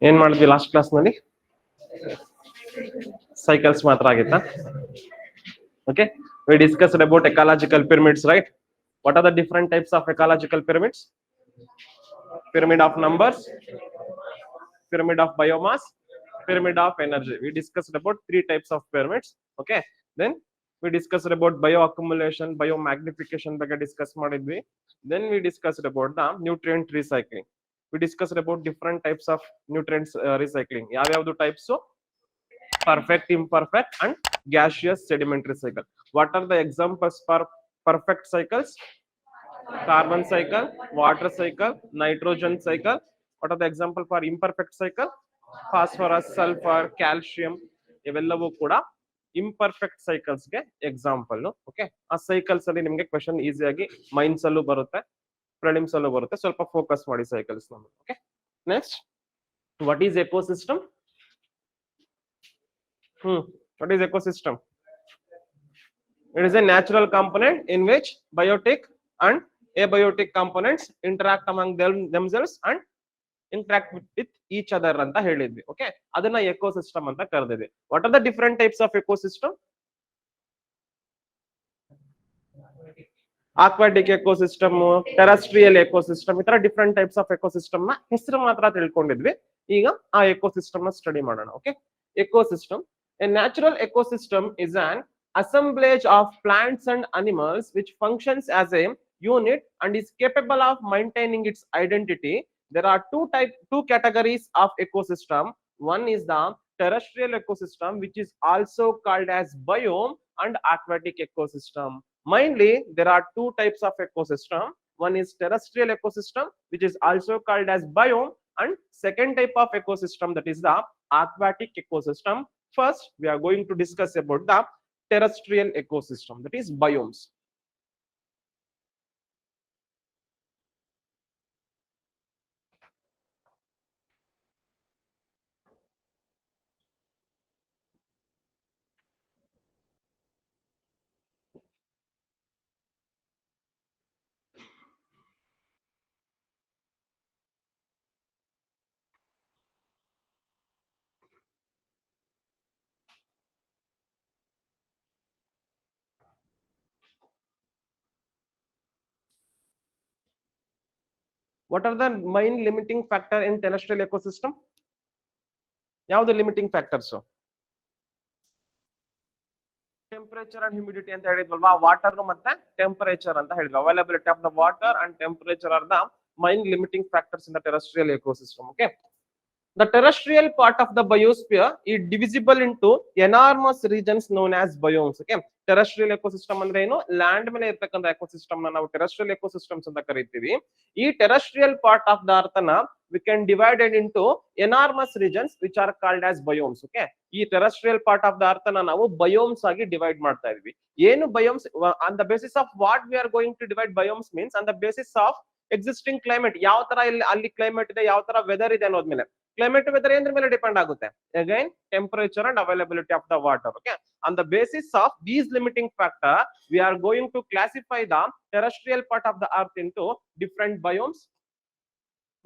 ಏನ್ ಮಾಡಿದ್ವಿ last class ನಲ್ಲಿ? ಸೈಕಲ್ಸ್ ಮಾತ್ರ ಆಗಿತ್ತಾ? Okay, we discussed about ecological pyramids, right? What are the different types of ecological pyramids? Pyramid of numbers, pyramid of biomass, pyramid of energy. We discussed about three types of pyramids. Okay, then we discussed about bioaccumulation, biomagnification ಬಗ್ಗೆ discuss ಮಾಡಿದ್ವಿ. Then we discussed about the nutrient recycling. We discussed about different types of nutrients recycling. ಯಾವ್ಯಾವ್ದು types? Perfect, imperfect, and gaseous sedimentary cycle. What are the examples for perfect cycles? Carbon cycle, water cycle, nitrogen cycle. What are the example for imperfect cycle? Phosphorus, sulfur, calcium. ಇವೆಲ್ಲವೂ ಕೂಡ imperfect cycles ಗೆ example. Okay, ಆ cycles ಅಲ್ಲಿ ನಿಮ್ಗೆ question ಈಸಿಯಾಗಿ mains ಅಲ್ಲೂ ಬರುತ್ತೆ, prelims ಅಲ್ಲೂ ಬರುತ್ತೆ. ಸ್ವಲ್ಪ ಫೋಕಸ್ ಮಾಡಿ ಸೈಕಲ್ಸ್ ನಮಗೆ. Okay, next, what is ecosystem? What is ecosystem? It is a natural component in which biotic and abiotic components interact among themselves and interact with each other ಅಂತ ಹೇಳಿದ್ವಿ. Okay, ಅದನ್ನ ecosystem ಅಂತ ಕರೆದಿದ್ವಿ. What are the different types of ecosystem? Aquatic ecosystem, terrestrial ecosystem, ಈ ತರ different types of ecosystem ನ ಹೆಸರು ಮಾತ್ರ ತಿಳ್ಕೊಂಡಿದ್ವಿ. ಈಗ ಆ ಎಕೋಸಿಸ್ಟಮ್ ನ ಸ್ಟಡಿ ಮಾಡೋಣ. Okay, ecosystem. A natural ecosystem is an assemblage of plants and animals which functions as a unit and is capable of maintaining its identity. There are two categories of ecosystem. One is the terrestrial ecosystem, which is also called as biome, and aquatic ecosystem. Mainly, there are two types of ecosystem. One is terrestrial ecosystem, which is also called as biome, and second type of ecosystem, that is the aquatic ecosystem. First, we are going to discuss about the terrestrial ecosystem, that is biomes. What are the main limiting factor in terrestrial ecosystem? ಯಾವುದು limiting factors? Temperature and humidity ಅಂತ ಹೇಳಿದ್ವಲ್ವಾ, water ಮತ್ತೆ temperature ಅಂತ ಹೇಳಿದ್ವಿ. Availability of the water and temperature are the main limiting factors in the terrestrial ecosystem. Okay, the terrestrial part of the biosphere is divisible into enormous regions known as biomes. Okay, terrestrial ecosystem ಅಂದ್ರೆ ಏನು? Land ಮೇಲೆ ಇರ್ತಕ್ಕಂಥ ecosystem ನ ನಾವು terrestrial ecosystems ಅಂತ ಕರಿತೀವಿ. ಈ terrestrial part of the earth ನ we can divide it into enormous regions which are called as biomes. Okay, ಈ terrestrial part of the earth ನ ನಾವು ಬಯೋಮ್ಸ್ ಆಗಿ ಡಿವೈಡ್ ಮಾಡ್ತಾ ಇದೀವಿ. ಏನು biomes? on the basis of what we are going to divide biomes means on the basis of existing climate. ಯಾವ ತರ ಅಲ್ಲಿ ಕ್ಲೈಮೇಟ್ ಇದೆ, ಯಾವ ತರ ವೆದರ್ ಇದೆ ಅನ್ನೋದ್ಮೇಲೆ. ಕ್ಲೈಮೇಟ್ ವೆದರ್ ಏನ್ರ ಮೇಲೆ ಡಿಪೆಂಡ್ ಆಗುತ್ತೆ? Again temperature and availability of the water. Okay, on the basis of these limiting factor we are going to classify the terrestrial part of the earth into different biomes.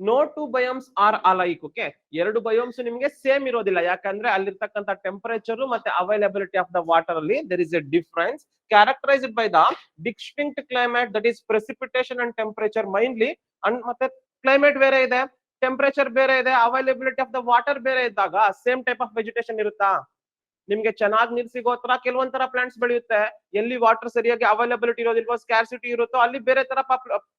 No two biomes are alike. Okay, ಎರಡು biomes ನಿಮಗೆ same ಇರೋದಿಲ್ಲ. ಯಾಕಂದ್ರೆ ಅಲ್ಲಿರ್ತಕ್ಕಂಥ temperature ಮತ್ತೆ availability of the water ಅಲ್ಲಿ there is a difference characterized by the distinct climate, that is precipitation and temperature mainly. and ಮತ್ತೆ climate ಬೇರೆ ಇದೆ, ಟೆಂಪರೇಚರ್ ಬೇರೆ ಇದೆ, ಅವೈಲಬಿಲಿಟಿ ಆಫ್ ದ ವಾಟರ್ ಬೇರೆ ಇದ್ದಾಗ ಸೇಮ್ ಟೈಪ್ ಆಫ್ ವೆಜಿಟೇಷನ್ ಇರುತ್ತಾ? ನಿಮ್ಗೆ ಚೆನ್ನಾಗಿ ನೀರ್ ಸಿಗೋ ತರ ಕೆಲವೊಂದ್ ತರ ಪ್ಲಾಂಟ್ಸ್ ಬೆಳೆಯುತ್ತೆ. ಎಲ್ಲಿ ವಾಟರ್ ಸರಿಯಾಗಿ ಅವೈಲಬಿಲಿಟಿ ಇರೋದಿಲ್ವೋ, ಸ್ಕ್ಯಾರ್ಸಿಟಿ ಇರುತ್ತೋ ಅಲ್ಲಿ ಬೇರೆ ತರ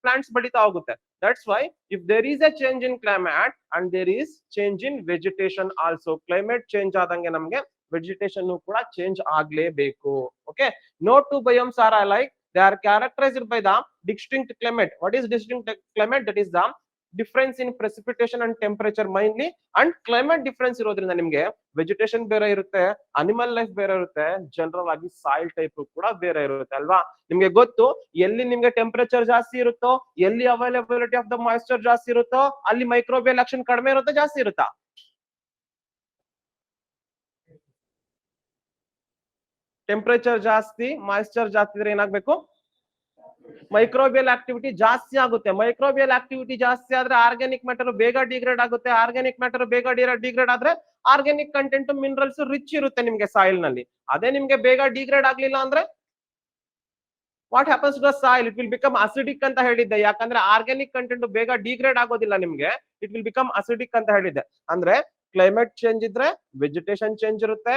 ಪ್ಲಾಂಟ್ಸ್ ಬೆಳೀತಾ ಹೋಗುತ್ತೆ. That's why if there is a change in climate and there is change in vegetation also. Climate change ಆದಂಗೆ ನಮ್ಗೆ ವೆಜಿಟೇಷನ್ ಕೂಡ ಚೇಂಜ್ ಆಗ್ಲೇಬೇಕು. Okay, no two biomes are alike. they are characterized by the distinct climate. What is distinct climate? That is the difference in precipitation and temperature mainly. and climate difference ಇರೋದ್ರಿಂದ ನಿಮ್ಗೆ vegetation ಬೇರೆ ಇರುತ್ತೆ, animal life ಬೇರೆ ಇರುತ್ತೆ, general ಆಗಿ soil type ಕೂಡ ಬೇರೆ ಇರುತ್ತೆ ಅಲ್ವಾ? ನಿಮ್ಗೆ ಗೊತ್ತು, ಎಲ್ಲಿ ನಿಮ್ಗೆ ಟೆಂಪರೇಚರ್ ಜಾಸ್ತಿ ಇರುತ್ತೋ, ಎಲ್ಲಿ ಅವೈಲಬಿಲಿಟಿ ಆಫ್ ದ ಮಾಯಿಶ್ಚರ್ ಜಾಸ್ತಿ ಇರುತ್ತೋ ಅಲ್ಲಿ ಮೈಕ್ರೋಬಿಯಲ್ ಆಕ್ಷನ್ ಕಡಿಮೆ ಇರುತ್ತೋ ಜಾಸ್ತಿ ಇರುತ್ತಾ? ಟೆಂಪರೇಚರ್ ಜಾಸ್ತಿ, ಮಾಯಿಶ್ಚರ್ ಜಾಸ್ತಿ ಇದ್ರೆ ಏನಾಗ್ಬೇಕು? ಮೈಕ್ರೋಬಿಯಲ್ ಆಕ್ಟಿವಿಟಿ ಜಾಸ್ತಿ ಆಗುತ್ತೆ. ಮೈಕ್ರೋಬಿಯಲ್ ಆಕ್ಟಿವಿಟಿ ಜಾಸ್ತಿ ಆದ್ರೆ ಆರ್ಗ್ಯಾನಿಕ್ ಮ್ಯಾಟರ್ ಬೇಗ ಡಿಗ್ರೇಡ್ ಆಗುತ್ತೆ. ಆರ್ಗ್ಯಾನಿಕ್ ಮ್ಯಾಟರ್ ಬೇಗ ಡಿಗ್ರೇಡ್ ಆದ್ರೆ ಆರ್ಗ್ಯಾನಿಕ್ ಕಂಟೆಂಟ್ ಮಿನರಲ್ಸ್ ರಿಚ್ ಇರುತ್ತೆ ನಿಮ್ಗೆ ಸಾಯಿಲ್ ನಲ್ಲಿ. ಅದೇ ನಿಮ್ಗೆ ಬೇಗ ಡಿಗ್ರೇಡ್ ಆಗ್ಲಿಲ್ಲ ಅಂದ್ರೆ what happens to the soil? It will become acidic ಅಂತ ಹೇಳಿದ್ದೆ. ಯಾಕಂದ್ರೆ ಆರ್ಗ್ಯಾನಿಕ್ ಕಂಟೆಂಟ್ ಬೇಗ ಡಿಗ್ರೇಡ್ ಆಗೋದಿಲ್ಲ ನಿಮ್ಗೆ, ಇಟ್ ವಿಲ್ ಬಿಕಮ್ ಅಸಿಡಿಕ್ ಅಂತ ಹೇಳಿದ್ದೆ. ಅಂದ್ರೆ ಕ್ಲೈಮೇಟ್ ಚೇಂಜ್ ಇದ್ರೆ ವೆಜಿಟೇಷನ್ ಚೇಂಜ್ ಇರುತ್ತೆ,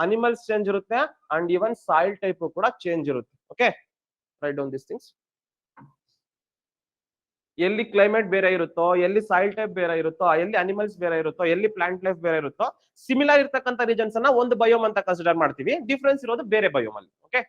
ಅನಿಮಲ್ಸ್ ಚೇಂಜ್ ಇರುತ್ತೆ, ಅಂಡ್ ಈವನ್ ಸಾಯಿಲ್ ಟೈಪ್ ಕೂಡ ಚೇಂಜ್ ಇರುತ್ತೆ. Okay, right down this things. ಎಲ್ಲಿ ಕ್ಲೈಮೇಟ್ ಬೇರೆ ಇರುತ್ತೋ, ಎಲ್ಲಿ ಸಾಯಿಲ್ ಟೈಪ್ ಬೇರೆ ಇರುತ್ತೋ, ಎಲ್ಲಿ ಅನಿಮಲ್ಸ್ ಬೇರೆ ಇರುತ್ತೋ, ಎಲ್ಲಿ ಪ್ಲಾಂಟ್ ಲೈಫ್ ಬೇರೆ ಇರುತ್ತೋ, ಸಿಮಿಲರ್ ಇರ್ತಕ್ಕಂಥ ರೀಜನ್ಸ್ ಅನ್ನ ಒಂದು ಬಯೋಮ್ ಅಂತ ಕನ್ಸಿಡರ್ ಮಾಡ್ತೀವಿ. ಡಿಫ್ರೆನ್ಸ್ ಇರೋದು ಬೇರೆ ಬಯೋಮ್ ಅಲ್ಲಿ. Okay,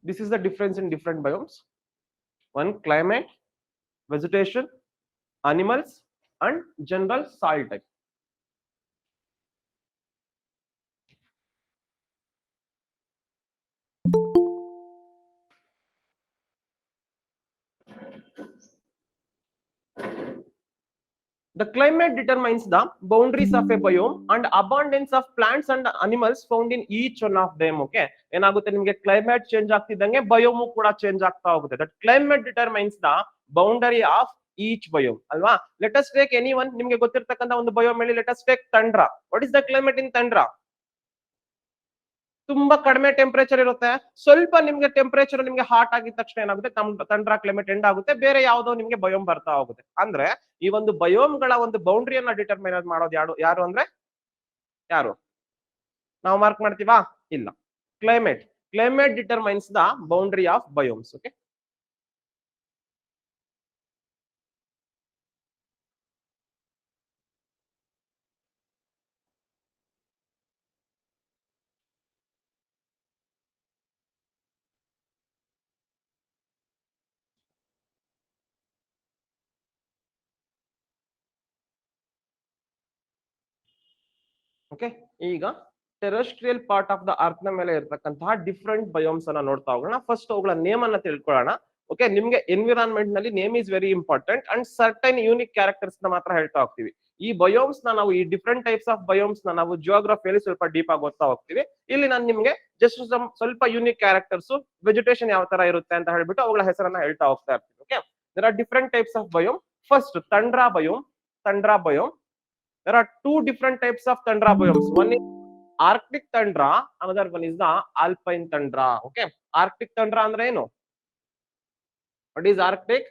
this is the difference in different biomes. One, climate, vegetation, animals, and general soil type. The climate determines the boundaries of a biome and abundance of plants and animals found in each one of them. Okay, ಏನಾಗುತ್ತೆ ನಿಮಗೆ climate change ಆಗ್ತಿದ್ದಂಗೆ biome ಕೂಡ change ಆಗ್ತಾ ಹೋಗುತ್ತೆ. That climate determines the boundary of each biome ಅಲ್ವಾ. Let us take any one, ನಿಮಗೆ ಗೊತ್ತಿರ್ತಕ್ಕಂಥ ಒಂದು ಬಯೋಮ್ ಹೇಳಿ. Let us take tundra. What is the climate in tundra? ತುಂಬಾ ಕಡಿಮೆ ಟೆಂಪರೇಚರ್ ಇರುತ್ತೆ. ಸ್ವಲ್ಪ ನಿಮ್ಗೆ ಟೆಂಪರೇಚರ್ ನಿಮ್ಗೆ ಹಾಟ್ ಆಗಿದ ತಕ್ಷಣ ಏನಾಗುತ್ತೆ, ತಂಡ್ರಾ ಕ್ಲೈಮೇಟ್ ಎಂಡ್ ಆಗುತ್ತೆ, ಬೇರೆ ಯಾವ್ದೋ ನಿಮ್ಗೆ ಬಯೋಮ್ ಬರ್ತಾ ಹೋಗುತ್ತೆ. ಅಂದ್ರೆ ಈ ಒಂದು ಬಯೋಮ್ ಗಳ ಒಂದು ಬೌಂಡ್ರಿಯನ್ನ ಡಿಟರ್ಮೈನ್ ಮಾಡೋದು ಯಾರು ಅಂದ್ರೆ ಯಾರು? ನಾವು ಮಾರ್ಕ್ ಮಾಡ್ತೀವಾ? ಇಲ್ಲ. Climate determines the boundary of biomes. Okay, okay. ಈಗ terrestrial part of the earth ನ ಮೇಲೆ ಇರತಕ್ಕಂತಹ ಡಿಫ್ರೆಂಟ್ ಬಯೋಮ್ಸ್ ಅನ್ನ ನೋಡ್ತಾ ಹೋಗೋಣ. ಫಸ್ಟ್ ಅವುಗಳ ನೇಮ್ ಅನ್ನ ತಿಳ್ಕೊಳ್ಳೋಣ. ಓಕೆ, ನಿಮ್ಗೆ ಎನ್ವಿರಾನ್ಮೆಂಟ್ ನಲ್ಲಿ name is very important and certain unique characters ನ ಮಾತ್ರ ಹೇಳ್ತಾ ಹೋಗ್ತೀವಿ. ಈ ಬಯೋಮ್ಸ್ ನ ನಾವು, ಈ ಡಿಫ್ರೆಂಟ್ ಟೈಪ್ಸ್ ಆಫ್ ಬಯೋಮ್ಸ್ ನ ನಾವು ಜಿಯೋಗ್ರಫಿಯಲ್ಲಿ ಸ್ವಲ್ಪ ಡೀಪ್ ಆಗಿ ಓದ್ತಾ ಹೋಗ್ತೀವಿ. ಇಲ್ಲಿ ನಾನು ನಿಮ್ಗೆ ಜಸ್ಟ್ ಸ್ವಲ್ಪ ಯೂನಿಕ್ ಕ್ಯಾರೆಕ್ಟರ್ಸ್, ವೆಜಿಟೇಷನ್ ಯಾವ ತರ ಇರುತ್ತೆ ಅಂತ ಹೇಳ್ಬಿಟ್ಟು ಅವುಗಳ ಹೆಸರನ್ನ ಹೇಳ್ತಾ ಹೋಗ್ತಾ ಇರ್ತೀವಿ. Okay, there are different types of biome. First tundra biome. There are two different types of tundra biomes. One is Arctic tundra, another one is the alpine tundra. Okay, Arctic tundra ಅಂದ್ರೆ ಏನು? What is Arctic?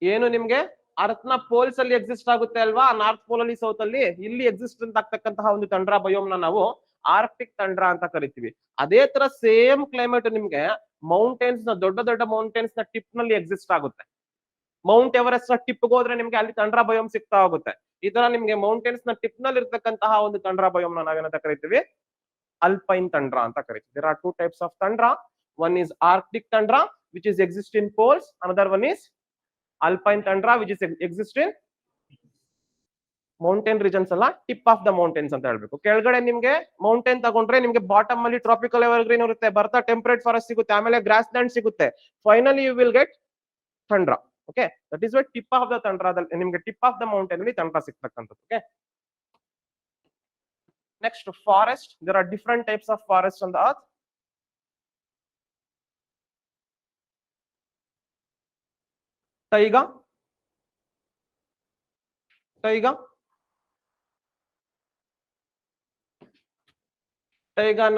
ಏನು ನಿಮ್ಗೆ earth ನ poles ಅಲ್ಲಿ exist ಆಗುತ್ತೆ ಅಲ್ವಾ, north pole ಅಲ್ಲಿ, south ಅಲ್ಲಿ, ಇಲ್ಲಿ ಎಕ್ಸಿಸ್ಟ್ ಆಗ್ತಕ್ಕಂತಹ ಒಂದು ತಂಡ್ರಾ ಬಯೋಮ್ ನ ನಾವು ಆರ್ಕ್ಟಿಕ್ ತಂಡ್ರಾ ಅಂತ ಕರಿತೀವಿ. ಅದೇ ತರ ಸೇಮ್ ಕ್ಲೈಮೇಟ್ ನಿಮ್ಗೆ ಮೌಂಟೇನ್ಸ್ ನ, ದೊಡ್ಡ ಮೌಂಟೇನ್ಸ್ ನ ಟಿಪ್ ನಲ್ಲಿ ಎಕ್ಸಿಸ್ಟ್ ಆಗುತ್ತೆ. ಮೌಂಟ್ ಎವರೆಸ್ಟ್ ನ ಟಿಪ್ ಹೋದ್ರೆ ನಿಮ್ಗೆ ಅಲ್ಲಿ ತಂಡ್ರಾ ಬಯೋಮ್ ಸಿಗ್ತಾ ಹೋಗುತ್ತೆ. ಈ ತರ ನಿಮ್ಗೆ ಮೌಂಟೇನ್ಸ್ ನ ಟಿಪ್ ನಲ್ಲಿ ಇರ್ತಕ್ಕಂತಹ ಒಂದು ತಂಡ್ರಾ ಬಯೋಮ್ ನ ನಾವೇನಂತ ಕರಿತೀವಿ? ಅಲ್ಪೈನ್ ತಂಡ್ರಾ ಅಂತ ಕರಿತೀವಿ. There are two types of tundra. One is arctic tundra which is exist in poles, another one is alpine tundra which is exist in mountain regions ಅಲ್ಲ, ಟಿಪ್ ಆಫ್ ದ ಮೌಂಟೇನ್ಸ್ ಅಂತ ಹೇಳ್ಬೇಕು. ಕೆಳಗಡೆ ನಿಮ್ಗೆ mountain ತಗೊಂಡ್ರೆ ನಿಮ್ಗೆ bottom ಅಲ್ಲಿ tropical evergreen ಇರುತ್ತೆ, ಬರ್ತಾ ಟೆಂಪರೇಟ್ ಫಾರೆಸ್ಟ್ ಸಿಗುತ್ತೆ, ಆಮೇಲೆ ಗ್ರಾಸ್ ಲ್ಯಾಂಡ್ ಸಿಗುತ್ತೆ. Finally you will get tundra. Okay, that is why tip of the tundra, ನಿಮ್ಗೆ ಟಿಪ್ ಆಫ್ ದ ಮೌಂಟೇನ್ ಅಲ್ಲಿ ತಂಡ್ರಾ ಸಿಗ್ತಕ್ಕಂಥದ್ದು. Okay, next forest. There are different types of forests on the earth. Taiga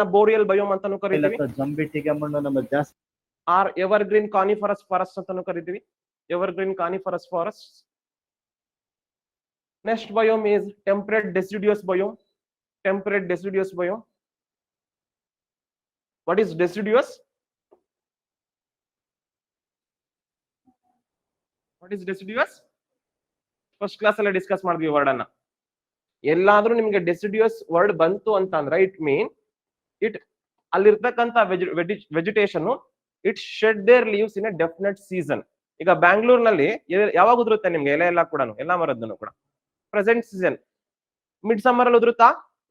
ನ boreal biome ಅಂತಾನು ಕರಿತೀವಿ. ಜಂಬಿಟ್ಟಿಗೆ ಮಣ್ಣು ನಮ್ಮ ಜಾಸ್ತಿ. ಆರ್ ಎವರ್ಗ್ರೀನ್ ಕಾನಿಫರಸ್ ಫಾರೆಸ್ಟ್ ಅಂತಾನು ಕರಿತೀವಿ. Evergreen coniferous forests. Next biome is temperate deciduous biome. What is deciduous? First class ಅಲ್ಲಿ ಡಿಸ್ಕಸ್ ಮಾಡಿದ್ವಿ ವರ್ಡ್ ಅನ್ನ. ಎಲ್ಲಾದ್ರೂ ನಿಮ್ಗೆ ಡೆಸಿಡಿಯಸ್ ವರ್ಡ್ ಬಂತು ಅಂತ ಅಂದ್ರೆ ಇಟ್ ಮೀನ್ ಇಟ್ ಅಲ್ಲಿರ್ತಕ್ಕಂಥ vegetation it shed their leaves in a definite season. ಈಗ ಬ್ಯಾಂಗ್ಳೂರ್ ನಲ್ಲಿ ಯಾವಾಗ ಉದುರುತ್ತೆ ನಿಮ್ಗೆ ಎಲೆ ಎಲ್ಲ ಕೂಡ, ಎಲ್ಲಾ ಮರದ್ದನ್ನು ಕೂಡ ಪ್ರೆಸೆಂಟ್ ಸೀಸನ್. ಮಿಡ್ ಸಮ್ಮರ್ ಅಲ್ಲಿ ಉದುರುತ್ತಾ?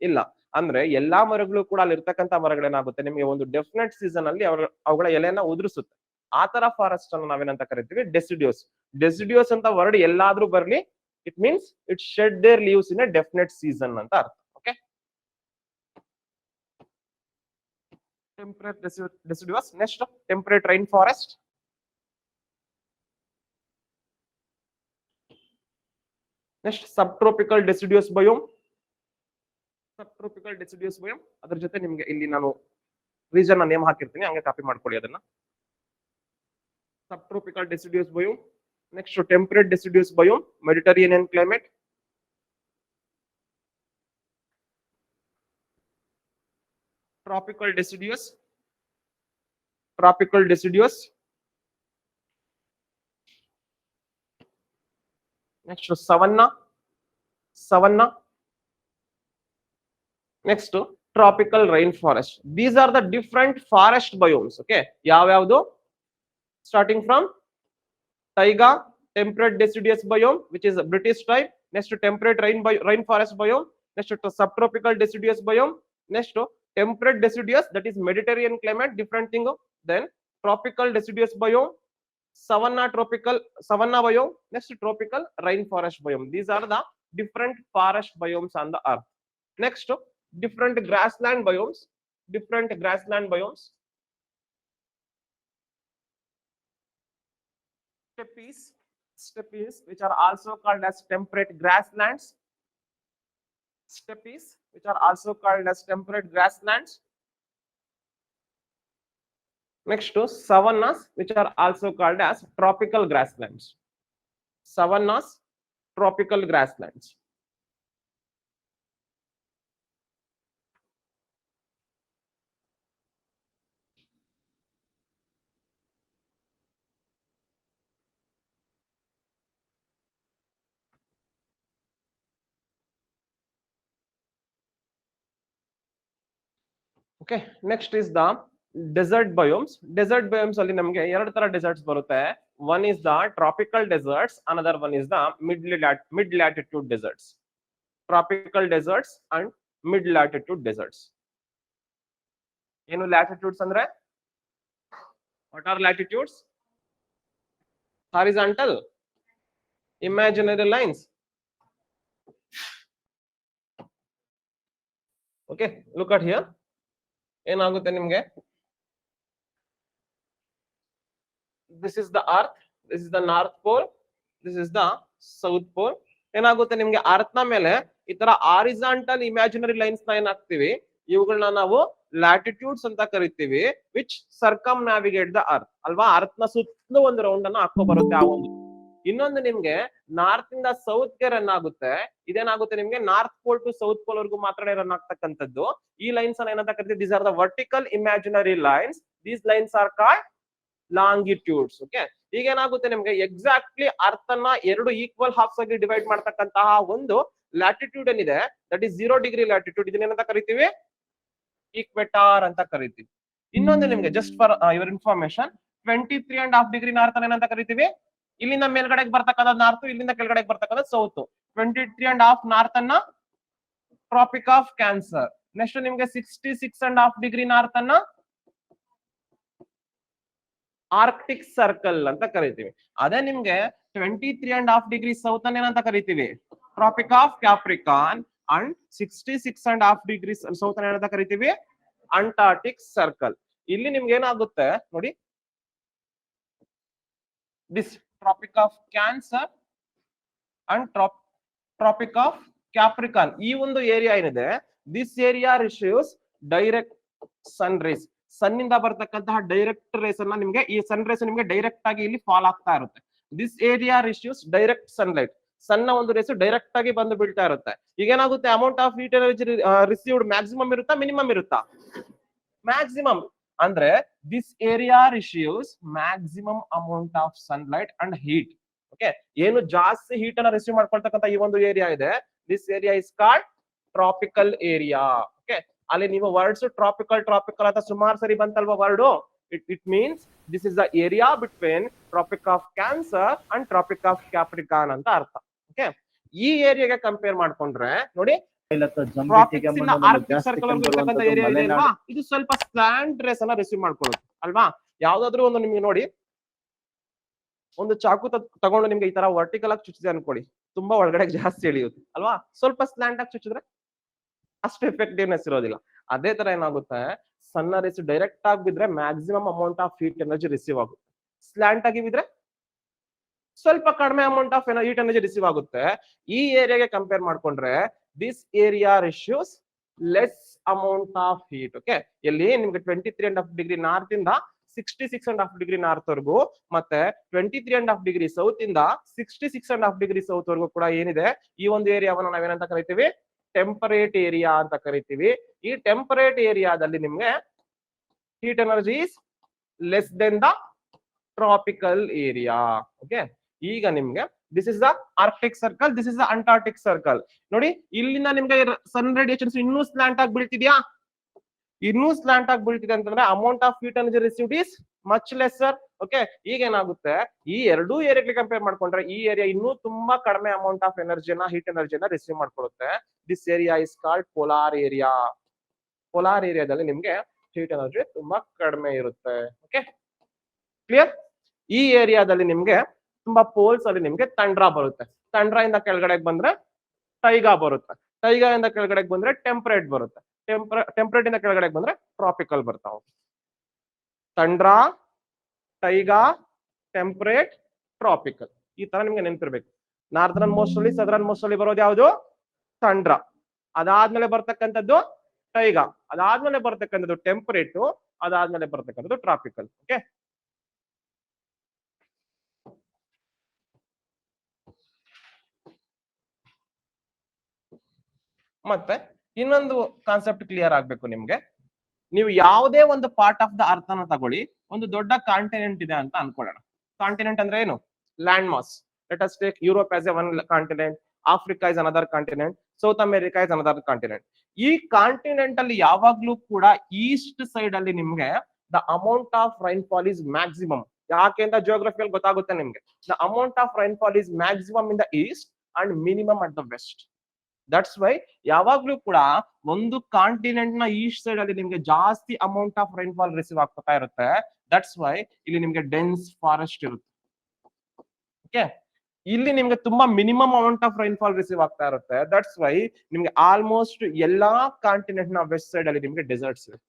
ಇಲ್ಲ. ಅಂದ್ರೆ ಎಲ್ಲಾ ಮರಗಳು ಕೂಡ ಅಲ್ಲಿ ಇರ್ತಕ್ಕಂಥ ಮರಗಳೇನಾಗುತ್ತೆ ನಿಮಗೆ ಒಂದು ಡೆಫಿನೆಟ್ ಸೀಸನ್ ಅಲ್ಲಿ ಅವುಗಳ ಎಲೆನ ಉದುರಿಸುತ್ತೆ. ಆ ತರ ಫಾರೆಸ್ಟ್ ಅನ್ನು ನಾವೇನಂತ ಕರಿತೀವಿ? ಡೆಸಿಡಿಯೋಸ್. ಡೆಸಿಡಿಯೋಸ್ ಅಂತ ವರ್ಡ್ ಎಲ್ಲಾದ್ರೂ ಬರ್ಲಿ, it means it shed their leaves in a definite season ಅಂತ ಅರ್ಥ. Okay, temperate deciduous. Next temperate rain forest. Next subtropical deciduous biome. Subtropical deciduous biome. ಅದ್ರ ಜೊತೆ ನಿಮ್ಗೆ ಇಲ್ಲಿ ನಾನು ರೀಜನ್ ನೇಮ್ ಹಾಕಿರ್ತೀನಿ, ಹಂಗೆ ಕಾಪಿ ಮಾಡ್ಕೊಳ್ಳಿ ಅದನ್ನ. Subtropical deciduous biome. Next temperate deciduous biome, Mediterranean climate. Tropical deciduous. Tropical deciduous. Next savanna. Savanna. Next tropical rain forest. These are the different forest biomes. Okay, ಯಾವ್ಯಾವ್ದು? Starting from taiga, temperate deciduous biome which is British type. Next temperate rain forest biome. Next subtropical deciduous biome. Next temperate deciduous, that is Mediterranean climate, different thing. Then tropical deciduous biome, savanna biome, next tropical rainforest biome. These are the different forest biomes on the earth. Next, different grassland biomes. Steppes, which are also called as temperate grasslands. Steppes, which are also called as temperate grasslands. Next to savannas, which are also called as tropical grasslands. Savannas, tropical grasslands. Okay, next is the desert biomes. Desert biomes ಅಲ್ಲಿ ನಮಗೆ ಎರಡು ತರ deserts ಬರುತ್ತೆ. One is the tropical deserts, another one is the mid latitude deserts. Tropical deserts and mid latitude deserts. ಏನು latitudes ಅಂದ್ರೆ? What are latitudes? Horizontal, imaginary lines. Okay, look at here. ಏನಾಗುತ್ತೆ ನಿಮ್ಗೆ? This is the earth, this is the north pole, this is the south pole. ಏನಾಗುತ್ತೆ ನಿಮ್ಗೆ earth ನ ಮೇಲೆ ಈ ತರ ಹಾರಿಜಾಂಟಲ್ ಇಮ್ಯಾಜಿನರಿ ಲೈನ್ಸ್ ನ ಏನಾಗ್ತೀವಿ, ಇವುಗಳನ್ನ ನಾವು ಲ್ಯಾಟಿಟ್ಯೂಡ್ಸ್ ಅಂತ ಕರಿತೀವಿ, ವಿಚ್ ಸರ್ಕಮ್ ನ್ಯಾವಿಗೇಟ್ ದ ಅರ್ತ್ ಅಲ್ವಾ? ಅರ್ತ್ ನ ಸುತ್ತಲೂ ಒಂದು ರೌಂಡ್ ಅನ್ನ ಹಾಕೋ ಬರುತ್ತೆ ಆ ಒಂದು. ಇನ್ನೊಂದು ನಿಮ್ಗೆ ನಾರ್ತ್ ಇಂದ ಸೌತ್ ಗೆ ರನ್ ಆಗುತ್ತೆ. ಇದೇನಾಗುತ್ತೆ ನಿಮ್ಗೆ north pole to south pole ವರ್ಗು ಮಾತ್ರ ರನ್ ಆಗ್ತಕ್ಕಂಥದ್ದು. ಈ ಲೈನ್ಸ್ ಅನ್ನ ಏನಂತ ಕರಿತೀವಿ? These are the vertical imaginary lines. These lines are called longitudes. Okay, ಈಗ ಏನಾಗುತ್ತೆ ನಿಮ್ಗೆ ಎಕ್ಸಾಕ್ಟ್ಲಿ ಅರ್ತ್ ಅನ್ನ ಎರಡು ಈಕ್ವಲ್ ಹಾಫ್ಸ್ ಆಗಿ ಡಿವೈಡ್ ಮಾಡ್ತಕ್ಕಂತಹ ಒಂದು ಲ್ಯಾಟಿಟ್ಯೂಡ್ ಏನಿದೆ, ದಟ್ ಇಸ್ 0 ಡಿಗ್ರಿ ಲ್ಯಾಟಿಟ್ಯೂಡ್. ಇದನ್ನೇನಂತ ಕರಿತೀವಿ? ಈಕ್ವೆಟಾರ್ ಅಂತ ಕರಿತೀವಿ. ಇನ್ನೊಂದು ನಿಮ್ಗೆ just for your information, 23.5 degree north ಅನ್ನ ಏನಂತ ಕರಿತೀವಿ? ಇಲ್ಲಿಂದ ಮೇಲ್ಗಡೆಗೆ ಬರ್ತಕ್ಕಂಥ ನಾರ್ತ್, ಇಲ್ಲಿಂದ ಕೆಳಗಡೆಗೆ ಬರ್ತಕ್ಕಂಥ ಸೌತ್. 23.5 ನಾರ್ತ್ ಅನ್ನ ಟ್ರಾಪಿಕ್ ಆಫ್ ಕ್ಯಾನ್ಸರ್. ನೆಕ್ಸ್ಟ್ ನಿಮ್ಗೆ 66.5 ಡಿಗ್ರಿ ನಾರ್ತ್ ಅನ್ನ ಆರ್ಕ್ಟಿಕ್ ಸರ್ಕಲ್ ಅಂತ ಕರಿತೀವಿ. ಅದೇ ನಿಮ್ಗೆ 23.5 ಡಿಗ್ರಿ ಸೌತ್ ಅನ್ನ ಏನಂತ ಕರಿತೀವಿ? Tropic of Capricorn. And 66.5 degree south ಅನ್ನ ಏನಂತ ಕರಿತೀವಿ? Antarctic circle. ಇಲ್ಲಿ ನಿಮ್ಗೆ ಏನಾಗುತ್ತೆ ನೋಡಿ, this tropic of Cancer and tropic of Capricorn, ಈ ಒಂದು ಏರಿಯಾ ಏನಿದೆ, this area receives direct sun rays. Sun ಇಂದ ಬರ್ತಕ್ಕಂತಹ ಡೈರೆಕ್ಟ್ ರೇಸ್ ಅನ್ನ ನಿಮ್ಗೆ, ಈ ಸನ್ ರೇಸ್ ನಿಮ್ಗೆ ಡೈರೆಕ್ಟ್ ಆಗಿ ಇಲ್ಲಿ ಫಾಲ್ ಆಗ್ತಾ ಇರುತ್ತೆ. This area receives direct sunlight. ಸಣ್ಣ ಒಂದು ರೇಸ್ ಡೈರೆಕ್ಟ್ ಆಗಿ ಬಂದು ಬೀಳ್ತಾ ಇರುತ್ತೆ. ಈಗ ಏನಾಗುತ್ತೆ, amount of heat energy received maximum ಇರುತ್ತಾ, ಮಿನಿಮಮ್ ಇರುತ್ತಾ? ಮ್ಯಾಕ್ಸಿಮಮ್. ಅಂದ್ರೆ this area receives maximum amount of sunlight and heat. Okay, ಏನು ಜಾಸ್ತಿ ಹೀಟ್ ಅನ್ನ ರಿಸೀವ್ ಮಾಡ್ಕೊಳ್ತಕ್ಕಂಥ ಈ ಒಂದು ಏರಿಯಾ ಇದೆ, this area is called tropical area. Okay, ಅಲ್ಲಿ ನೀವು ವರ್ಡ್ಸ್ ಟ್ರಾಪಿಕಲ್ ಅಂತ ಸುಮಾರು ಸರಿ ಬಂತಲ್ವಾ word. It means this is the area between tropic of Cancer and tropic of Capricorn ಅಂತ ಅರ್ಥ. ಓಕೆ, ಈ ಏರಿಯಾಗೆ ಕಂಪೇರ್ ಮಾಡ್ಕೊಂಡ್ರೆ ನೋಡಿ, ಟ್ರಾಪಿಕ್ಸ್ ಇಂದ ಆರ್ಕ್ಟಿಕ್ ಸರ್ಕಲ್ ವರೆಗೂ ಇರ್ತಕ್ಕಂಥ ಏರಿಯಾ ಇದೆ ಅಲ್ವಾ, ಇದು ಸ್ವಲ್ಪ ಸ್ಲಾಂಟ್ ರೇಸ್ ಅನ್ನ ರಿಸೀವ್ ಮಾಡ್ಕೊಳ್ಳುತ್ತೆ ಅಲ್ವಾ. ಯಾವ್ದಾದ್ರು ಒಂದು ನಿಮ್ಗೆ ನೋಡಿ, ಒಂದು ಚಾಕು ತಗೊಂಡು ನಿಮ್ಗೆ ಈ ತರ ವರ್ಟಿಕಲ್ ಆಗಿ ಚುಚ್ಚಿದೆ ಅನ್ಕೊಳ್ಳಿ, ತುಂಬಾ ಒಳಗಡೆ ಜಾಸ್ತಿ ಎಳಿಯುತ್ತೆ ಅಲ್ವಾ. ಸ್ವಲ್ಪ ಸ್ಲಾಂಟ್ ಆಗಿ ಚುಚ್ಚಿದ್ರೆ ಅಷ್ಟು ಎಫೆಕ್ಟಿವ್ನೆಸ್ ಇರೋದಿಲ್ಲ. ಅದೇ ತರ ಏನಾಗುತ್ತೆ, ಸಣ್ಣ ರೇಸ್ ಡೈರೆಕ್ಟ್ ಆಗಿ ಬಿದ್ರೆ maximum amount of heat energy receive ಆಗುತ್ತೆ. ಸ್ಲಾಂಟ್ ಆಗಿ ಬಿದ್ರೆ ಸ್ವಲ್ಪ ಕಡಿಮೆ amount of heat energy receive ಆಗುತ್ತೆ. ಈ ಏರಿಯಾಗೆ ಕಂಪೇರ್ ಮಾಡ್ಕೊಂಡ್ರೆ this area receives less amount of heat. Okay, ಇಲ್ಲಿ ನಿಮ್ಗೆ 23.5 ಡಿಗ್ರಿ ನಾರ್ತ್ ಇಂದ 66.5 ಡಿಗ್ರಿ ನಾರ್ತ್ ವರೆಗೂ, ಮತ್ತೆ 23.5 ಡಿಗ್ರಿ ಸೌತ್ ಇಂದ 66.5 ಡಿಗ್ರಿ ಸೌತ್ ವರೆಗೂ ಕೂಡ ಏನಿದೆ, ಈ ಒಂದು ಏರಿಯಾವನ್ನು ನಾವೇನಂತ ಕರಿತೀವಿ, ಟೆಂಪರೇಟ್ ಏರಿಯಾ ಅಂತ ಕರಿತೀವಿ. ಈ ಟೆಂಪರೇಟ್ ಏರಿಯಾದಲ್ಲಿ ನಿಮ್ಗೆ heat energy is less than the tropical area. Okay, ಈಗ ನಿಮ್ಗೆ this is the Arctic circle, this is the Antarctic circle. ನೋಡಿ, ಇಲ್ಲಿಂದ ನಿಮ್ಗೆ ಸನ್ ರೇಡಿಯೇಷನ್ಸ್ ಇನ್ನೂ ಸ್ಲಾಂಟ್ ಆಗಿ ಬೀಳ್ತಿದ್ಯಾ, ಇನ್ನೂ ಸ್ಲಾಂಟ್ ಆಗಿ ಬೀಳ್ತಿದೆ ಅಂತಂದ್ರೆ amount of heat energy received is much lesser. Okay, ಈಗ ಏನಾಗುತ್ತೆ, ಈ ಎರಡೂ ಏರಿಯಾಗೆ ಕಂಪೇರ್ ಮಾಡ್ಕೊಂಡ್ರೆ ಈ ಏರಿಯಾ ಇನ್ನೂ ತುಂಬಾ ಕಡಿಮೆ ಅಮೌಂಟ್ ಆಫ್ ಎನರ್ಜಿನ, ಹೀಟ್ ಎನರ್ಜಿನ ರಿಸೀವ್ ಮಾಡ್ಕೊಳ್ಳುತ್ತೆ. This area is called polar area. Polar ಏರಿಯಾದಲ್ಲಿ ನಿಮ್ಗೆ ಹೀಟ್ ಎನರ್ಜಿ ತುಂಬಾ ಕಡಿಮೆ ಇರುತ್ತೆ. Okay, clear. ಈ ಏರಿಯಾದಲ್ಲಿ ನಿಮ್ಗೆ ತುಂಬಾ ಪೋಲ್ಸ್ ಅಲ್ಲಿ ನಿಮ್ಗೆ ತಂಡ್ರಾ ಬರುತ್ತೆ. ತಂಡ್ರಾ ಇಂದ ಕೆಳಗಡೆ ಬಂದ್ರೆ ಟೈಗಾ ಬರುತ್ತೆ. ಟೈಗಾ ಇಂದ ಕೆಳಗಡೆ ಬಂದ್ರೆ ಟೆಂಪರೇಟ್ ಬರುತ್ತೆ. ಟೆಂಪರೇಟ್ ಇಂದ ಕೆಳಗಡೆ ಬಂದ್ರೆ ಟ್ರಾಪಿಕಲ್ ಬರ್ತಾವ. ತಂಡ್ರಾ, ಟೈಗಾ, ಟೆಂಪರೇಟ್, ಟ್ರಾಪಿಕಲ್, ಈ ತರ ನಿಮ್ಗೆ ನೆನಪಿರ್ಬೇಕು. ನಾರ್ದರ್ನ್ ಮೋಸ್ಟ್ ಅಲ್ಲಿ, ಸದರ್ನ್ ಮೋಸ್ಟ್ ಅಲ್ಲಿ ಬರೋದು ಯಾವುದು, ತಂಡ್ರಾ. ಅದಾದ್ಮೇಲೆ ಬರ್ತಕ್ಕಂಥದ್ದು ಟೈಗಾ, ಅದಾದ್ಮೇಲೆ ಬರ್ತಕ್ಕಂಥದ್ದು ಟೆಂಪರೇಟ್, ಅದಾದ್ಮೇಲೆ ಬರ್ತಕ್ಕಂಥದ್ದು ಟ್ರಾಪಿಕಲ್. ಓಕೆ, ಮತ್ತೆ ಇನ್ನೊಂದು ಕಾನ್ಸೆಪ್ಟ್ ಕ್ಲಿಯರ್ ಆಗ್ಬೇಕು ನಿಮ್ಗೆ. ನೀವು ಯಾವುದೇ ಒಂದು ಪಾರ್ಟ್ ಆಫ್ ದ ಅರ್ಥನ ತಗೊಳ್ಳಿ, ಒಂದು ದೊಡ್ಡ ಕಾಂಟಿನೆಂಟ್ ಇದೆ ಅಂತ ಅನ್ಕೊಳ್ಳೋಣ. ಕಾಂಟಿನೆಂಟ್ ಅಂದ್ರೆ ಏನು, land mass. Let us take Europe as a one continent, Africa is another continent, South America is another continent. ಈ ಕಾಂಟಿನೆಂಟ್ ಅಲ್ಲಿ ಯಾವಾಗ್ಲೂ ಕೂಡ ಈಸ್ಟ್ ಸೈಡ್ ಅಲ್ಲಿ ನಿಮ್ಗೆ the amount of rainfall is maximum. ಯಾಕೆ ಅಂತ ಜಿಯೋಗ್ರಫಿಯಲ್ಲಿ ಗೊತ್ತಾಗುತ್ತೆ ನಿಮ್ಗೆ. The amount of rainfall is maximum in the east and minimum at the west. That's why ಯಾವಾಗ್ಲೂ ಕೂಡ ಒಂದು ಕಾಂಟಿನೆಂಟ್ ನ ಈಸ್ಟ್ ಸೈಡ್ ಅಲ್ಲಿ ನಿಮ್ಗೆ ಜಾಸ್ತಿ ಅಮೌಂಟ್ ಆಫ್ ರೈನ್ಫಾಲ್ ರಿಸೀವ್ ಆಗ್ತಾ ಇರುತ್ತೆ. ದಟ್ಸ್ ವೈ ಇಲ್ಲಿ ನಿಮ್ಗೆ ಡೆನ್ಸ್ ಫಾರೆಸ್ಟ್ ಇರುತ್ತೆ. ಓಕೆ, ಇಲ್ಲಿ ನಿಮ್ಗೆ ತುಂಬಾ minimum amount of rainfall receive ಆಗ್ತಾ ಇರುತ್ತೆ. ದಟ್ಸ್ ವೈ ನಿಮ್ಗೆ ಆಲ್ಮೋಸ್ಟ್ ಎಲ್ಲಾ ಕಾಂಟಿನೆಂಟ್ ನ ವೆಸ್ಟ್ ಸೈಡ್ ಅಲ್ಲಿ ನಿಮ್ಗೆ ಡೆಸರ್ಟ್ಸ್ ಇದೆ.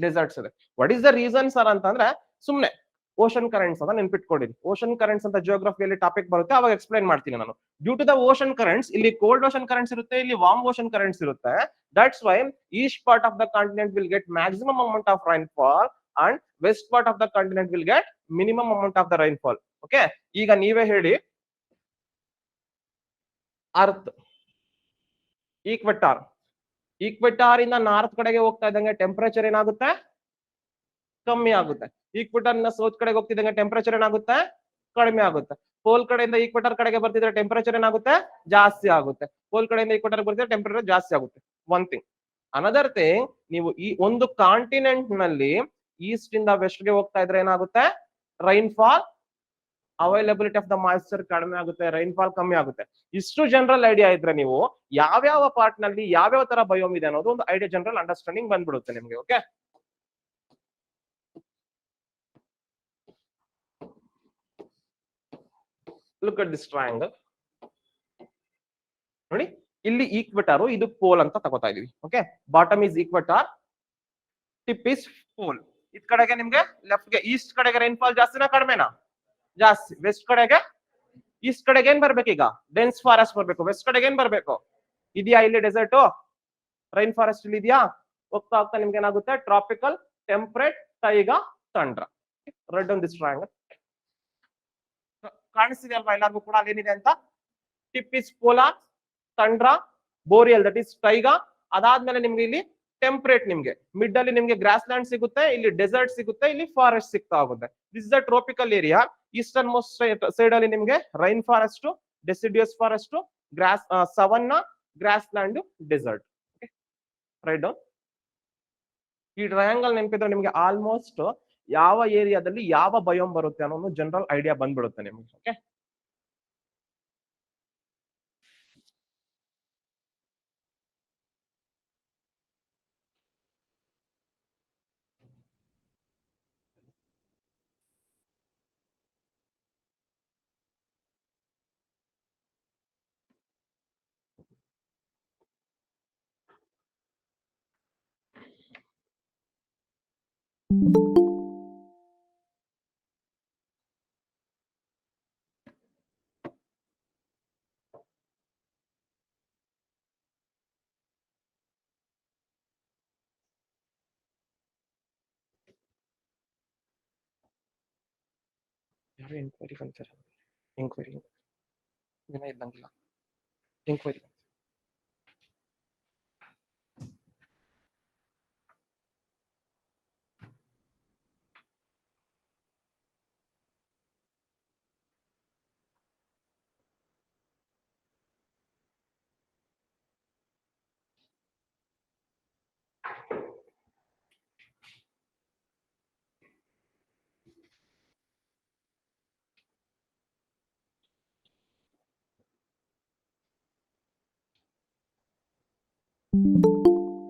ಡೆಸರ್ಟ್ಸ್ ಇದೆ. What is the reason sir ಅಂತಂದ್ರೆ, ಸುಮ್ನೆ ಓಷನ್ ಕರೆಂಟ್ಸ್ ಅಂತ ನೆನ್ಪಿಟ್ಕೊಂಡಿರಿ. ಓಷನ್ ಕರೆಂಟ್ಸ್ ಅಂತ ಜಿಯೋಗ್ರಫಿಯಲ್ಲಿ ಟಾಪಿಕ್ ಬರುತ್ತೆ, ಅವಾಗ ಎಕ್ಸ್ಪ್ಲೈನ್ ಮಾಡ್ತೀನಿ ನಾನು. Due to the ocean currents, ಇಲ್ಲಿ ಕೋಲ್ಡ್ ಓಷನ್ ಕರೆಂಟ್ಸ್ ಇರುತ್ತೆ, ಇಲ್ಲಿ ವಾರ್ಮ್ ಓಷನ್ ಕರೆಂಟ್ಸ್ ಇರುತ್ತೆ. That's why east part of the continent will get maximum amount of rainfall and west part of the continent will get minimum amount of the rainfall. Okay, ಈಗ ನೀವೇ ಹೇಳಿ, earth ಈಕ್ವೆಟಾರ್, ಈಕ್ವೆಟಾರ್ ಇಂದ north ಕಡೆಗೆ ಹೋಗ್ತಾ ಇದ್ದಂಗೆ temperature ಏನಾಗುತ್ತೆ, ಕಮ್ಮಿ ಆಗುತ್ತೆ. ಈಕ್ವೆಟಾರ್ ಇಂದ ಸೌತ್ ಕಡೆಗೆ ಹೋಗ್ತಿದ್ದಂಗೆ ಟೆಂಪರೇಚರ್ ಏನಾಗುತ್ತೆ, ಕಡಿಮೆ ಆಗುತ್ತೆ. ಪೋಲ್ ಕಡೆಯಿಂದ ಈಕ್ವೆಟಾರ್ ಕಡೆಗೆ ಬರ್ತಿದ್ರೆ ಟೆಂಪರೇಚರ್ ಏನಾಗುತ್ತೆ, ಜಾಸ್ತಿ ಆಗುತ್ತೆ. ಪೋಲ್ ಕಡೆಯಿಂದ ಈಕ್ವೆಟಾರ್ ಬರ್ತಿದ್ರೆ ಟೆಂಪರೇಚರ್ ಜಾಸ್ತಿ ಆಗುತ್ತೆ. One thing. ಅನದರ್ ಥಿಂಗ್, ನೀವು ಈ ಒಂದು ಕಾಂಟಿನೆಂಟ್ ನಲ್ಲಿ ಈಸ್ಟ್ ಇಂದ ವೆಸ್ಟ್ ಗೆ ಹೋಗ್ತಾ ಇದ್ರೆ ಏನಾಗುತ್ತೆ, rainfall availability of the moisture ಕಡಿಮೆ ಆಗುತ್ತೆ, ರೈನ್ಫಾಲ್ ಕಮ್ಮಿ ಆಗುತ್ತೆ. ಇಷ್ಟು ಜನರಲ್ ಐಡಿಯಾ ಇದ್ರೆ ನೀವು ಯಾವ್ಯಾವ ಪಾರ್ಟ್ ನಲ್ಲಿ ಯಾವ್ಯಾವ ತರ ಬಯೋಮ್ ಇದೆ ಅನ್ನೋದು ಒಂದು ಐಡಿಯಾ, ಜನರಲ್ ಅಂಡರ್ಸ್ಟ್ಯಾಂಡಿಂಗ್ ಬಂದ್ಬಿಡುತ್ತೆ ನಿಮ್ಗೆ. Okay, look at this triangle. ನೋಡಿ, ಇಲ್ಲಿ ಈಕ್ವೆಟಾರ್, ಇದು ಪೋಲ್ ಅಂತ ತಗೋತಾ ಇದೀವಿ. Okay, bottom is equator, tip is pole. ಇದ್ ಕಡೆಗೆ ನಿಮ್ಗೆ ಲೆಫ್ಟ್ ಗೆ ಈಸ್ಟ್ ಕಡೆಗೆ ರೈನ್ಫಾಲ್ ಜಾಸ್ತಿನಾ ಕಡಿಮೆನಾ, ಜಾಸ್ತಿ. ವೆಸ್ಟ್ ಕಡೆಗೆ, ಈಸ್ಟ್ ಕಡೆಗೆ ಏನ್ ಬರ್ಬೇಕು, ಈಗ ಡೆನ್ಸ್ ಫಾರೆಸ್ಟ್ ಬರ್ಬೇಕು. ವೆಸ್ಟ್ ಕಡೆಗೆ ಏನ್ ಬರ್ಬೇಕು, ಇದೆಯಾ ಇಲ್ಲಿ ಡೆಸರ್ಟ್, ರೈನ್ ಫಾರೆಸ್ಟ್ ಇಲ್ಲಿ ಇದೆಯಾ. ಹೋಗ್ತಾ ಹೋಗ್ತಾ ನಿಮ್ಗೆ ಏನಾಗುತ್ತೆ, tropical, temperate, taiga, tundra. Red on this triangle ಕಾಣಿಸ್ತಿದೆ ಅಲ್ವಾ ಎಲ್ಲರಿಗೂ ಕೂಡ ಅಲ್ಲೇನಿದೆ ಅಂತ. Tip is polar, tundra, boreal that is taiga. ಅದಾದ್ಮೇಲೆ ನಿಮ್ಗೆ ಇಲ್ಲಿ ಟೆಂಪರೇಟ್, ನಿಮ್ಗೆ ಮಿಡ್ ಅಲ್ಲಿ ನಿಮ್ಗೆ ಗ್ರಾಸ್ ಲ್ಯಾಂಡ್ ಸಿಗುತ್ತೆ, ಇಲ್ಲಿ ಡೆಸರ್ಟ್ ಸಿಗುತ್ತೆ, ಇಲ್ಲಿ ಫಾರೆಸ್ಟ್ ಸಿಗ್ತಾ ಹೋಗುತ್ತೆ. This is the tropical area. Eastern most side ಅಲ್ಲಿ ನಿಮ್ಗೆ rain forest, deciduous forest, grass savanna, grass land, desert. Right down. ಈ ಟ್ರಯಾಂಗಲ್ ನೆನಪಿದ್ರೆ ನಿಮ್ಗೆ ಆಲ್ಮೋಸ್ಟ್ ಯಾವ ಏರಿಯಾದಲ್ಲಿ ಯಾವ ಬಯೋಮ್ ಬರುತ್ತೆ ಅನ್ನೋ ಒಂದು ಜನರಲ್ ಐಡಿಯಾ ಬಂದ್ಬಿಡುತ್ತೆ ನಿಮ್ಗೆ. ಓಕೆ, ಎಂಕ್ವೈರಿ ಕಲ್ಚರ್ ಎಂಕ್ವೈರಿ ದಿನ ಇದ್ದಂಗಿಲ್ಲ ಎಂಕ್ವೈರಿ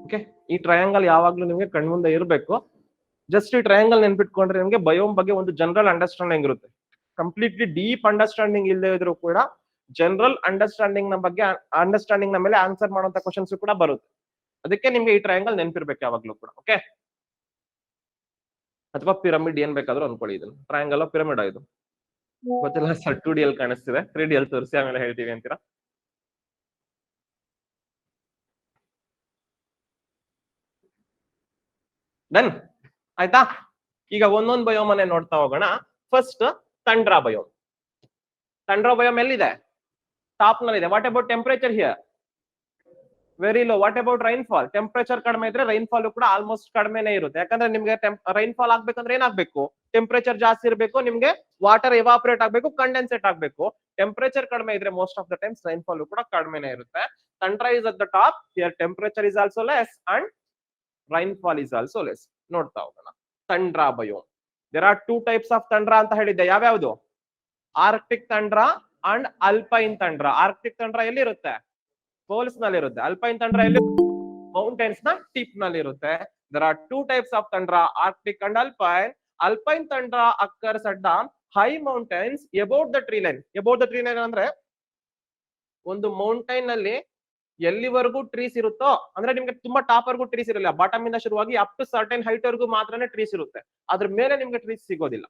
ಓಕೆ. ಈ ಟ್ರಯಾಂಗಲ್ ಯಾವಾಗ್ಲೂ ನಿಮ್ಗೆ ಕಣ್ಮುಂದೆ ಇರಬೇಕು. ಜಸ್ಟ್ ಈ ಟ್ರಯಾಂಗಲ್ ನೆನ್ಪಿಟ್ಕೊಂಡ್ರೆ ನಿಮ್ಗೆ ಬಯೋಮ್ ಬಗ್ಗೆ ಒಂದು ಜನರಲ್ ಅಂಡರ್ಸ್ಟ್ಯಾಂಡಿಂಗ್ ಇರುತ್ತೆ. ಕಂಪ್ಲೀಟ್ಲಿ ಡೀಪ್ ಅಂಡರ್ಸ್ಟ್ಯಾಂಡಿಂಗ್ ಇಲ್ಲದೆ ಇದ್ರೂ ಕೂಡ ಜನರಲ್ ಅಂಡರ್ಸ್ಟ್ಯಾಂಡಿಂಗ್ ನ ಬಗ್ಗೆ ಅಂಡರ್ಸ್ಟ್ಯಾಂಡಿಂಗ್ ನ ಮೇಲೆ ಆನ್ಸರ್ ಮಾಡುವಂತ ಕ್ವಶನ್ಸ್ ಕೂಡ ಬರುತ್ತೆ. ಅದಕ್ಕೆ ನಿಮ್ಗೆ ಈ ಟ್ರಯಾಂಗಲ್ ನೆನ್ಪಿರ್ಬೇಕು ಯಾವಾಗ್ಲೂ ಕೂಡ. ಓಕೆ, ಅಥವಾ ಪಿರಮಿಡ್ ಏನ್ ಬೇಕಾದ್ರೂ ಅನ್ಕೊಳ್ಳಿ. ಇದನ್ನು ಟ್ರಯಾಂಗಲ್ ಪಿರಮಿಡ್ ಇದು ಗೊತ್ತಿಲ್ಲ ಸರ್. 2D ಅಲ್ಲಿ ಕಾಣಿಸ್ತಿದೆ, 3D ಅಲ್ಲಿ ತೋರಿಸಿ ಆಮೇಲೆ ಹೇಳ್ತೀವಿ ಅಂತೀರಾ. ಡನ್ ಆಯ್ತಾ? ಈಗ ಒಂದೊಂದು ಬಯೋಮನೆ ನೋಡ್ತಾ ಹೋಗೋಣ. First tundra biome. Tundra biome ಎಲ್ಲಿದೆ? ಟಾಪ್ ನಲ್ಲಿ ಇದೆ. What about temperature here? Very low. What about rainfall? Temperature ಕಡಿಮೆ ಇದ್ರೆ ರೈನ್ಫಾಲ್ ಕೂಡ ಆಲ್ಮೋಸ್ಟ್ ಕಡಿಮೆನೇ ಇರುತ್ತೆ. ಯಾಕಂದ್ರೆ ನಿಮ್ಗೆ ರೈನ್ಫಾಲ್ ಆಗ್ಬೇಕಂದ್ರೆ ಏನಾಗ್ಬೇಕು? ಟೆಂಪರೇಚರ್ ಜಾಸ್ತಿ ಇರಬೇಕು, ನಿಮ್ಗೆ ವಾಟರ್ ಎವಾಪರೇಟ್ ಆಗ್ಬೇಕು, ಕಂಡೆನ್ಸೇಟ್ ಆಗ್ಬೇಕು. ಟೆಂಪರೇಚರ್ ಕಡಿಮೆ ಇದ್ರೆ most of the times rainfall ಕೂಡ ಕಡಿಮೆನೇ ಇರುತ್ತೆ. Tundra is at the top. Here temperature is also less and rainfall is also less. ನೋಡ್ತಾ ಹೋಗೋಣ tundra biome. There are 2 types of tundra ಅಂತ ಹೇಳಿದ್ದೆ. ಯಾವ್ಯಾವ್ದು? Arctic tundra and alpine tundra. Arctic tundra ಎಲ್ಲಿರುತ್ತೆ? Poles ನಲ್ಲಿ ಇರುತ್ತೆ. ಅಲ್ಪೈನ್ ತಂಡ್ರಾ ಎಲ್ಲಿ? Mountains ನ ಟಿಪ್ ನಲ್ಲಿ ಇರುತ್ತೆ. There are 2 types of tundra, arctic and alpine. Alpine tundra occurs at the high mountains about the tree line. About the tree line ಅಂದ್ರೆ ಒಂದು mountain ನಲ್ಲಿ ಎಲ್ಲಿವರೆಗೂ ಟ್ರೀಸ್ ಇರುತ್ತೋ, ಅಂದ್ರೆ ನಿಮ್ಗೆ ತುಂಬಾ ಟಾಪ್ ವರ್ಗೂ ಟ್ರೀಸ್ ಇರಲ್ಲ. ಬಾಟಮ್ ಇಂದ ಶುರುವಾಗಿ ಅಪ್ ಟು ಸರ್ಟೈನ್ ಹೈಟ್ ವರ್ಗೂ ಮಾತ್ರನೇ ಟ್ರೀಸ್ ಇರುತ್ತೆ. ಅದ್ರ ಮೇಲೆ ನಿಮ್ಗೆ ಟ್ರೀಸ್ ಸಿಗೋದಿಲ್ಲ.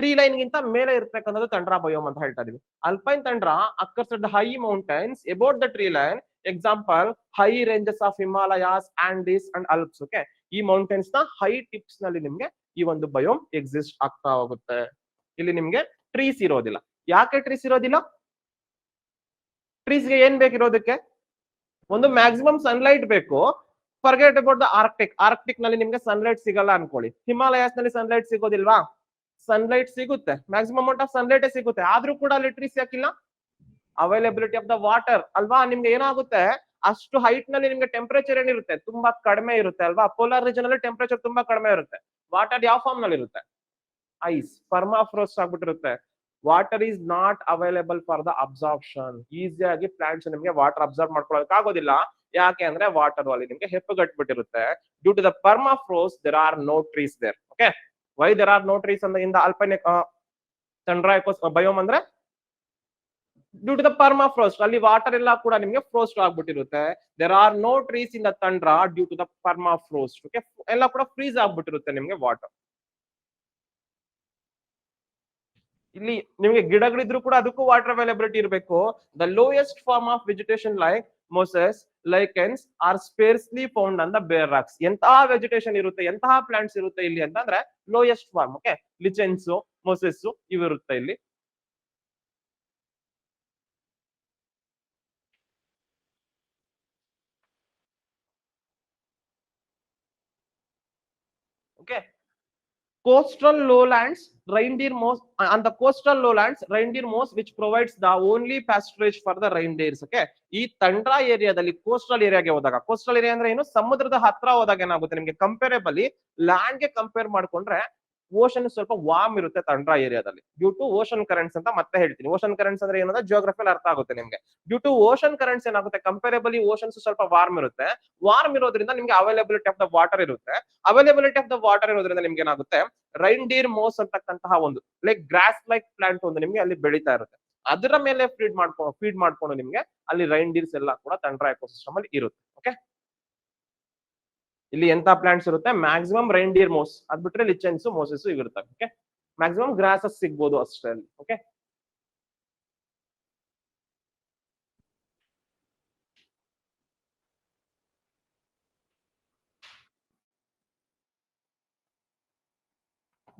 ಟ್ರೀ ಲೈನ್ ಗಿಂತ ಮೇಲೆ ಇರ್ತಕ್ಕಂಥದ್ದು ತಂಡ್ರಾ ಬಯೋಮ್ ಅಂತ ಹೇಳ್ತಾ ಇದೀವಿ. Alpine tundra occurs at the high mountains about the tree line. Example high ranges of Himalayas, Andes and Alps. Okay, ಈ ಮೌಂಟೇನ್ಸ್ ನ ಹೈ ಟಿಪ್ಸ್ ನಲ್ಲಿ ನಿಮ್ಗೆ ಈ ಒಂದು ಬಯೋಮ್ ಎಕ್ಸಿಸ್ಟ್ ಆಗ್ತಾ ಹೋಗುತ್ತೆ. ಇಲ್ಲಿ ನಿಮ್ಗೆ ಟ್ರೀಸ್ ಇರೋದಿಲ್ಲ. ಯಾಕೆ ಟ್ರೀಸ್ ಇರೋದಿಲ್ಲ? ಟ್ರೀಸ್ಗೆ ಏನ್ ಬೇಕಿರೋದಕ್ಕೆ? ಒಂದು ಮ್ಯಾಕ್ಸಿಮಮ್ ಸನ್ಲೈಟ್ ಬೇಕು. Forget about the Arctic. Arctic ನಲ್ಲಿ ನಿಮ್ಗೆ ಸನ್ಲೈಟ್ ಸಿಗಲ್ಲ ಅನ್ಕೊಳ್ಳಿ. ಹಿಮಾಲಯಾಸ್ ನಲ್ಲಿ ಸನ್ಲೈಟ್ ಸಿಗೋದಿಲ್ವಾ? ಸನ್ಲೈಟ್ ಸಿಗುತ್ತೆ, ಮ್ಯಾಕ್ಸಿಮಮ್ ಅಮೌಂಟ್ ಆಫ್ ಸನ್ಲೈಟ್ ಸಿಗುತ್ತೆ. ಆದ್ರೂ ಕೂಡ ಅಲ್ಲಿ ಟ್ರೀಸ್ ಯಾಕಿಲ್ಲ? ಅವೈಲಬಿಲಿಟಿ ಆಫ್ ದ ವಾಟರ್ ಅಲ್ವಾ. ನಿಮ್ಗೆ ಏನಾಗುತ್ತೆ, ಅಷ್ಟು ಹೈಟ್ ನಲ್ಲಿ ನಿಮ್ಗೆ ಟೆಂಪರೇಚರ್ ಏನಿರುತ್ತೆ? ತುಂಬಾ ಕಡಿಮೆ ಇರುತ್ತೆ ಅಲ್ವಾ. ಪೋಲಾರ್ ರೀಜನ್ ಅಲ್ಲಿ ಟೆಂಪರೇಚರ್ ತುಂಬಾ ಕಡಿಮೆ ಇರುತ್ತೆ. ವಾಟರ್ ಯಾವ ಫಾರ್ಮ್ ನಲ್ಲಿ ಇರುತ್ತೆ? ಐಸ್, ಪರ್ಮಾಫ್ರೋಸ್ಟ್ ಆಗ್ಬಿಟ್ಟಿರುತ್ತೆ. Water is not available for the absorption. ಈಸಿಯಾಗಿ ಪ್ಲಾಂಟ್ಸ್ ನಿಮ್ಗೆ ವಾಟರ್ ಅಬ್ಸರ್ವ್ ಮಾಡ್ಕೊಳ್ಳೋಕೆ ಆಗೋದಿಲ್ಲ. ಯಾಕೆ ಅಂದ್ರೆ ವಾಟರ್ ಅಲ್ಲಿ ನಿಮ್ಗೆ ಹೆಪ್ಪುಗಟ್ಬಿಟ್ಟಿರುತ್ತೆ. Due to the permafrost there are no trees there. Okay, why there are no trees in the alpine tundra biome ಅಂದ್ರೆ ಡ್ಯೂ ಟು ದ ಪರ್ಮಾಫ್ರೋಸ್ಟ್. ಅಲ್ಲಿ ವಾಟರ್ ಎಲ್ಲ ಕೂಡ ನಿಮ್ಗೆ ಫ್ರೋಸ್ಟ್ ಆಗ್ಬಿಟ್ಟಿರುತ್ತೆ. There are no trees in the tundra due to the ಪರ್ಮಾಫ್ರೋಸ್ಟ್. Okay, ಎಲ್ಲ ಕೂಡ freeze ಆಗ್ಬಿಟ್ಟಿರುತ್ತೆ ನಿಮ್ಗೆ water. ಇಲ್ಲಿ ನಿಮ್ಗೆ ಗಿಡಗಳಿದ್ರು ಕೂಡ ಅದಕ್ಕೂ ವಾಟರ್ ಅವೈಲಬಿಲಿಟಿ ಇರಬೇಕು. The lowest form of vegetation like mosses, lichens are sparsely found on the bare rocks. ಎಂತಹ ವೆಜಿಟೇಷನ್ ಇರುತ್ತೆ, ಎಂತಹ ಪ್ಲಾಂಟ್ಸ್ ಇರುತ್ತೆ ಇಲ್ಲಿ ಅಂತಂದ್ರೆ lowest form. Okay, lichens, mosses ಇವು ಇರುತ್ತೆ ಇಲ್ಲಿ. Okay, coastal lowlands, reindeer moss. On the coastal lowlands, reindeer moss which provides the only pasturage for the reindeers. Okay, ಈ ತಂಡ್ರಾ ಏರಿಯಾದಲ್ಲಿ ಕೋಸ್ಟಲ್ ಏರಿಯಾಗೆ ಹೋದಾಗ, ಕೋಸ್ಟಲ್ ಏರಿಯಾ ಅಂದ್ರೆ ಏನು? ಸಮುದ್ರದ ಹತ್ರ ಹೋದಾಗ ಏನಾಗುತ್ತೆ ನಿಮ್ಗೆ ಕಂಪೇರೇಬಲಿ ಲ್ಯಾಂಡ್ ಗೆ ಕಂಪೇರ್ ಮಾಡ್ಕೊಂಡ್ರೆ ಓಷನ್ ಸ್ವಲ್ಪ ವಾರ್ಮ್ ಇರುತ್ತೆ ತಂಡ್ರಾ ಏರಿಯಾದಲ್ಲಿ. ಡ್ಯೂ ಟು ಓಷನ್ ಕರೆಂಟ್ಸ್ ಅಂತ ಮತ್ತೆ ಹೇಳ್ತೀನಿ. ಓಷನ್ ಕರೆಂಟ್ಸ್ ಅಂದ್ರೆ ಏನಂದ್ರೆ ಜಿಯೋಗ್ರಫಿಯಲ್ಲಿ ಅರ್ಥ ಆಗುತ್ತೆ ನಿಮ್ಗೆ. ಡ್ಯೂ ಟು ಓಷನ್ ಕರೆಂಟ್ಸ್ ಏನಾಗುತ್ತೆ, ಕಂಪೇರೇಬಲಿ ಓಷನ್ಸ್ ಸ್ವಲ್ಪ ವಾರ್ಮ್ ಇರುತ್ತೆ. ವಾರ್ಮ್ ಇರೋದ್ರಿಂದ ನಿಮ್ಗೆ ಅವೈಲಬಿಲಿಟಿ ಆಫ್ ದ ವಾಟರ್ ಇರುತ್ತೆ. ಅವೈಲಬಿಲಿಟಿ ಆಫ್ ದ ವಾಟರ್ ಇರೋದ್ರಿಂದ ನಿಮ್ಗೆ ಏನಾಗುತ್ತೆ, ರೈನ್ಡೀರ್ ಮೋಸ್ ಅಂತಕ್ಕಂತಹ ಒಂದು ಲೈಕ್ ಗ್ರಾಸ್ ಲೈಕ್ ಪ್ಲಾಂಟ್ ಒಂದು ನಿಮ್ಗೆ ಅಲ್ಲಿ ಬೆಳೀತಾ ಇರುತ್ತೆ. ಅದರ ಮೇಲೆ ಫೀಡ್ ಮಾಡ್ಕೊಂಡು ನಿಮ್ಗೆ ಅಲ್ಲಿ ರೈನ್ಡೀರ್ಸ್ ಎಲ್ಲ ಕೂಡ ತಂಡ್ರಾ ಎಕೋಸಿಸ್ಟಮ್ ಅಲ್ಲಿ ಇರುತ್ತೆ. ಓಕೆ, ಇಲ್ಲಿ ಎಂತ ಪ್ಲಾಂಟ್ಸ್ ಇರುತ್ತೆ? ಮ್ಯಾಕ್ಸಿಮಮ್ ರೈನ್ಡೀರ್ ಮೋಸ್, ಅದ್ ಬಿಟ್ರೆ ಲಿಚೆನ್ಸ್, ಮೋಸಸ್ ಇರುತ್ತೆ. ಓಕೆ, ಮ್ಯಾಕ್ಸಿಮಮ್ ಗ್ರಾಸಸ್ ಸಿಗ್ಬೋದು ಅಷ್ಟೇ ಅಲ್ಲಿ. Okay,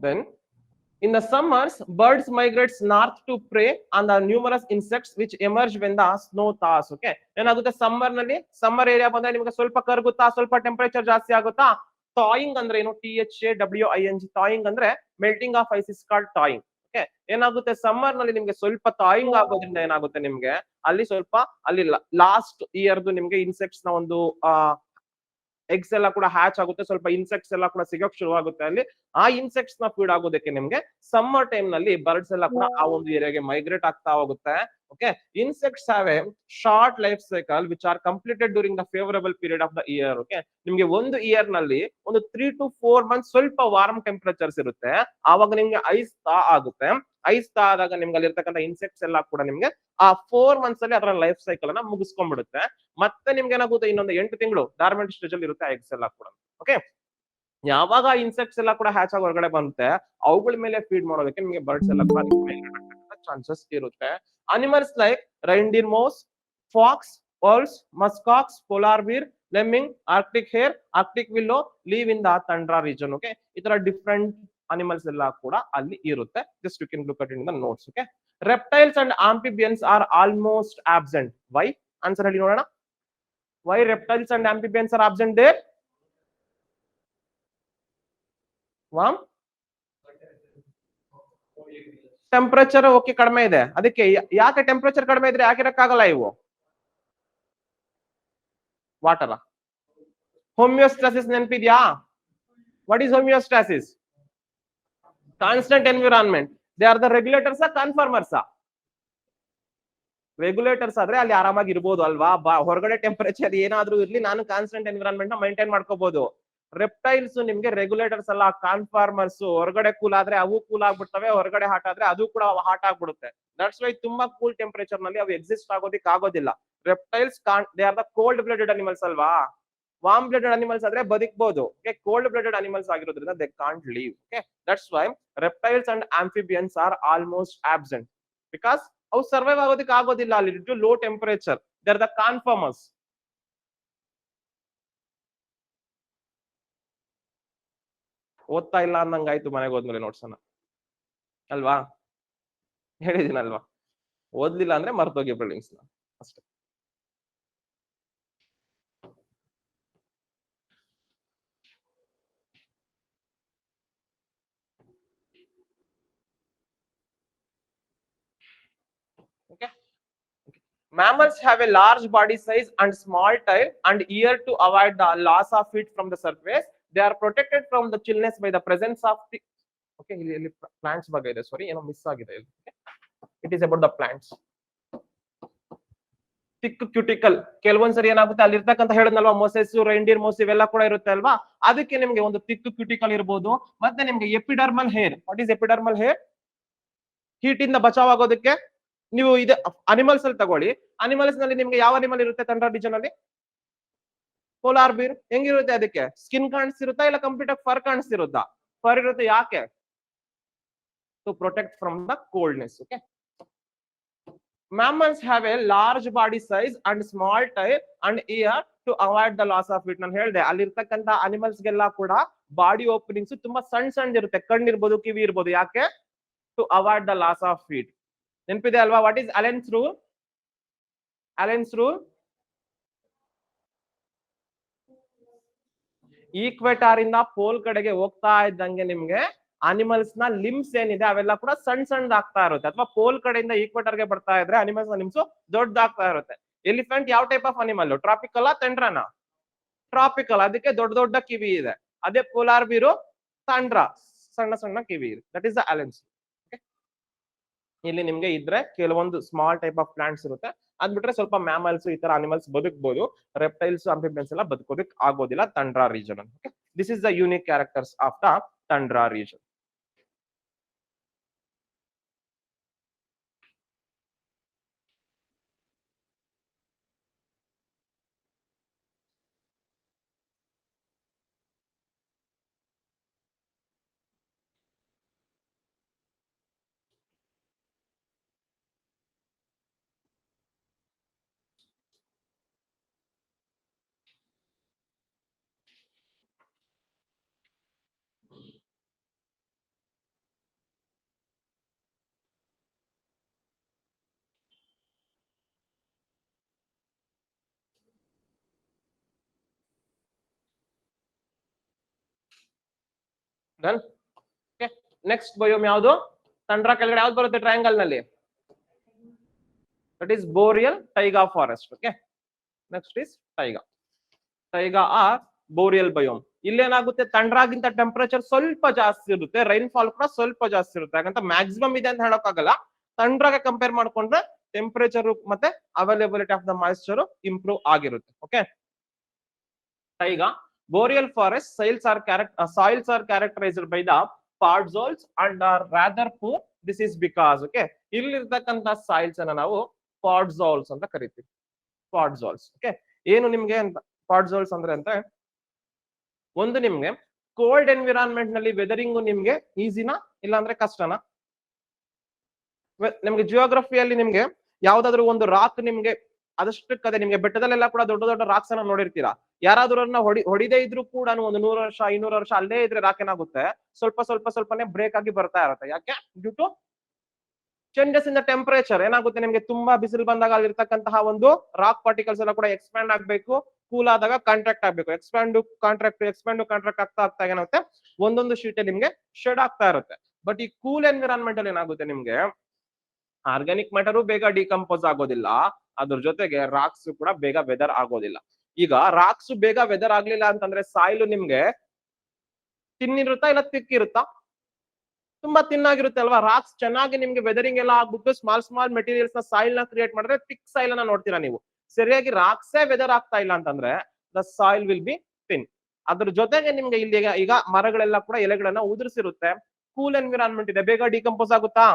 then In the summers, birds migrates north to prey on the numerous insects which emerge when the snow thaws. Okay, ಏನಾಗುತ್ತೆ ಸಮ್ಮರ್ ನಲ್ಲಿ, ಸಮ್ಮರ್ ಏರಿಯಾ ಬಂದ್ರೆ ನಿಮಗೆ ಸ್ವಲ್ಪ ಕರಗುತ್ತಾ, ಸ್ವಲ್ಪ ಟೆಂಪರೇಚರ್ ಜಾಸ್ತಿ ಆಗುತ್ತಾ. ಥಾಯಿಂಗ್ ಅಂದ್ರೆ ಏನು? THAWING. ಥಾಯಿಂಗ್ ಅಂದ್ರೆ melting of ice is called thawing. Okay, ಏನಾಗುತ್ತೆ ಸಮ್ಮರ್ ನಲ್ಲಿ ನಿಮ್ಗೆ ಸ್ವಲ್ಪ ಥಾಯಿಂಗ್ ಆಗೋದ್ರಿಂದ ಏನಾಗುತ್ತೆ ನಿಮ್ಗೆ ಅಲ್ಲಿ ಸ್ವಲ್ಪ ಅಲ್ಲಿ ಲಾಸ್ಟ್ ಇಯರ್ದು ನಿಮ್ಗೆ ಇನ್ಸೆಕ್ಟ್ಸ್ ನ ಒಂದು ಎಗ್ಸ್ ಎಲ್ಲ ಕೂಡ ಹ್ಯಾಚ್ ಆಗುತ್ತೆ, ಸ್ವಲ್ಪ ಇನ್ಸೆಕ್ಟ್ಸ್ ಎಲ್ಲ ಕೂಡ ಸಿಗೋಕ್ ಶುರುವಾಗುತ್ತೆ ಅಲ್ಲಿ. ಆ ಇನ್ಸೆಕ್ಟ್ಸ್ ನ ಫೀಡ್ ಆಗೋದಕ್ಕೆ ನಿಮ್ಗೆ ಸಮ್ಮರ್ ಟೈಮ್ ನಲ್ಲಿ ಬರ್ಡ್ಸ್ ಎಲ್ಲ ಕೂಡ ಆ ಒಂದು ಏರಿಯಾಗೆ ಮೈಗ್ರೇಟ್ ಆಗ್ತಾ ಹೋಗುತ್ತೆ. Okay, insects have A short life cycle which are completed during the favourable period of the year. Okay, ನಿಮ್ಗೆ ಒಂದು ಇಯರ್ ನಲ್ಲಿ ಒಂದು 3 to 4 ಮಂತ್ಸ್ ಸ್ವಲ್ಪ ವಾರ್ಮ್ ಟೆಂಪರೇಚರ್ಸ್ ಇರುತ್ತೆ, ಆವಾಗ ನಿಮ್ಗೆ ಐಸ್ ತಾ ಆಗುತ್ತೆ. ಐಸ್ ತಾ ಆದಾಗ ನಿಮ್ಗೆ ಅಲ್ಲಿರ್ತಕ್ಕಂಥ ಇನ್ಸೆಕ್ಟ್ಸ್ ಎಲ್ಲ ಕೂಡ ನಿಮ್ಗೆ ಆ 4 ಮಂತ್ಸ್ ಅಲ್ಲಿ ಅದರ ಲೈಫ್ ಸೈಕಲ್ ಅನ್ನ ಮುಗಿಸ್ಕೊಂಡ್ಬಿಡುತ್ತೆ. ಮತ್ತೆ ನಿಮ್ಗೆ ಏನಾಗುತ್ತೆ ಇನ್ನೊಂದು 8 ತಿಂಗಳು ಡಾರ್ಮೆಂಟ್ ಸ್ಟೇಜ್ ಅಲ್ಲಿ ಇರುತ್ತೆ ಎಗ್ಸ್ ಎಲ್ಲ ಕೂಡ. ಓಕೆ, ಯಾವಾಗ ಇನ್ಸೆಕ್ಟ್ಸ್ ಎಲ್ಲ ಕೂಡ ಹ್ಯಾಚ್ ಆಗಿ ಹೊರಗಡೆ ಬರುತ್ತೆ, ಅವುಗಳ ಮೇಲೆ ಫೀಡ್ ಮಾಡೋದಕ್ಕೆ ನಿಮಗೆ ಬರ್ಡ್ಸ್ ಎಲ್ಲ ಕೂಡ ಚಾನ್ಸಸ್ ಇರುತ್ತೆ. Animals like reindeer mouse, fox, owls, muskox, polar bear, lemming, arctic hare, arctic willow live in the tundra region. Okay, ಈ ತರ ಡಿಫ್ರೆಂಟ್ ಅನಿಮಲ್ಸ್ ಎಲ್ಲ ಕೂಡ ಅಲ್ಲಿ ಇರುತ್ತೆ. Just you can look at in the notes. Okay, reptiles and amphibians are almost absent. Why? Answer ಹೇಳಿ ನೋಡೋಣ. Why reptiles and amphibians are absent there? Warm, temperature okay ಕಡಿಮೆ ಇದೆ, ಅದಕ್ಕೆ ಯಾಕೆ ಟೆಂಪರೇಚರ್ ಕಡಿಮೆ ಇದ್ರೆ ಯಾಕಿರಕ್ಕಾಗಲ್ಲ ಇವು? ವಾಟರ್ ಹೋಮಿಯೋಸ್ಟಾಸಿಸ್ ನೆನಪಿದ್ಯಾ? What is homeostasis? Constant environment. They are the regulators conformers. Regulators ಆದ್ರೆ ಅಲ್ಲಿ ಆರಾಮಾಗಿ ಇರ್ಬೋದು ಅಲ್ವಾ, ಹೊರಗಡೆ ಟೆಂಪರೇಚರ್ ಏನಾದ್ರೂ ಇರ್ಲಿ, ನಾನು ಕಾನ್ಸ್ಟೆಂಟ್ ಎನ್ವಿರಾನ್ಮೆಂಟ್ ನ ಮೈಂಟೈನ್ ಮಾಡ್ಕೋಬಹುದು. ರೆಪ್ಟೈಲ್ಸ್ ನಿಮ್ಗೆ ರೆಗ್ಯುಲೇಟರ್ಸ್ ಅಲ್ಲ, ಕಾನ್ಫಾರ್ಮರ್ಸ್. ಹೊರಗಡೆ ಕೂಲ್ ಆದ್ರೆ ಅವು ಕೂಲ್ ಆಗ್ಬಿಡ್ತವೆ, ಹೊರಗಡೆ ಹಾಟ್ ಆದ್ರೆ ಅದು ಕೂಡ ಹಾಟ್ ಆಗ್ಬಿಡುತ್ತೆ. ದಟ್ಸ್ ವೈ ತುಂಬಾ ಕೂಲ್ ಟೆಂಪರೇಚರ್ ನಲ್ಲಿ ಅವು ಎಕ್ಸಿಸ್ಟ್ ಆಗೋದಿಕ್ ಆಗೋದಿಲ್ಲ. Reptiles they are the cold blooded animals ಅಲ್ವಾ. ವಾರ್ಮ್ ಬ್ಲಡೆಡ್ ಅನಿಮಲ್ಸ್ ಆದ್ರೆ ಬದುಕಬಹುದು. ಕೋಲ್ಡ್ ಬ್ಲಡೆಡ್ ಅನಿಮಲ್ಸ್ ಆಗಿರೋದ್ರಿಂದ they can't live. Okay, that's why reptiles and amphibians are almost absent, because ಅವು ಸರ್ವೈವ್ ಆಗೋದಕ್ಕೆ ಆಗೋದಿಲ್ಲ ಅಲ್ಲಿ due to low temperature. They are the conformers. ಓದ್ತಾ ಇಲ್ಲ ಅನ್ನಂಗಾಯ್ತು ಮನೆಗೆ ಹೋದ್ಮೇಲೆ ನೋಡ್ಸೋಣ ಅಲ್ವಾ, ಹೇಳಿದಿನಲ್ವಾ. ಓದ್ಲಿಲ್ಲ ಅಂದ್ರೆ ಮರ್ತೋಗಿ ಬಿಲ್ಡಿಂಗ್ಸ್ ಅಷ್ಟೇ. Okay. Mammals have a large body size and small tail and ear to avoid the loss of heat from the surface. They are protected from the chillness by the presence of the okay, ಇಲ್ಲಿ plants ಬಗ್ಗೆ ಇದೆ, ಸಾರಿ ಏನೋ miss ಆಗಿದೆ ಇಲ್ಲಿ. It is about the plants. Thick cuticle. ಕೆಲವೊಂದ್ಸರಿ ಏನಾಗುತ್ತೆ ಅಲ್ಲಿರ್ತಕ್ಕಂಥ ಹೇಳಿದ್ನಲ್ವಾ, ಮೊಸೆಸ್, ರೈನ್ಡಿಯರ್ mouse ಇವೆಲ್ಲ ಕೂಡ ಇರುತ್ತೆ ಅಲ್ವಾ, ಅದಕ್ಕೆ ನಿಮ್ಗೆ ಒಂದು ಥಿಕ್ ಕ್ಯೂಟಿಕಲ್ ಇರ್ಬೋದು. ಮತ್ತೆ ನಿಮ್ಗೆ epidermal hair. What is epidermal hair? Heat ಇಂದ ಬಚಾವ್ ಆಗೋದಕ್ಕೆ. ನೀವು ಇದು ಅನಿಮಲ್ಸ್ ಅಲ್ಲಿ ತಗೊಳ್ಳಿ, ಅನಿಮಲ್ಸ್ ನಲ್ಲಿ ನಿಮ್ಗೆ ಯಾವ ಅನಿಮಲ್ ಇರುತ್ತೆ ತಂಡ್ರಾ ರೀಜನ್ ಅಲ್ಲಿ? Polar beer. ಹೆಂಗಿರುತ್ತೆ ಅದಕ್ಕೆ? ಸ್ಕಿನ್ ಕಾಣಿಸ್ತಿರುತ್ತಾ ಇಲ್ಲ ಕಂಪ್ಲೀಟ್ ಆಗಿ ಫರ್ ಕಾಣಿಸ್ತಿರುತ್ತಾ? ಫರ್ ಇರುತ್ತೆ. ಯಾಕೆ? To protect from the coldness. Okay, mammals have a large body size and small tail and ear to avoid the loss of heat. ನಾನು ಹೇಳಿದೆ ಅಲ್ಲಿರ್ತಕ್ಕಂಥ ಅನಿಮಲ್ಸ್ ಗೆಲ್ಲ ಕೂಡ ಬಾಡಿ ಓಪನಿಂಗ್ಸ್ ತುಂಬಾ ಸಣ್ಣ ಸಣ್ಣ ಇರುತ್ತೆ, ಕಣ್ಣಿರ್ಬೋದು, ಕಿವಿ ಇರ್ಬೋದು. ಯಾಕೆ? To avoid the loss of heat. ನೆನಪಿದೆ ಅಲ್ವಾ? What is Allen's rule? Allen's rule, equator ಇಂದ ಪೋಲ್ ಕಡೆಗೆ ಹೋಗ್ತಾ ಇದ್ದಂಗೆ ನಿಮ್ಗೆ ಅನಿಮಲ್ಸ್ ನ ಲಿಮ್ಸ್ ಏನಿದೆ ಅವೆಲ್ಲ ಕೂಡ ಸಣ್ಣ ಸಣ್ಣದಾಗ್ತಾ ಇರುತ್ತೆ. ಅಥವಾ ಪೋಲ್ ಕಡೆಯಿಂದ ಈಕ್ವೆಟರ್ ಗೆ ಬರ್ತಾ ಇದ್ರೆ ಅನಿಮಲ್ಸ್ ನ ಲಿಮ್ಸ್ ದೊಡ್ಡದಾಗ್ತಾ ಇರುತ್ತೆ. ಎಲಿಫೆಂಟ್ ಯಾವ ಟೈಪ್ ಆಫ್ ಅನಿಮಲ್? ಟ್ರಾಪಿಕಲ್ ತಂಡ್ರಾನ? ಟ್ರಾಪಿಕಲ್, ಅದಕ್ಕೆ ದೊಡ್ಡ ದೊಡ್ಡ ಕಿವಿ ಇದೆ. ಅದೇ ಪೋಲಾರ್ ಬೀರು ತಂಡ್ರಾ, ಸಣ್ಣ ಸಣ್ಣ ಕಿವಿ ಇದೆ. That is the ಅಲೆನ್ಸ್. ಇಲ್ಲಿ ನಿಮ್ಗೆ ಇದ್ರೆ ಕೆಲವೊಂದು ಸ್ಮಾಲ್ ಟೈಪ್ ಆಫ್ ಪ್ಲಾಂಟ್ಸ್ ಇರುತ್ತೆ, ಅದ್ ಬಿಟ್ರೆ ಸ್ವಲ್ಪ ಮ್ಯಾಮಲ್ಸ್ ಈ ತರ ಅನಿಮಲ್ಸ್ ಬದುಕಬಹುದು. ರೆಪ್ಟೈಲ್ಸ್, ಆಂಫಿಬಿಯನ್ಸ್ ಎಲ್ಲ ಬದುಕೋದಕ್ಕೆ ಆಗೋದಿಲ್ಲ tundra region. This is the unique characters of the tundra region. Done. Next biome ಯಾವುದು? ತಂಡ್ರ ಕೆಳಗಡೆ ಯಾವ್ದು ಬರುತ್ತೆ ಟ್ರಯಾಂಗಲ್ ನಲ್ಲಿ? That is boreal taiga forest. Okay, next is taiga or boreal biome. ಇಲ್ಲೇನಾಗುತ್ತೆ, ತಂಡ್ರಾಗಿಂತ ಟೆಂಪರೇಚರ್ ಸ್ವಲ್ಪ ಜಾಸ್ತಿ ಇರುತ್ತೆ, ರೈನ್ ಫಾಲ್ ಕೂಡ ಸ್ವಲ್ಪ ಜಾಸ್ತಿ ಇರುತ್ತೆ. ಹಾಗಂತ ಮ್ಯಾಕ್ಸಿಮಮ್ ಇದೆ ಅಂತ ಹೇಳೋಕ್ಕಾಗಲ್ಲ. ತಂಡ್ರಾಗೆ ಕಂಪೇರ್ ಮಾಡ್ಕೊಂಡ್ರೆ ಟೆಂಪರೇಚರ್ ಮತ್ತೆ availability of the moisture improve ಆಗಿರುತ್ತೆ. Okay, taiga boreal forest soils are characterized by the podzolz and are rather poor. This is because okay, ಇಲ್ಲಿರ್ತಕ್ಕಂತ ಸಾಯಿಲ್ಸ್ ಅನ್ನ ನಾವು ಪಾಡ್ಜಾಲ್ಸ್ ಅಂತ ಕರಿತೀವಿ. ಪಾಡ್ಜಾಲ್ಸ್. ಓಕೆ, ಏನು ನಿಮ್ಗೆ ಪಾಡ್ಜಾಲ್ಸ್ ಅಂದ್ರೆ ಅಂತ ಒಂದು ನಿಮ್ಗೆ ಕೋಲ್ಡ್ ಎನ್ವಿರಾನ್ಮೆಂಟ್ ನಲ್ಲಿ ವೆದರಿಂಗ್ ನಿಮ್ಗೆ ಈಸಿನಾ ಇಲ್ಲ ಅಂದ್ರೆ ಕಷ್ಟನಾ? ನಿಮ್ಗೆ ಜಿಯೋಗ್ರಫಿಯಲ್ಲಿ ನಿಮ್ಗೆ ಯಾವ್ದಾದ್ರು ಒಂದು ರಾಕ್ ನಿಮ್ಗೆ ಅದಷ್ಟಕ್ಕದೆ ನಿಮ್ಗೆ ಬೆಟ್ಟದಲ್ಲೆಲ್ಲ ಕೂಡ ದೊಡ್ಡ ದೊಡ್ಡ ರಾಕ್ಸ್ ಅನ್ನ ನೋಡಿರ್ತೀರಾ. ಯಾರಾದ್ರೂ ಹೊಡಿದೇ ಇದ್ರು ಕೂಡ ಒಂದು 100 ವರ್ಷ 200 ವರ್ಷ ಅಲ್ಲೇ ಇದ್ರೆ ರಾಕ್ ಏನಾಗುತ್ತೆ, ಸ್ವಲ್ಪನೇ ಬ್ರೇಕ್ ಆಗಿ ಬರ್ತಾ ಇರುತ್ತೆ. ಯಾಕೆ? Due to changes in the temperature. ಏನಾಗುತ್ತೆ, ನಿಮ್ಗೆ ತುಂಬಾ ಬಿಸಿಲು ಬಂದಾಗ ಅಲ್ಲಿರ್ತಕ್ಕಂತಹ ಒಂದು ರಾಕ್ ಪಾರ್ಟಿಕಲ್ಸ್ ಎಲ್ಲ ಕೂಡ ಎಕ್ಸ್ಪ್ಯಾಂಡ್ ಆಗ್ಬೇಕು, ಕೂಲ್ ಆದಾಗ ಕಾಂಟ್ರಾಕ್ಟ್ ಆಗ್ಬೇಕು. ಎಕ್ಸ್ಪ್ಯಾಂಡ್ ಕಾಂಟ್ರಾಕ್ಟ್ ಆಗ್ತಾ ಏನಾಗುತ್ತೆ, ಒಂದೊಂದು ಶೀಟ್ ನಿಮ್ಗೆ ಶೆಡ್ ಆಗ್ತಾ ಇರುತ್ತೆ. ಬಟ್ ಈ ಕೂಲ್ ಎನ್ವಿರಾನ್ಮೆಂಟ್ ಅಲ್ಲಿ ಏನಾಗುತ್ತೆ, ನಿಮ್ಗೆ ಆರ್ಗ್ಯಾನಿಕ್ ಮ್ಯಾಟರು ಬೇಗ ಡಿಕಂಪೋಸ್ ಆಗೋದಿಲ್ಲ, ಅದ್ರ ಜೊತೆಗೆ ರಾಕ್ಸ್ ಕೂಡ ಬೇಗ ವೆದರ್ ಆಗೋದಿಲ್ಲ. ಈಗ ರಾಕ್ಸ್ ಬೇಗ ವೆದರ್ ಆಗ್ಲಿಲ್ಲ ಅಂತಂದ್ರೆ ಸಾಯಿಲ್ ನಿಮ್ಗೆ ತಿನ್ನಿರುತ್ತಾ ಇಲ್ಲ ತಿಕ್ಕಿರುತ್ತಾ? ತುಂಬಾ ತಿನ್ನಾಗಿರುತ್ತೆ ಅಲ್ವಾ. ರಾಕ್ಸ್ ಚೆನ್ನಾಗಿ ನಿಮ್ಗೆ ವೆದರಿಂಗ್ ಎಲ್ಲ ಆಗ್ಬಿಟ್ಟು ಸ್ಮಾಲ್ ಮೆಟೀರಿಯಲ್ಸ್ ನ ಸಾಯಿಲ್ ನ ಕ್ರಿಯೇಟ್ ಮಾಡಿದ್ರೆ ಥಿಕ್ ಸಾಯಿಲ್ ಅನ್ನ ನೋಡ್ತೀರಾ ನೀವು. ಸರಿಯಾಗಿ ರಾಕ್ಸೇ ವೆದರ್ ಆಗ್ತಾ ಇಲ್ಲ ಅಂತಂದ್ರೆ the soil will B thin. ಅದ್ರ ಜೊತೆಗೆ ನಿಮ್ಗೆ ಇಲ್ಲಿ ಈಗ ಮರಗಳೆಲ್ಲ ಕೂಡ ಎಲೆಗಳನ್ನ ಉದುರಿಸಿರುತ್ತೆ. ಕೂಲ್ ಎನ್ವಿರಾನ್ಮೆಂಟ್ ಇದೆ, ಬೇಗ ಡಿಕಂಪೋಸ್ ಆಗುತ್ತಾ?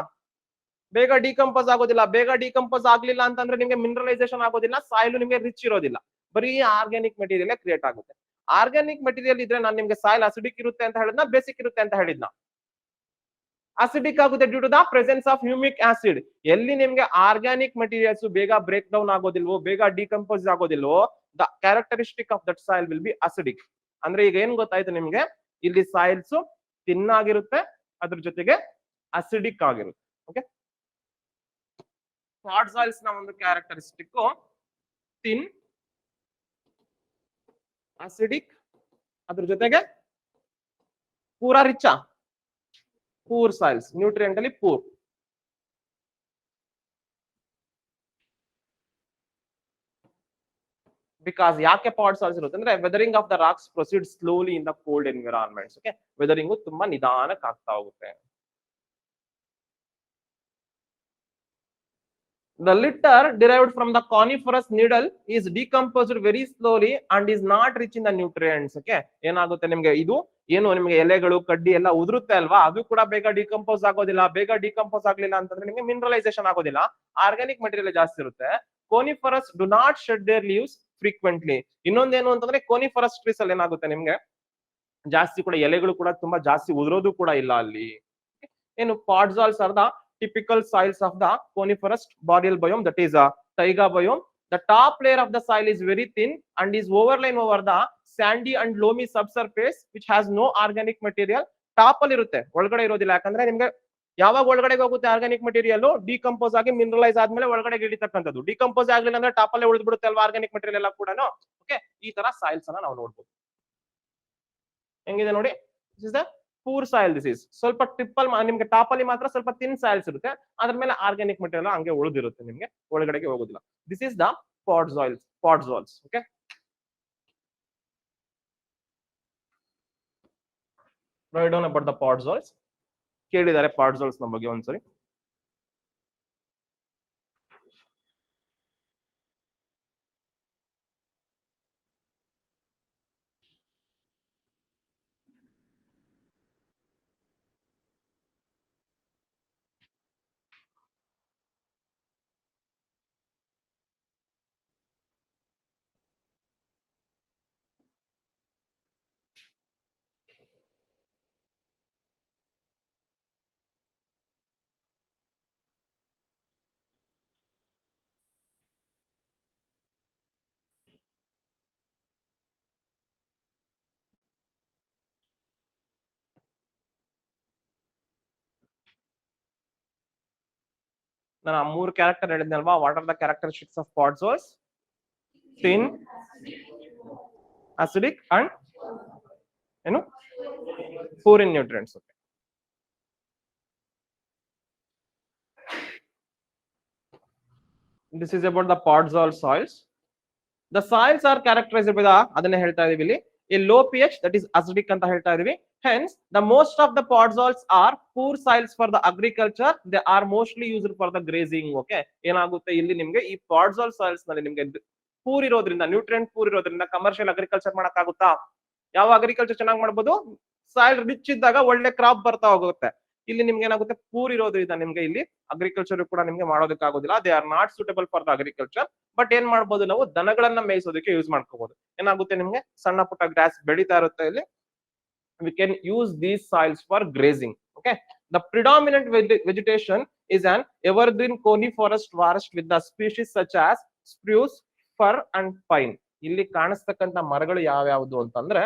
ಬೇಗ ಡಿಕಂಪೋಸ್ ಆಗೋದಿಲ್ಲ. ಬೇಗ ಡಿಕಂಪೋಸ್ ಆಗ್ಲಿಲ್ಲ ಅಂತಂದ್ರೆ ನಿಮ್ಗೆ ಮಿನರಲೈಸೇಷನ್ ಆಗೋದಿಲ್ಲ, ಸಾಯಿಲ್ ನಿಮ್ಗೆ ರಿಚ್ ಇರೋದಿಲ್ಲ, ಬರೀ ಆರ್ಗ್ಯಾನಿಕ್ ಮೆಟೀರಿಯಲ್ ಕ್ರಿಯೇಟ್ ಆಗುತ್ತೆ. ಆರ್ಗ್ಯಾನಿಕ್ ಮೆಟೀರಿಯಲ್ ಇದ್ರೆ ನಾನು ನಿಮ್ಗೆ ಸಾಯಿಲ್ ಅಸಿಡಿಕ್ ಇರುತ್ತೆ ಅಂತ ಹೇಳಿದ್ನ, ಬೇಸಿಕ್ ಇರುತ್ತೆ ಅಂತ ಹೇಳಿದ್ನ? ಅಸಿಡಿಕ್ ಆಗುತ್ತೆ due to the presence of humic acid. ಎಲ್ಲಿ ನಿಮ್ಗೆ ಆರ್ಗ್ಯಾನಿಕ್ ಮೆಟೀರಿಯಲ್ಸ್ ಬೇಗ ಬ್ರೇಕ್ ಡೌನ್ ಆಗೋದಿಲ್ವೋ, ಬೇಗ ಡಿಕಂಪೋಸ್ ಆಗೋದಿಲ್ವೋ, the characteristic of that soil will be acidic. ಅಂದ್ರೆ ಈಗ ಏನ್ ಗೊತ್ತಾಯ್ತು ನಿಮ್ಗೆ, ಇಲ್ಲಿ ಸಾಯಿಲ್ಸ್ ತಿನ್ನಾಗಿರುತ್ತೆ, ಅದ್ರ ಜೊತೆಗೆ ಅಸಿಡಿಕ್ ಆಗಿರುತ್ತೆ. ಓಕೆ, ಪಾಡ್ಜಾಲ್ಸ್ ನ ಒಂದು ಕ್ಯಾರೆಕ್ಟರಿಸ್ಟಿಕ್ ಥಿನ್, ಅಸಿಡಿಕ್, ಅದ್ರ ಜೊತೆಗೆ ಪೂರಾ ರಿಚ್, ಪೂರ್ ಸಾಯಿಲ್ಸ್, ನ್ಯೂಟ್ರಿಯೆಂಟ್ ಅಲ್ಲಿ ಪೂರ್. ಬಿಕಾಸ್ ಯಾಕೆ ಪಾಡ್ ಸಾಯಿಲ್ಸ್ ಇರುತ್ತೆ ಅಂದ್ರೆ weathering of the rocks proceed slowly in the cold environments. Okay, weathering ತುಂಬಾ ನಿಧಾನಕ್ಕೆ ಆಗ್ತಾ ಹೋಗುತ್ತೆ. The litter derived from the coniferous needle is decomposed very slowly and is not rich in the nutrients. Okay, ಏನಾಗುತ್ತೆ ನಿಮ್ಗೆ, ಇದು ಏನು ನಿಮ್ಗೆ ಎಲೆಗಳು ಕಡ್ಡಿ ಎಲ್ಲ ಉದುರುತ್ತೆ ಅಲ್ವಾ, ಅದು ಕೂಡ ಬೇಗ ಡಿಕಂಪೋಸ್ ಆಗೋದಿಲ್ಲ. ಬೇಗ ಡಿಕಂಪೋಸ್ ಆಗ್ಲಿಲ್ಲ ಅಂತಂದ್ರೆ ನಿಮ್ಗೆ ಮಿನರಲೈಸೇಷನ್ ಆಗೋದಿಲ್ಲ, ಆರ್ಗ್ಯಾನಿಕ್ ಮೆಟೀರಿಯಲ್ ಜಾಸ್ತಿ ಇರುತ್ತೆ. Coniferous do not shed their leaves frequently. ಇನ್ನೊಂದೇನು ಅಂತಂದ್ರೆ ಕೋನಿಫರಸ್ ಟ್ರೀಸ್ ಅಲ್ಲಿ ಏನಾಗುತ್ತೆ, ನಿಮ್ಗೆ ಜಾಸ್ತಿ ಕೂಡ ಎಲೆಗಳು ಕೂಡ ತುಂಬಾ ಜಾಸ್ತಿ ಉದುರೋದು ಕೂಡ ಇಲ್ಲ ಅಲ್ಲಿ. ಏನು podzols are the typical soils of the coniferous boreal biome, that is a taiga biome. The top layer of the soil is very thin and is overlain over the sandy and loamy subsurface which has no organic material. Top ಅಲ್ಲಿ ಇರುತ್ತೆ, ಒಳಗಡೆ ಇರೋದಿಲ್ಲ. ಯಾಕಂದ್ರೆ ನಿಮ್ಗೆ ಯಾವಾಗ ಒಳಗಡೆ ಹೋಗುತ್ತೆ organic material, decompose ಆಗಿ ಮಿನರಲೈಸ್ ಆದ್ಮೇಲೆ ಒಳಗಡೆ ಇಳಿತಕ್ಕಂಥದ್ದು. ಡಿಕಂಪೋಸ್ ಆಗ್ಲಿಲ್ಲ ಅಂದ್ರೆ ಟಾಪ್ ಅಲ್ಲೇ ಉಳಿದು ಬಿಡುತ್ತೆ ಅಲ್ವಾ ಆರ್ಗ್ಯಾನಿಕ್ ಮೆಟೀರಿಯಲ್ ಎಲ್ಲ ಕೂಡ. ಓಕೆ, ಈ ತರ ಸಾಯಿಲ್ಸ್ ಅನ್ನ ನಾವು ನೋಡ್ಬೋದು. ಹೆಂಗಿದೆ ನೋಡಿ, this is the poor soil. This is ಸ್ವಲ್ಪ ಟ್ರಿಪ್ಪಲ್, ನಿಮ್ಗೆ ಟಾಪ್ ಅಲ್ಲಿ ಮಾತ್ರ ಸ್ವಲ್ಪ ಥಿನ್ ಸಾಯಿಲ್ಸ್ ಇರುತ್ತೆ, ಅದ್ರ ಮೇಲೆ ಆರ್ಗ್ಯಾನಿಕ್ ಮೆಟೀರಿಯಲ್ ಹಂಗೆ ಉಳಿದಿರುತ್ತೆ, ನಿಮ್ಗೆ ಒಳಗಡೆಗೆ ಹೋಗೋದಿಲ್ಲ. This is the podzols. Okay, write down about the podzolz. ಕೇಳಿದ್ದಾರೆ ಪಾಡ್ಜಾಲ್ಸ್ ನ ಬಗ್ಗೆ ಒಂದ್ಸರಿ. ನಾನು ಆ 3 ಕ್ಯಾರೆಕ್ಟರ್ ಹೇಳಿದ್ನಲ್ವಾ, what are the characteristics of podzols? Thin, acidic and ಏನು poor in nutrients. Okay. This is about the podzol soils. The soils are characterized by the ಅದನ್ನೇ ಹೇಳ್ತಾ ಇದೀವಿ ಇಲ್ಲಿ a low pH, that is acidic ಅಂತ ಹೇಳ್ತಾ ಇದೀವಿ. Hence the most of the podzols are poor soils for the agriculture. They are mostly used for the grazing. Okay, ಏನಾಗುತ್ತೆ ಇಲ್ಲಿ ನಿಮ್ಗೆ ಈ podzol soils ನಲ್ಲಿ ನಿಮ್ಗೆ ಪೂರ್ ಇರೋದ್ರಿಂದ, ನ್ಯೂಟ್ರಿಯೆಂಟ್ ಪೂರ್ ಇರೋದ್ರಿಂದ ಕಮರ್ಷಿಯಲ್ ಅಗ್ರಿಕಲ್ಚರ್ ಮಾಡಕ್ಕಾಗುತ್ತಾ? ಯಾವ ಅಗ್ರಿಕಲ್ಚರ್ ಚೆನ್ನಾಗಿ ಮಾಡ್ಬೋದು? ಸಾಯಿಲ್ ರಿಚ್ ಇದ್ದಾಗ ಒಳ್ಳೆ ಕ್ರಾಪ್ ಬರ್ತಾ ಹೋಗುತ್ತೆ. ಇಲ್ಲಿ ನಿಮ್ಗೆ ಏನಾಗುತ್ತೆ, ಪೂರ್ ಇರೋದ್ರಿಂದ ನಿಮ್ಗೆ ಇಲ್ಲಿ ಅಗ್ರಿಕಲ್ಚರ್ ಕೂಡ ನಿಮ್ಗೆ ಮಾಡೋದಕ್ಕಾಗೋದಿಲ್ಲ. They are not suitable for the agriculture. But ಏನ್ ಮಾಡ್ಬೋದು, ನಾವು ದನಗಳನ್ನ ಮೇಯಿಸೋದಕ್ಕೆ ಯೂಸ್ ಮಾಡ್ಕೋಬಹುದು. ಏನಾಗುತ್ತೆ, ನಿಮ್ಗೆ ಸಣ್ಣ ಪುಟ್ಟ ಗ್ರಾಸ್ ಬೆಳೀತಾ ಇರುತ್ತೆ ಇಲ್ಲಿ. We can use these soils for grazing. Okay, the predominant vegetation is an evergreen coniferous forest with the species such as spruce, fir and pine. ಇಲ್ಲಿ ಕಾಣಿಸ್ತಕ್ಕಂತ ಮರಗಳು ಯಾವ್ಯಾವುದು ಅಂತಂದ್ರೆ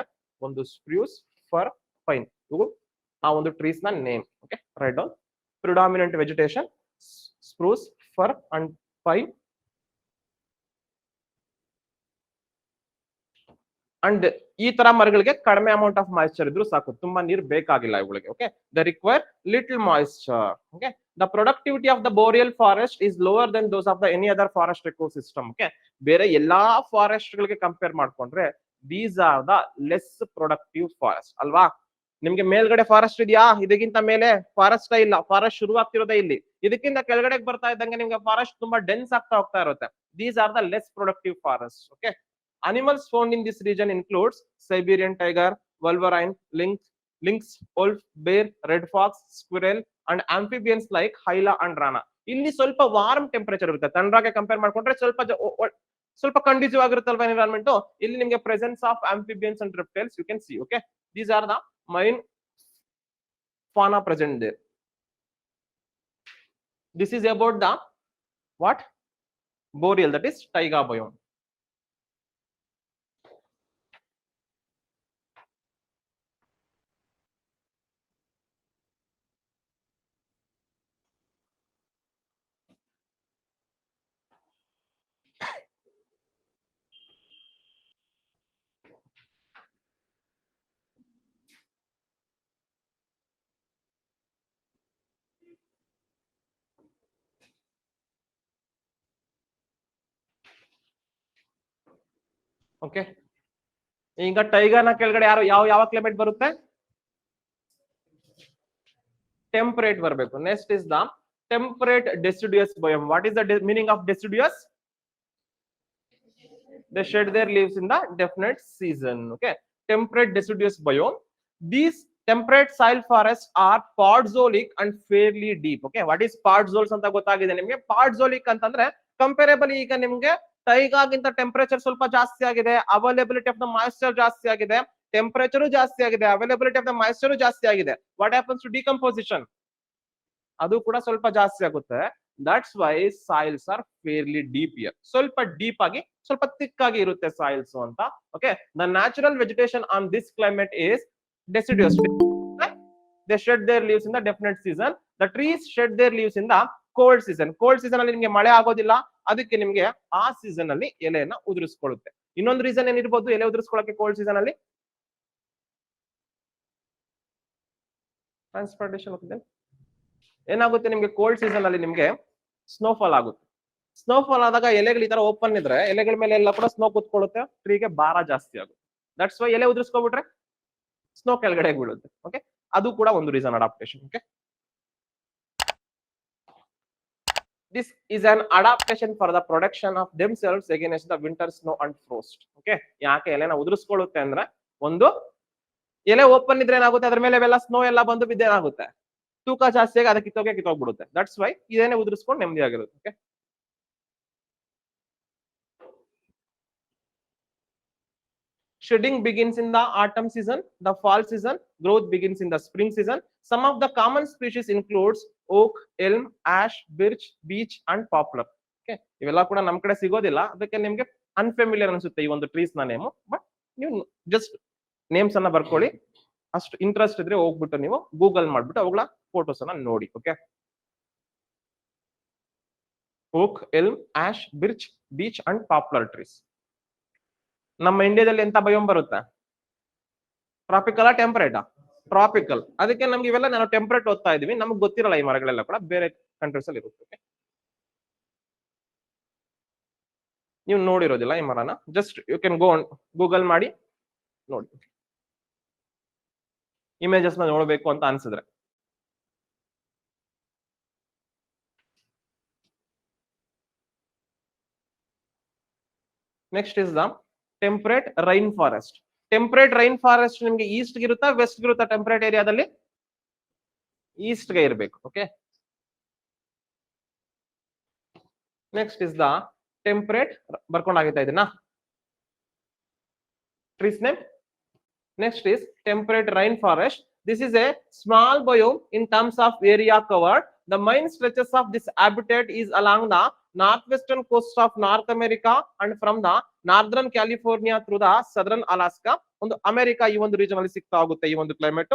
ಒಂದು ಸ್ಪ್ರೂಸ್, ಫರ್, ಪೈನ್. ಇವು ಆ ಒಂದು ಟ್ರೀಸ್ ನ name. Okay, right down. Predominant vegetation spruce, fir and pine. And ಈ ತರ ಮರಗಳಿಗೆ ಕಡಿಮೆ ಅಮೌಂಟ್ ಆಫ್ ಮಾಯಿಶ್ಚರ್ ಇದ್ರೂ ಸಾಕು, ತುಂಬಾ ನೀರು ಬೇಕಾಗಿಲ್ಲ ಇವುಗಳಿಗೆ. Okay, the require little moisture. Okay, the productivity of the boreal forest is lower than those of the any other forest ecosystem. Okay, ಬೇರೆ ಎಲ್ಲಾ ಫಾರೆಸ್ಟ್ ಗಳಿಗೆ ಕಂಪೇರ್ ಮಾಡ್ಕೊಂಡ್ರೆ these are the less productive forest ಅಲ್ವಾ. ನಿಮ್ಗೆ ಮೇಲ್ಗಡೆ forest ಇದೆಯಾ? ಇದಕ್ಕಿಂತ ಮೇಲೆ ಫಾರೆಸ್ಟ್ ಇಲ್ಲ. ಫಾರೆಸ್ಟ್ ಶುರುವಾಗ್ತಿರೋದೇ ಇಲ್ಲಿ. ಇದಕ್ಕಿಂತ ಕೆಳಗಡೆ ಬರ್ತಾ ಇದ್ದಂಗೆ ನಿಮ್ಗೆ ಫಾರೆಸ್ಟ್ ತುಂಬಾ ಡೆನ್ಸ್ ಆಗ್ತಾ ಹೋಗ್ತಾ ಇರುತ್ತೆ. These are the less productive forest. Okay, animals found in this region includes Siberian tiger, wolverine, lynx, wolf, bear, red fox, squirrel and amphibians like hyla and rana. ಇಲ್ಲಿ ಸ್ವಲ್ಪ ವಾರ್ಮ್ ಟೆಂಪರೇಚರ್ ಇರುತ್ತೆ. ತಣ್ಣಗೆ compare ಮಾಡ್ಕೊಂಡ್ರೆ ಸ್ವಲ್ಪ conducive ಆಗಿರುತ್ತಲ್ವಾ environment. ಇಲ್ಲಿ ನಿಮಗೆ presence of amphibians and reptiles you can see. Okay, these are the main fauna present there. This is about the what? Boreal, that is taiga biome. Okay, ಈಗ ಟೈಗರ್ನ ಕೆಳಗಡೆ ಯಾವ climate ಬರುತ್ತೆ? Temperate ಬರಬೇಕು. Next is the temperate deciduous biome. What is the meaning of deciduous? They shed their leaves in the definite season. Okay, temperate deciduous biome. These temperate soil forests are podzolic and fairly deep. Okay, what is podzols ಅಂತ ಗೊತ್ತಾಗಿದೆ ನಿಮಗೆ. podzolic ಅಂತಂದ್ರೆ comparable ಈಗ ನಿಮ್ಗೆ ಟೈಗಾಗಿಂತ temperature ಸ್ವಲ್ಪ ಜಾಸ್ತಿ ಆಗಿದೆ, availability of the moisture ಜಾಸ್ತಿ ಆಗಿದೆ, ಟೆಂಪರೇಚರ್ ಜಾಸ್ತಿ ಆಗಿದೆ, ಅವೈಲೇಬಿಲಿಟಿ ಆಫ್ ದ ಮಾಯಿಶ್ಚರ್ ಜಾಸ್ತಿ ಆಗಿದೆ. What happens to decomposition? ಅದು ಕೂಡ ಸ್ವಲ್ಪ ಜಾಸ್ತಿ ಆಗುತ್ತೆ. That's why soils are fairly deep here. ಸ್ವಲ್ಪ ಡೀಪ್ ಆಗಿ, ಸ್ವಲ್ಪ ಥಿಕ್ ಆಗಿ ಇರುತ್ತೆ ಸಾಯಿಲ್ಸ್ ಅಂತ. Okay, the natural vegetation on this climate is deciduous. They shed their leaves in the definite season. The trees shed their leaves in the cold season. cold season ಅಲ್ಲಿ ನಿಮಗೆ ಮಳೆ ಆಗೋದಿಲ್ಲ, ಅದಕ್ಕೆ ನಿಮಗೆ ಆ ಸೀಸನ್ ಅಲ್ಲಿ ಎಲೆಯನ್ನ ಉದುರಿಸ್ಕೊಳ್ಳುತ್ತೆ. ಇನ್ನೊಂದು ರೀಸನ್ ಏನಿರ್ಬೋದು ಎಲೆ ಉದುರಿಸ್ಕೊಳ್ಳಕ್ಕೆ ಕೋಲ್ಡ್ ಸೀಸನ್ ಅಲ್ಲಿ? ಟ್ರಾನ್ಸ್ಪೋರ್ಟೇಷನ್ ಹೋಗಿದೆ. ಏನಾಗುತ್ತೆ ನಿಮ್ಗೆ ಕೋಲ್ಡ್ ಸೀಸನ್ ಅಲ್ಲಿ ನಿಮ್ಗೆ ಸ್ನೋಫಾಲ್ ಆಗುತ್ತೆ. ಸ್ನೋಫಾಲ್ ಆದಾಗ ಎಲೆಗಳು ಈ ತರ ಓಪನ್ ಇದ್ರೆ ಎಲೆಗಳ ಮೇಲೆ ಎಲ್ಲ ಕೂಡ ಸ್ನೋ ಕುತ್ಕೊಳ್ಳುತ್ತೆ, ಟ್ರೀಗೆ ಭಾರ ಜಾಸ್ತಿ ಆಗುತ್ತೆ. ದಟ್ಸ್ ವೈ ಎಲೆ ಉದುರಿಸ್ಕೊಬಿಟ್ರೆ ಸ್ನೋ ಕೆಳಗಡೆ ಬೀಳುತ್ತೆ. ಓಕೆ, ಅದು ಕೂಡ ಒಂದು reason adaptation. Okay, this is an adaptation for the protection of themselves against the winter snow and frost. Okay, ಯಾಕೆ ಎಲೆನ ಉದುರಿಸ್ಕೊಳ್ಳುತ್ತೆ ಅಂದ್ರೆ, ಒಂದು ಎಲೆ ಓಪನ್ ಇದ್ರೆ ಏನಾಗುತ್ತೆ, ಅದ್ರ ಮೇಲೆ ಎಲ್ಲ ಸ್ನೋ ಎಲ್ಲ ಬಂದು ಬಿದ್ದೇನಾಗುತ್ತೆ, ತೂಕ ಜಾಸ್ತಿ ಆಗಿ ಅದಕ್ಕೆ ಕಿತ್ತೋಗ್ಬಿಡುತ್ತೆ. ದಟ್ಸ್ ವೈ ಇದೇನೆ ಉದುರಿಸ್ಕೊಂಡು ನೆಮ್ಮದಿ ಆಗಿರುತ್ತೆ. Okay, shedding begins in the autumn season, the fall season, growth begins in the spring season. Some of the common species includes oak, elm, ash, birch, beech and poplar. Okay, ಇವೆಲ್ಲ ಕೂಡ ನಮ್ಮ ಕಡೆ ಸಿಗೋದಿಲ್ಲ, ಅದಕ್ಕೆ ನಿಮಗೆ ಅನ್ಫೆಮಿಲಿಯರ್ ಅನ್ಸುತ್ತೆ ಈ ಒಂದು ಟ್ರೀಸ್ ನ ನೇಮ್. ಬಟ್ ನೀವು ಜಸ್ಟ್ ನೇಮ್ಸ್ ಅನ್ನ ಬರ್ಕೊಳ್ಳಿ. ಅಷ್ಟು ಇಂಟ್ರೆಸ್ಟ್ ಇದ್ರೆ ಹೋಗ್ಬಿಟ್ಟು ನೀವು ಗೂಗಲ್ ಮಾಡ್ಬಿಟ್ಟು ಅವುಗಳ ಫೋಟೋಸ್ ಅನ್ನ ನೋಡಿ. Okay, oak, elm, ash, birch, beech and poplar trees. ನಮ್ಮ ಇಂಡಿಯಾದಲ್ಲಿ ಎಂತ ಬಯೋಮ್ ಬರುತ್ತೆ? Tropical temperate tropical. ಅದಕ್ಕೆ ನಮ್ಗೆ ಇವೆಲ್ಲ ನಾವು ಟೆಂಪರೇಟ್ ಓದ್ತಾ ಇದೀವಿ, ನಮ್ಗೆ ಗೊತ್ತಿರಲ್ಲ ಈ ಮರಗಳೆಲ್ಲ ಕೂಡ ಬೇರೆ ಕಂಟ್ರೀಸ್ ಅಲ್ಲಿ ಇರುತ್ತೆ. ನೀವು ನೋಡಿರೋದಿಲ್ಲ ಈ ಮರನ, just you can go Google ಮಾಡಿ ನೋಡಿ, ಇಮೇಜಸ್ ನ ನೋಡ್ಬೇಕು ಅಂತ ಅನ್ಸಿದ್ರೆ. Next is the temperate rain forest. Temperate rain forest ನಿಮ್ಗೆ ಈಸ್ಟ್ ಇರುತ್ತಾ ವೆಸ್ಟ್ ಇರುತ್ತಾ? ಟೆಂಪರೇಟ್ ಏರಿಯಾದಲ್ಲಿ ಈಸ್ಟ್ ಗೆ ಇರಬೇಕು. Okay, next is the temperate, ಬರ್ಕೊಂಡಾಗಿತ್ತಾ ಇದನ್ನ trees name. Next is temperate rainforest. This is a small biome in terms of area covered. The main stretches of this habitat is along the northwestern coast of North America and from the northern California through the southern Alaska. ಒಂದು America ಈ ಒಂದು region ಅಲ್ಲಿ ಸಿಗ್ತಾ ಹೋಗುತ್ತೆ ಈ ಒಂದು climate.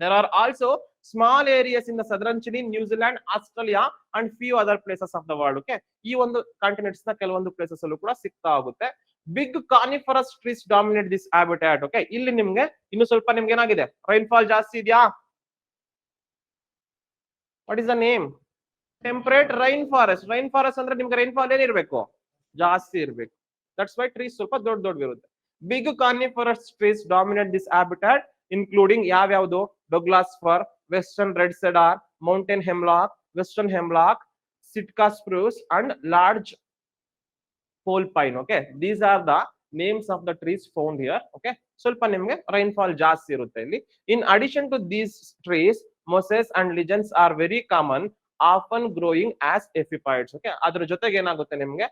There are also small areas in the southern Chile, New Zealand, Australia and few other places of the world. Okay, ಈ ಒಂದು ಕಾಂಟಿನೆಂಟ್ಸ್ ನ ಕೆಲವೊಂದು ಪ್ಲೇಸಸ್ ಅಲ್ಲೂ ಕೂಡ ಸಿಗ್ತಾ ಹೋಗುತ್ತೆ. Big coniferous trees dominate this habitat. Okay, ಇಲ್ಲಿ ನಿಮ್ಗೆ ಇನ್ನು ಸ್ವಲ್ಪ ನಿಮ್ಗೆ ಏನಾಗಿದೆ, ರೈನ್ಫಾಲ್ ಜಾಸ್ತಿ ಇದೆಯಾ? What is the name? Temperate rain forest. Rain forest ಅಂದ್ರೆ ನಿಮ್ಗೆ ರೈನ್ಫಾಲ್ ಏನಿರ್ಬೇಕು? ಜಾಸ್ತಿ ಇರ್ಬೇಕು. ದಟ್ಸ್ ವೈ ಟ್ರೀಸ್ ಸ್ವಲ್ಪ ದೊಡ್ಡ ದೊಡ್ಡವಿರುತ್ತೆ. Big coniferous trees dominate this habitat including ಯಾವ್ಯಾವುದು? Douglas fir, western red cedar, mountain hemlock, western hemlock, Sitka spruce and large pole pine. Okay, these are the names of the trees found here. Okay, ಸ್ವಲ್ಪ ನಿಮ್ಗೆ rainfall ಜಾಸ್ತಿ ಇರುತ್ತೆ ಇಲ್ಲಿ. In addition to these trees, mosses and lichens are very common, often growing as epiphytes. Okay, ಅದ್ರ ಜೊತೆಗೆ ಏನಾಗುತ್ತೆ ನಿಮ್ಗೆ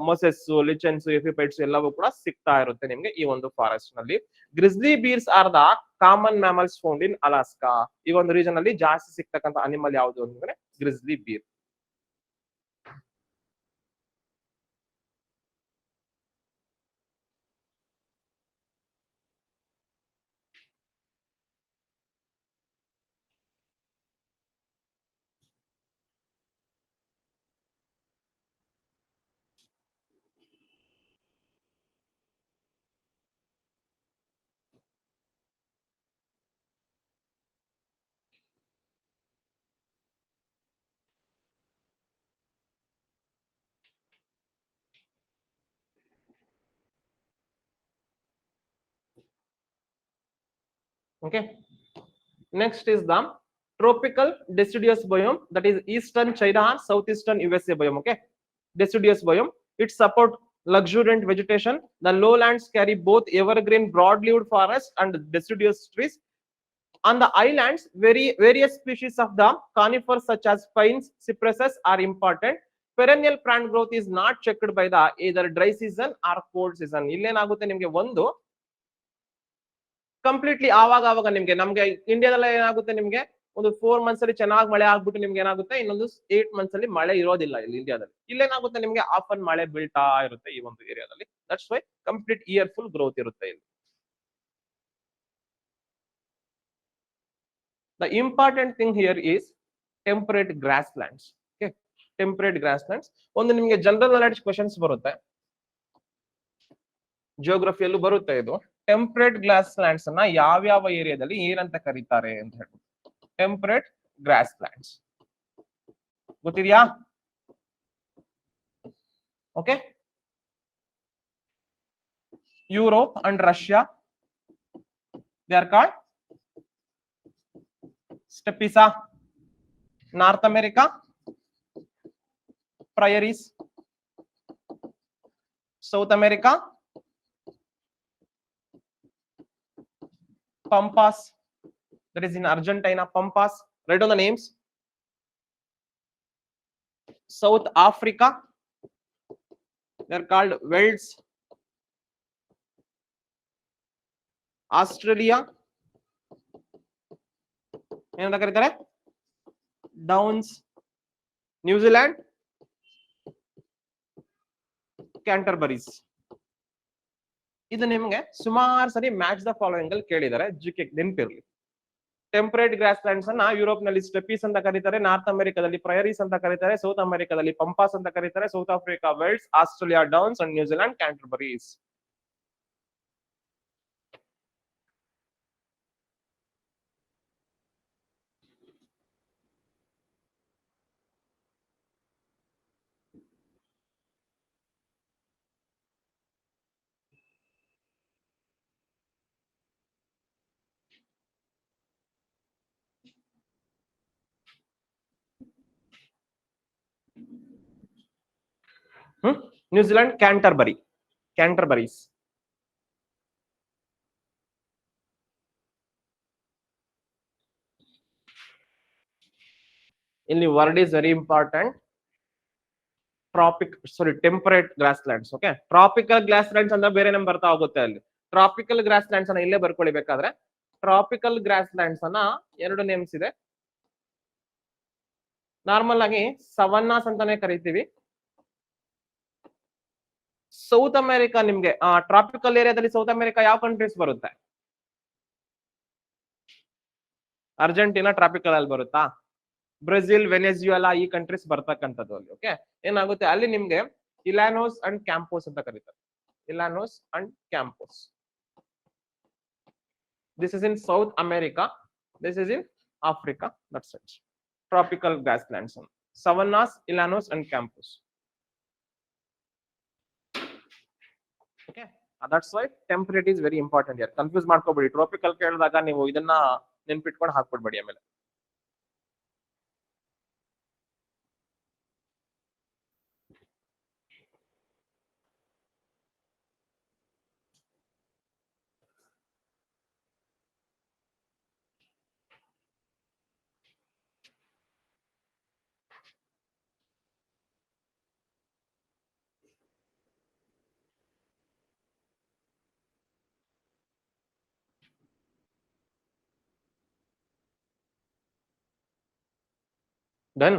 ಮೊಸೆಸ್, lichens, ಎಪಿಪೈಟ್ಸ್ ಎಲ್ಲವೂ ಕೂಡ ಸಿಗ್ತಾ ಇರುತ್ತೆ ನಿಮ್ಗೆ ಈ ಒಂದು ಫಾರೆಸ್ಟ್ ನಲ್ಲಿ. Grizzly bears are the common mammals found in Alaska. ಈ ಒಂದು ರೀಜನ್ ಅಲ್ಲಿ ಜಾಸ್ತಿ ಸಿಗ್ತಕ್ಕಂಥ ಅನಿಮಲ್ ಯಾವುದು ಅಂದ್ರೆ grizzly bear. Okay, next is the tropical deciduous biome, that is eastern China, southeastern USA biome. Okay, deciduous biome, it support luxuriant vegetation. The lowlands carry both evergreen broad-leaved forest and deciduous trees. On the islands, various species of the conifers such as pines, cypresses are important. Perennial plant growth is not checked by the either dry season or cold season. ಇಲ್ಲೇನಾಗುತ್ತೆ ನಿಮ್ಗೆ ಒಂದು completely ಆವಾಗ ನಿಮ್ಗೆ ನಮ್ಗೆ ಇಂಡಿಯಾದಲ್ಲ ಏನಾಗುತ್ತೆ ನಿಮ್ಗೆ ಒಂದು 4 months ಅಲ್ಲಿ ಚೆನ್ನಾಗಿ ಮಳೆ ಆಗ್ಬಿಟ್ಟು ನಿಮ್ಗೆ ಏನಾಗುತ್ತೆ ಇನ್ನೊಂದು 8 ಮಂತ್ಸ್ ಅಲ್ಲಿ ಮಳೆ ಇರೋದಿಲ್ಲ ಇಲ್ಲಿ ಇಂಡಿಯಾದಲ್ಲಿ. ಇಲ್ಲೇನಾಗುತ್ತೆ ನಿಮ್ಗೆ ಆಫನ್ ಮಳೆ ಬೀಳ್ತಾ ಇರುತ್ತೆ ಈ ಒಂದು ಏರಿಯಾದಲ್ಲಿ. That's why complete year full growth ಇರುತ್ತೆ ಇಲ್ಲಿ. The important thing here is temperate grasslands. Okay, temperate grasslands. ಒಂದು ನಿಮ್ಗೆ ಜನರಲ್ ನಾಲೆಡ್ಜ್ ಕ್ವೆಶ್ಚನ್ಸ್ ಬರುತ್ತೆ, ಜಿಯೋಗ್ರಫಿಯಲ್ಲೂ ಬರುತ್ತೆ ಇದು. ಟೆಂಪರೇಟ್ ಗ್ರಾಸ್ಲ್ಯಾಂಡ್ಸ್ ಅನ್ನ ಯಾವ್ಯಾವ ಏರಿಯಾದಲ್ಲಿ ಏನಂತ ಕರೀತಾರೆ ಅಂತ ಹೇಳ್ಬಿಟ್ಟು. ಟೆಂಪರೇಟ್ ಗ್ರಾಸ್ಲ್ಯಾಂಡ್ಸ್ ಗೊತ್ತಿದ್ಯಾ? Okay, Europe and Russia, they are called steppes. North America, prairies. South America, Pampas, that is in Argentina, Pampas. Write down the names. South Africa, they are called velds. Australia, ಏನಂತ ಕರೀತಾರೆ? Downs. New Zealand, ಕ್ಯಾಂಟರ್ಬರೀಸ್. ಇದು ನಿಮ್ಗೆ ಸುಮಾರು ಸರಿ match the following ಅಲ್ಲಿ ಕೇಳಿದ್ದಾರೆ, GK ನೆನಪಿರ್ಲಿ. Temperate gross lands ಅನ್ನ Europe ನಲ್ಲಿ ಸ್ಟೆಪೀಸ್ ಅಂತ ಕರೀತಾರೆ, ನಾರ್ತ್ ಅಮೆರಿಕಾದಲ್ಲಿ ಪ್ರಯರೀಸ್ ಅಂತ ಕರೀತಾರೆ, ಸೌತ್ ಅಮೆರಿಕಾದಲ್ಲಿ ಪಂಪಾಸ್ ಅಂತ ಕರೀತಾರೆ, South Africa velds, Australia downs and New Zealand Canterburys. New Zealand Canterburys. ಇಲ್ಲಿ word is very important. Temperate grasslands. Okay, tropical grasslands ಅಂದ್ರೆ ಬೇರೆ ನಮ್ ಬರ್ತಾ ಹೋಗುತ್ತೆ. ಅಲ್ಲಿ ಟ್ರಾಪಿಕಲ್ ಗ್ರಾಸ್ ಲ್ಯಾಂಡ್ಸ್ ಅನ್ನ ಇಲ್ಲೇ ಬರ್ಕೊಳ್ಳಿ ಬೇಕಾದ್ರೆ. ಟ್ರಾಪಿಕಲ್ ಗ್ರಾಸ್ ಲ್ಯಾಂಡ್ಸ್ ಅನ್ನ 2 ನೇಮ್ಸ್ ಇದೆ. ನಾರ್ಮಲ್ ಆಗಿ ಸವನ್ನಾಸ್ ಅಂತಾನೆ ಕರಿತೀವಿ. ಸೌತ್ ಅಮೆರಿಕಾ, ನಿಮ್ಗೆ ಟ್ರಾಪಿಕಲ್ ಏರಿಯಾದಲ್ಲಿ ಸೌತ್ ಅಮೆರಿಕಾ ಯಾವ ಕಂಟ್ರೀಸ್ ಬರುತ್ತೆ? ಅರ್ಜೆಂಟೀನಾ ಟ್ರಾಪಿಕಲ್ ಅಲ್ಲಿ ಬರುತ್ತಾ? ಬ್ರೆಜಿಲ್, ವೆನೆಜುಯೆಲಾ ಈ ಕಂಟ್ರೀಸ್ ಬರ್ತಕ್ಕಂಥದ್ದು ಅಲ್ಲಿ. ಓಕೆ, ಏನಾಗುತ್ತೆ ಅಲ್ಲಿ ನಿಮ್ಗೆ ಇಲಾನೋಸ್ ಅಂಡ್ ಕ್ಯಾಂಪೋಸ್ ಅಂತ ಕರೀತಾರೆ. ಇಲಾನೋಸ್ and ಕ್ಯಾಂಪೋಸ್. This is in South America. This is in Africa. That's it. Tropical grasslands. Savannas, Ilanos, and Campos. Okay. That's why temperate is very important here. Confuse ಮಾಡ್ಕೋಬೇಡಿ. Tropical ಕೇಳಿದಾಗ ನೀವು ಇದನ್ನ ನೆನ್ಪಿಟ್ಕೊಂಡು ಹಾಕ್ಬಿಡ್ಬೇಡಿ ಆಮೇಲೆ. Done.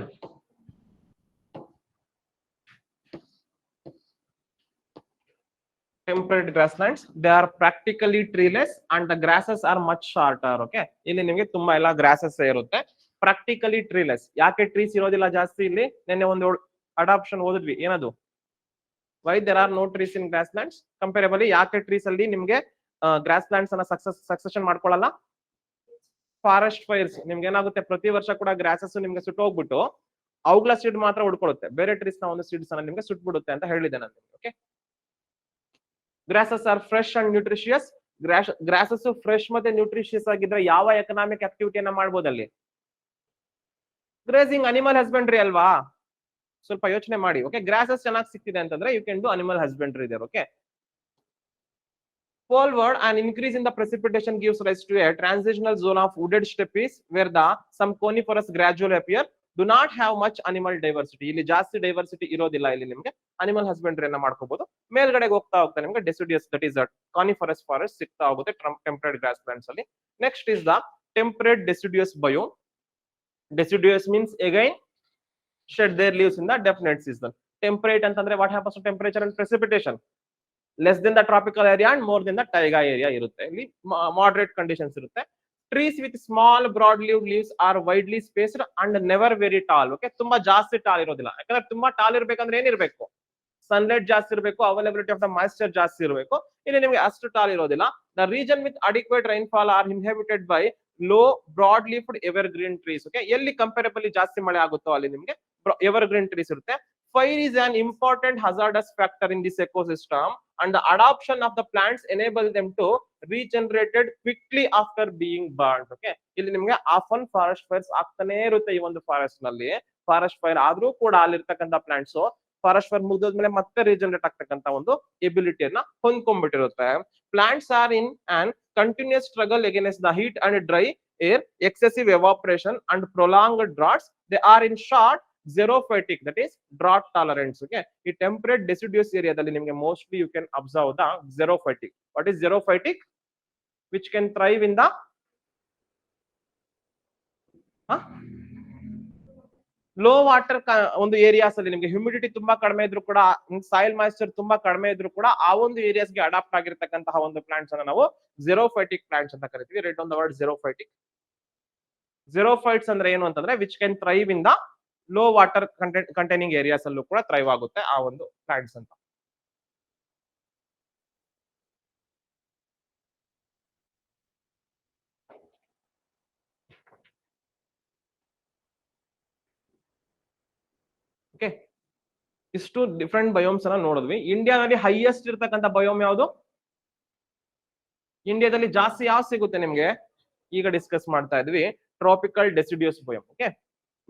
Temperate grasslands, they are practically treeless and the grasses are much shorter. Okay, ಇಲ್ಲಿ ನಿಮಗೆ ತುಂಬಾ ಎಲ್ಲ grasses ಇರುತ್ತೆ. Practically treeless. ಯಾಕೆ ಟ್ರೀಸ್ ಇರೋದಿಲ್ಲ ಜಾಸ್ತಿ ಇಲ್ಲಿ? ನೆನ್ನೆ ಒಂದು ಅಡಾಪ್ಷನ್ ಓದಿದ್ವಿ, ಏನದು? Why there are no trees in grasslands? Comparably ಯಾಕೆ ಟ್ರೀಸ್ ಅಲ್ಲಿ ನಿಮ್ಗೆ grasslands ಅನ್ನ ಸಕ್ಸೆಷನ್ ಮಾಡ್ಕೊಳ್ಳಲ್ಲ? Forest fires. ನಿಮ್ಗೆ ಏನಾಗುತ್ತೆ, ಪ್ರತಿ ವರ್ಷ ಕೂಡ ಗ್ರಾಸಸ್ ನಿಮ್ಗೆ ಸುಟ್ಟೋಗ್ಬಿಟ್ಟು ಅವುಗಳ ಸೀಡ್ ಮಾತ್ರ ಉಡ್ಕೊಳ್ಳುತ್ತೆ. ಬೇರೆ ಟ್ರೀಸ್ ನ ಒಂದು ಸೀಡ್ಸ್ ಅನ್ನ ನಿಮ್ಗೆ ಸುಟ್ಬಿಡುತ್ತೆ ಅಂತ ಹೇಳಿದೆ ನಾನು. Okay, grasses are fresh and nutritious. Grasses fresh ಮತ್ತೆ ನ್ಯೂಟ್ರಿಷಿಯಸ್ ಆಗಿದ್ರೆ ಯಾವ ಎಕನಾಮಿಕ್ ಆಕ್ಟಿವಿಟಿಯನ್ನ ಮಾಡ್ಬೋದು ಅಲ್ಲಿ? ಗ್ರೇಸಿಂಗ್, ಅನಿಮಲ್ ಹಸ್ಬೆಂಡ್ರಿ ಅಲ್ವಾ? ಸ್ವಲ್ಪ ಯೋಚನೆ ಮಾಡಿ. ಓಕೆ, ಗ್ರಾಸಸ್ ಚೆನ್ನಾಗಿ ಸಿಕ್ತಿದೆ ಅಂತಂದ್ರೆ you can do animal husbandry there. Okay, Poleward, an increase in the precipitation gives rise to a transitional zone of wooded steppes where some coniferous gradually appear. Do not have much animal diversity. ಇಲ್ಲಿ ಜಾಸ್ತಿ diversity ಇರೋದಿಲ್ಲ. ಇಲ್ಲಿ ನಿಮ್ಗೆ animal husbandry ಅನ್ನ ಮಾಡ್ಕೋಬಹುದು. ಮೇಲ್ಗಡೆಗೆ ಹೋಗ್ತಾ ನಿಮ್ಗೆ deciduous, that is ಕಾನಿಫರಸ್ forest ಸಿಗ್ತಾ ಹೋಗುತ್ತೆ ಟೆಂಪರೇಟ್ ಗ್ರಾಸ್ ಪ್ಲಾಂಟ್ಸ್ ಅಲ್ಲಿ. Next is the temperate deciduous biome. Deciduous means again shed their leaves in the definite season. Temperate ಅಂತಂದ್ರೆ what happens to temperature and precipitation? Less than the tropical area and more than the taiga area ಇರುತ್ತೆ. ಇಲ್ಲಿ moderate conditions ಇರುತ್ತೆ. Trees with small broad leaves are widely spaced and never very tall. Okay, ತುಂಬಾ ಜಾಸ್ತಿ tall ಇರೋದಿಲ್ಲ. ಯಾಕಂದ್ರೆ ತುಂಬಾ tall ಇರ್ಬೇಕಂದ್ರೆ ಏನಿರ್ಬೇಕು? Sunlight ಜಾಸ್ತಿ ಇರಬೇಕು, ಅವೈಲಬಿಲಿಟಿ ಆಫ್ ದ ಮಾಯಿಶ್ಚರ್ ಜಾಸ್ತಿ ಇರಬೇಕು. ಇಲ್ಲಿ ನಿಮಗೆ ಅಷ್ಟು ಟಾಲ್ ಇರೋದಿಲ್ಲ. The region with adequate rainfall are inhabited by low broad leafed evergreen trees. Okay, ಎಲ್ಲಿ ಕಂಪೇರಬಲಿ ಜಾಸ್ತಿ ಮಳೆ ಆಗುತ್ತೋ ಅಲ್ಲಿ ನಿಮಗೆ evergreen trees ಇರುತ್ತೆ. Fire is an important hazardous factor in this ecosystem and the adoption of the plants enable them to regenerated quickly after being burned. Okay, ಇಲ್ಲಿ ನಿಮಗೆ often forest fires ಆಗ್ತಾನೆ ಇರುತ್ತೆ. ಈ ಒಂದು ಫಾರೆಸ್ಟ್ ನಲ್ಲಿ ಫಾರೆಸ್ಟ್ ಫೈರ್ ಆದ್ರೂ ಕೂಡ ಅಲ್ಲಿರ್ತಕ್ಕಂಥ ಪ್ಲಾಂಟ್ಸ್ ಫಾರೆಸ್ಟ್ ಫೈರ್ ಮುಗಿದ್ಮೇಲೆ ಮತ್ತೆ ರೀಜನರೇಟ್ ಆಗ್ತಕ್ಕಂಥ ಒಂದು ಎಬಿಲಿಟಿಯನ್ನ ಹೊಂದ್ಕೊಂಡ್ಬಿಟ್ಟಿರುತ್ತೆ. Plants are in and continuous struggle against the heat and dry air, excessive evaporation and prolonged droughts. They are in short xerophytic, that is drought tolerance. Okay, ಈ temperate deciduous ಏರಿಯಾದಲ್ಲಿ ನಿಮಗೆ mostly you can observe the xerophytic. What is xerophytic? Which can thrive in the low water ಒಂದು areas ಅಲ್ಲಿ ನಿಮಗೆ humidity ತುಂಬಾ ಕಡಿಮೆ ಇದ್ರು ಕೂಡ, ಸಾಯಿಲ್ ಮಾಯಿಶ್ಚರ್ ತುಂಬಾ ಕಡಿಮೆ ಇದ್ರು ಕೂಡ ಆ ಒಂದು ಏರಿಯಾಸ್ಗೆ ಅಡಾಪ್ಟ್ ಆಗಿರ್ತಕ್ಕಂತಹ ಒಂದು ಪ್ಲಾಂಟ್ಸ್ ಅನ್ನ ನಾವು xerophytic ಪ್ಲಾಂಟ್ಸ್ ಅಂತ ಕರಿತೀವಿ. Right on the word xerophytic. Xerophytes ಅಂದ್ರೆ ಏನು ಅಂತಂದ್ರೆ which can thrive in the low water containing areas ಅಲ್ಲೂ ಕೂಡ ಥ್ರೈವ್ ಆಗುತ್ತೆ ಆ ಒಂದು ಪ್ಲಾಂಟ್ಸ್ ಅಂತ. ಓಕೆ, ಇಷ್ಟು ಡಿಫ್ರೆಂಟ್ ಬಯೋಮ್ಸ್ ಅನ್ನ ನೋಡಿದ್ವಿ. ಇಂಡಿಯಾದಲ್ಲಿ ಹೈಯೆಸ್ಟ್ ಇರ್ತಕ್ಕಂಥ ಬಯೋಮ್ ಯಾವುದು? ಇಂಡಿಯಾದಲ್ಲಿ ಜಾಸ್ತಿ ಯಾವ ಸಿಗುತ್ತೆ ನಿಮ್ಗೆ? ಈಗ ಡಿಸ್ಕಸ್ ಮಾಡ್ತಾ ಇದ್ವಿ tropical deciduous biome. Okay,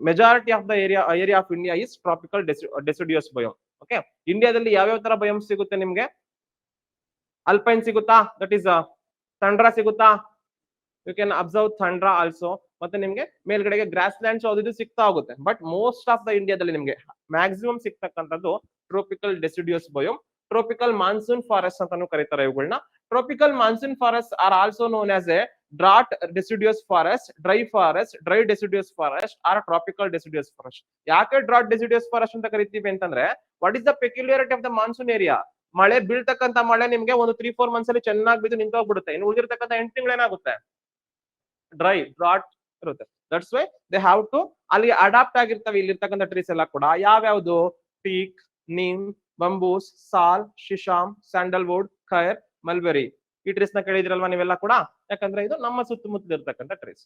majority of the area of India is tropical deciduous biome. Okay, ಇಂಡಿಯಾದಲ್ಲಿ ಯಾವ್ಯಾವ ತರ ಬಯೋಮ್ಸ್ ಸಿಗುತ್ತೆ ನಿಮ್ಗೆ? ಅಲ್ಪೈನ್ ಸಿಗುತ್ತಾ, ದಟ್ ಈಸ್ ಥಂಡ್ರಾ ಸಿಗುತ್ತಾ, ಯು ಕ್ಯಾನ್ ಅಬ್ಸರ್ವ್ ಥಂಡ್ರಾ ಆಲ್ಸೋ. ಮತ್ತೆ ನಿಮ್ಗೆ ಮೇಲ್ಗಡೆಗೆ ಗ್ರಾಸ್ ಲ್ಯಾಂಡ್ಸ್ ಅದು ಸಿಗ್ತಾ ಹೋಗುತ್ತೆ. ಬಟ್ ಮೋಸ್ಟ್ ಆಫ್ ದ ಇಂಡಿಯಾದಲ್ಲಿ ನಿಮ್ಗೆ ಮ್ಯಾಕ್ಸಿಮಮ್ ಸಿಗ್ತಕ್ಕಂಥದ್ದು tropical deciduous biome, tropical monsoon forest ಅಂತಾನು ಕರೀತಾರೆ ಇವುಗಳನ್ನ. Tropical monsoon forest are also known as a drought deciduous forest, dry deciduous forest or tropical deciduous forest. ಯಾಕೆ ಡ್ರಾಟ್ ಡೆಸಿಡಿಯಸ್ ಫಾರೆಸ್ಟ್ ಅಂತ ಕರಿತೀವಿ ಅಂತಂದ್ರೆ, what is the peculiarity of the monsoon area? ಮಳೆ ಬೀಳ್ತಕ್ಕಂತ ಮಳೆ ನಿಮ್ಗೆ ಒಂದು 3-4 ಮಂತ್ಸ್ ಅಲ್ಲಿ ಚೆನ್ನಾಗಿ ಬಿದ್ದು ನಿಂತೋಗ್ಬಿಡುತ್ತೆ. ಇನ್ನು ಉಳಿದಿರ್ತಕ್ಕಂಥ 8 ತಿಂಗಳು ಏನಾಗುತ್ತೆ? ಡ್ರಾಟ್ ಇರುತ್ತೆ. That's why they have to ಅಲ್ಲಿ ಅಡಾಪ್ಟ್ ಆಗಿರ್ತವೆ ಇಲ್ಲಿರ್ತಕ್ಕಂಥ ಟ್ರೀಸ್ ಎಲ್ಲ ಕೂಡ. ಯಾವ್ಯಾವ್ದು? ಟೀಕ್, ನೀಮ್, ಬಂಬೂಸ್, ಸಾಲ್, ಶಿಶಾಮ್, ಸ್ಯಾಂಡಲ್ವುಡ್, ಖೈರ್, ಮಲ್ಬೆರಿ. ಈ ಟ್ರೀಸ್ ನ ಕೇಳಿದ್ರಲ್ವಾ ನೀವೆಲ್ಲ ಕೂಡ? ಯಾಕಂದ್ರೆ ಇದು ನಮ್ಮ ಸುತ್ತಮುತ್ತಲ ಇರ್ತಕ್ಕಂಥ trees.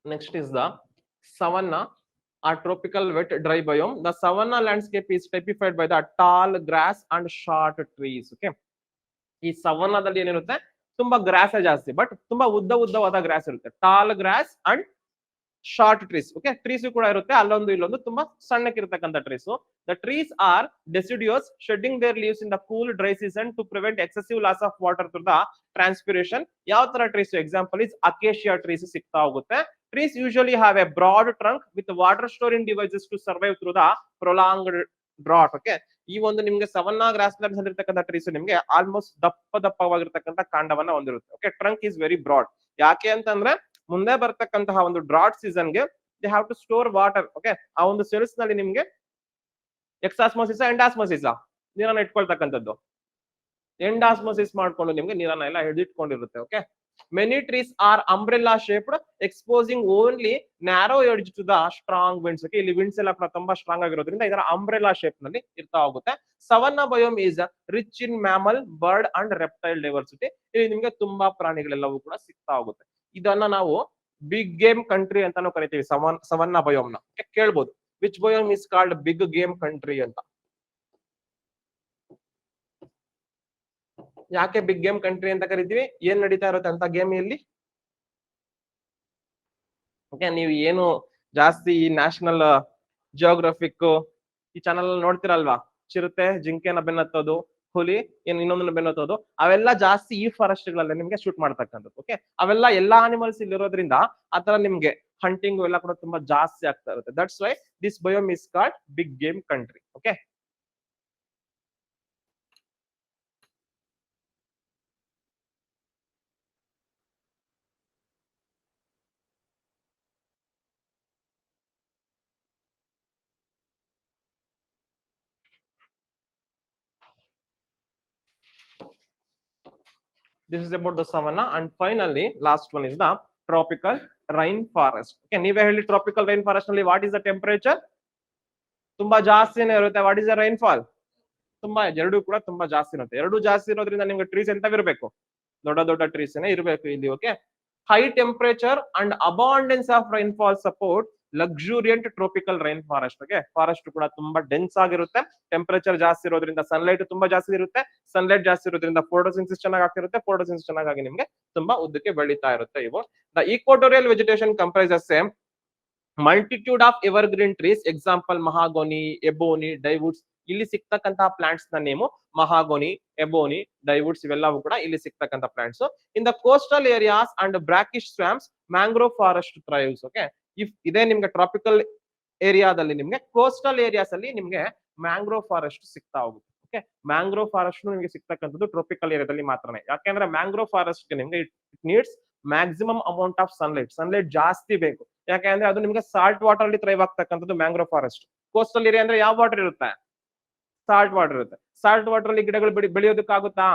Next is the savanna or tropical wet dry biome. The savanna landscape is typified by the tall grass and short trees. Okay, ಈ ಸವನ್ನದಲ್ಲಿ ಏನಿರುತ್ತೆ? ತುಂಬಾ ಗ್ರಾಸ್ ಜಾಸ್ತಿ, ಬಟ್ ತುಂಬಾ ಉದ್ದವಾದ ಗ್ರಾಸ್ ಇರುತ್ತೆ. Tall grass and short trees. Okay, trees ಕೂಡ ಇರುತ್ತೆ, ಅಲ್ಲೊಂದು ಇಲ್ಲೊಂದು ತುಂಬಾ ಸಣ್ಣಕ್ಕಿರ್ತಕ್ಕಂಥ trees. The trees are deciduous, shedding their leaves in the cool dry season to prevent excessive loss of water through the transpiration. ಯಾವ ತರ trees? Example is acacia trees ಸಿಗ್ತಾ ಹೋಗುತ್ತೆ. Trees usually have a broad trunk with water storing devices to survive through the prolonged drought. Okay, ಈ ಒಂದು ನಿಮ್ಗೆ savanna gross lands ಅಲ್ಲಿ ಇರ್ತಕ್ಕಂಥ trees ನಿಮ್ಗೆ ಆಲ್ಮೋಸ್ಟ್ ದಪ್ಪವಾಗಿರ್ತಕ್ಕಂಥ ಕಾಂಡವನ್ನ ಹೊಂದಿರುತ್ತೆ. Okay, trunk is very broad. ಯಾಕೆ ಅಂತಂದ್ರೆ ಮುಂದೆ ಬರ್ತಕ್ಕಂತಹ ಒಂದು ಡ್ರಾಟ್ ಸೀಸನ್ಗೆ they have to store water. Okay, ಆ ಒಂದು ಸೆಲ್ಸ್ ನಲ್ಲಿ ನಿಮ್ಗೆ ಎಕ್ಸಾಸ್ಮೋಸಿಸ್ ಎಂಡಾಸ್ಮೋಸಿಸ್ ನೀರನ್ನ ಇಟ್ಕೊಳ್ತಕ್ಕಂಥದ್ದು. ಎಂಡಾಸ್ಮೋಸಿಸ್ ಮಾಡ್ಕೊಂಡು ನಿಮ್ಗೆ ನೀರನ್ನ ಎಲ್ಲ ಹಿಡಿದಿಟ್ಕೊಂಡಿರುತ್ತೆ. Okay, many trees are umbrella shaped, exposing only narrow edge to the strong winds. Okay, ಇಲ್ಲಿ winds ಎಲ್ಲ ತುಂಬಾ ಸ್ಟ್ರಾಂಗ್ ಆಗಿರೋದ್ರಿಂದ ಇದರ umbrella shape ನಲ್ಲಿ ಇರ್ತಾ ಹೋಗುತ್ತೆ. Savanna biome is rich in mammal, bird and reptile diversity. ಇಲ್ಲಿ ನಿಮ್ಗೆ ತುಂಬಾ ಪ್ರಾಣಿಗಳೆಲ್ಲವೂ ಕೂಡ ಸಿಗ್ತಾ ಹೋಗುತ್ತೆ. ಇದನ್ನ ನಾವು ಬಿಗ್ ಗೇಮ್ ಕಂಟ್ರಿ ಅಂತಾನು ಕರಿತೀವಿ. ಸವನ್ನಾ ಬಯೋಮ್ ನ ಕೇಳ್ಬೋದು, which biome is called big game country ಅಂತ. ಯಾಕೆ ಬಿಗ್ ಗೇಮ್ ಕಂಟ್ರಿ ಅಂತ ಕರಿತೀವಿ? ಏನ್ ನಡೀತಾ ಇರುತ್ತೆ ಅಂತ ಗೇಮ್ ಇಲ್ಲಿ? ಓಕೆ, ನೀವು ಏನು ಜಾಸ್ತಿ ಈ ನ್ಯಾಷನಲ್ ಜಿಯೋಗ್ರಫಿಕ್ ಈ ಚಾನಲ್ ನೋಡ್ತಿರಲ್ವಾ? ಚಿರತೆ, ಜಿಂಕೆನ ಬೆನ್ನತ್ತೋದು, ಹುಲಿ ಇನ್ನೊಂದನ್ನ ಬೆನ್ನತ್ತೋದು, ಅವೆಲ್ಲ ಜಾಸ್ತಿ ಈ ಫಾರೆಸ್ಟ್ ಗಳಲ್ಲಿ ನಿಮ್ಗೆ ಶೂಟ್ ಮಾಡ್ತಕ್ಕಂಥದ್ದು. ಓಕೆ, ಅವೆಲ್ಲ ಎಲ್ಲಾ ಅನಿಮಲ್ಸ್ ಇಲ್ಲಿ ಇರೋದ್ರಿಂದ ಆತರ ನಿಮ್ಗೆ ಹಂಟಿಂಗ್ ಎಲ್ಲ ಕೂಡ ತುಂಬಾ ಜಾಸ್ತಿ ಆಗ್ತಾ ಇರುತ್ತೆ. That's why this biome is called big game country. Okay, this is about the savanna. And finally last one is the tropical rain forest. Okay, ನೀವೇ ಹೇಳಿ, tropical rain forest ನಲ್ಲಿ what is the temperature? ತುಂಬಾ ಜಾಸ್ತಿನೇ ಇರುತ್ತೆ. what is the rainfall? ತುಂಬಾ, ಎರಡು ಕೂಡ ತುಂಬಾ ಜಾಸ್ತಿ ಇರುತ್ತೆ. ಎರಡು ಜಾಸ್ತಿ ಇರೋದ್ರಿಂದ ನಿಮ್ಗೆ ಟ್ರೀಸ್ ಎಂತವಿರ್ಬೇಕು? ದೊಡ್ಡ ಟ್ರೀಸ್ ಇರಬೇಕು ಇಲ್ಲಿ. Okay, high temperature and abundance of rainfall support luxuriant tropical rain forest. Okay, forest ಕೂಡ ತುಂಬಾ ಡೆನ್ಸ್ ಆಗಿರುತ್ತೆ. ಟೆಂಪರೇಚರ್ ಜಾಸ್ತಿ ಇರೋದ್ರಿಂದ ಸನ್ಲೈಟ್ ತುಂಬಾ ಜಾಸ್ತಿ ಇರುತ್ತೆ. ಸನ್ಲೈಟ್ ಜಾಸ್ತಿ ಇರೋದ್ರಿಂದ ಫೋಟೋಸಿಂಥಸಿಸ್ ಚೆನ್ನಾಗಿ ಆಗ್ತಿರುತ್ತೆ. ಫೋಟೋಸಿಂಥಸಿಸ್ ಚೆನ್ನಾಗಿ ನಿಮ್ಗೆ ತುಂಬಾ ಉದ್ದಕ್ಕೆ ಬೆಳೀತಾ ಇರುತ್ತೆ ಇವು. The equatorial vegetation comprises multitude of evergreen trees. Example mahogany, ebony, dyewoods. ಇಲ್ಲಿ ಸಿಗ್ತಕ್ಕಂತಹ ಪ್ಲಾಂಟ್ಸ್ ನ ನೇಮು ಮಹಾಗೋನಿ, ಎಬೋನಿ, ಡೈವುಡ್ಸ್ ಇವೆಲ್ಲವೂ ಕೂಡ ಇಲ್ಲಿ ಸಿಗ್ತಕ್ಕಂಥ plants. In the coastal areas and brackish swamps mangrove forest thrives. Okay, ಇದೇ ನಿಮ್ಗೆ ಟ್ರಾಪಿಕಲ್ ಏರಿಯಾದಲ್ಲಿ ನಿಮ್ಗೆ ಕೋಸ್ಟಲ್ ಏರಿಯಾಸ್ ಅಲ್ಲಿ ನಿಮ್ಗೆ ಮ್ಯಾಂಗ್ರೋವ್ ಫಾರೆಸ್ಟ್ ಸಿಗ್ತಾ ಹೋಗುತ್ತೆ. ಓಕೆ, ಮ್ಯಾಂಗ್ರೋವ್ ಫಾರೆಸ್ಟ್ ನಿಮ್ಗೆ ಸಿಗ್ತಕ್ಕಂಥದ್ದು ಟ್ರಾಪಿಕಲ್ ಏರಿಯಾದಲ್ಲಿ ಮಾತ್ರನೇ. ಯಾಕೆಂದ್ರೆ ಮ್ಯಾಂಗ್ರೋವ್ ಫಾರೆಸ್ಟ್ ನಿಮ್ಗೆ it needs maximum amount of sunlight ಜಾಸ್ತಿ ಬೇಕು. ಯಾಕೆಂದ್ರೆ ಅದು ನಿಮ್ಗೆ ಸಾಲ್ಟ್ ವಾಟರ್ ಅಲ್ಲಿ ಥ್ರೈವ್ ಆಗ್ತಕ್ಕಂಥದ್ದು ಮ್ಯಾಂಗ್ರೋವ್ ಫಾರೆಸ್ಟ್. ಕೋಸ್ಟಲ್ ಏರಿಯಾ ಅಂದ್ರೆ ಯಾವ ವಾಟರ್ ಇರುತ್ತೆ? ಸಾಲ್ಟ್ ವಾಟರ್ ಇರುತ್ತೆ. ಸಾಲ್ಟ್ ವಾಟರ್ ಅಲ್ಲಿ ಗಿಡಗಳು ಬೆಳೆಯೋದಕ್ಕಾಗುತ್ತಾ?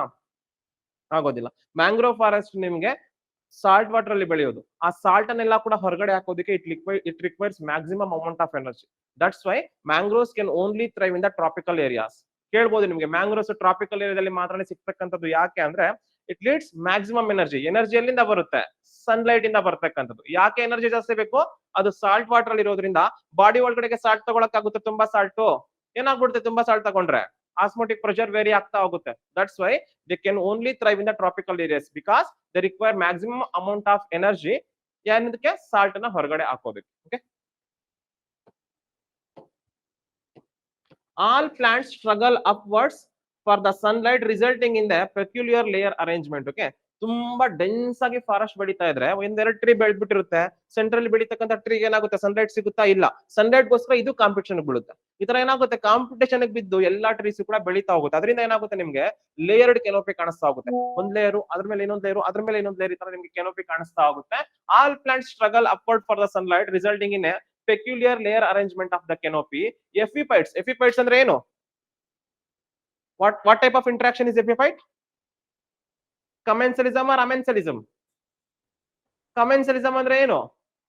ಆಗೋದಿಲ್ಲ. ಮ್ಯಾಂಗ್ರೋವ್ ಫಾರೆಸ್ಟ್ ನಿಮ್ಗೆ ಸಾಲ್ಟ್ ವಾಟರ್ ಅಲ್ಲಿ ಬೆಳೆಯೋದು. ಆ ಸಾಲ್ಟ್ ಅನ್ನೆಲ್ಲ ಕೂಡ ಹೊರಗಡೆ ಹಾಕೋದಕ್ಕೆ it requires maximum amount of energy. That's why mangroves can only thrive in the tropical areas. ಕೇಳ್ಬೋದು ನಿಮ್ಗೆ ಮ್ಯಾಂಗ್ರೋಸ್ ಟ್ರಾಪಿಕಲ್ ಏರಿಯಾದಲ್ಲಿ ಮಾತ್ರ ಸಿಗ್ತಕ್ಕಂಥದ್ದು. ಯಾಕೆ ಅಂದ್ರೆ it leads maximum energy. Energy ಎಲ್ಲಿಂದ ಬರುತ್ತೆ? ಸನ್ಲೈಟ್ ಇಂದ ಬರ್ತಕ್ಕಂಥದ್ದು. ಯಾಕೆ ಎನರ್ಜಿ ಜಾಸ್ತಿ ಬೇಕು? ಅದು ಸಾಲ್ಟ್ ವಾಟರ್ ಅಲ್ಲಿ ಇರೋದ್ರಿಂದ ಬಾಡಿ ಒಳಗಡೆಗೆ ಸಾಲ್ಟ್ ತಗೊಳಕ್ಕಾಗುತ್ತೆ. ತುಂಬಾ ಸಾಲ್ಟ್ ಏನಾಗ್ಬಿಡುತ್ತೆ? ತುಂಬಾ ಸಾಲ್ಟ್ ತಗೊಂಡ್ರೆ ಆಸ್ಮೋಟಿಕ್ ಪ್ರೆಷರ್ ವೇರಿ ಆಗ್ತಾ ಹೋಗುತ್ತೆ. That's why they can only thrive in the tropical areas because they require maximum amount of energy. ಏನಕ್ಕೆ? ಸಾಲ್ಟ್ ನ ಹೊರಗಡೆ ಹಾಕೋಬೇಕು. Okay, all plants struggle upwards for the sunlight resulting in the peculiar layer arrangement. Okay, ತುಂಬಾ dense ಆಗಿ forest ಬೆಳೀತಾ ಇದ್ರೆ ಒಂದೆರಡು tree ಬೆಳ್ಬಿಟ್ಟಿರುತ್ತೆ, ಸೆಂಟ್ರಲ್ಲಿ ಬೆಳೀತಕ್ಕಂಥ ಟ್ರೀ ಏನಾಗುತ್ತೆ? ಸನ್ಲೈಟ್ ಸಿಗುತ್ತಾ? ಇಲ್ಲ. ಸನ್ಲೈಟ್ ಗೋಸ್ಕರ ಇದು ಕಾಂಪಿಟೇಷನ್ ಬೀಳುತ್ತೆ. ಈ ತರ ಏನಾಗುತ್ತೆ? ಕಾಂಪಿಟೇಷನ್ ಬಿದ್ದು ಎಲ್ಲಾ ಟ್ರೀಸ್ ಕೂಡ ಬೆಳೀತಾ ಹೋಗುತ್ತೆ. ಅದರಿಂದ ಏನಾಗುತ್ತೆ? ನಿಮ್ಗೆ ಲೇಯರ್ಡ್ ಕೆನೋಪಿ ಕಾಣಿಸ್ತಾ ಹೋಗುತ್ತೆ. ಒಂದ್ ಲೇಯರ್, ಅದ್ರ ಮೇಲೆ ಇನ್ನೊಂದ್ ಲೇಯರ್, ಅದ್ರ ಮೇಲೆ ಇನ್ನೊಂದ್ ಲೇಯರ್, ಈ ತರ ನಿಮ್ಗೆ ಕೆನೋಪಿ ಕಾಣಿಸ್ತಾ ಹೋಗುತ್ತೆ. All plants struggle upward for the sunlight resulting in a peculiar layer arrangement of the canopy. Epiphytes. Epiphytes ಅಂದ್ರೆ ಏನು? What type of interaction is epiphyte? Commensalism or amensalism? Commensalism ಅಂದ್ರೆ ಏನು?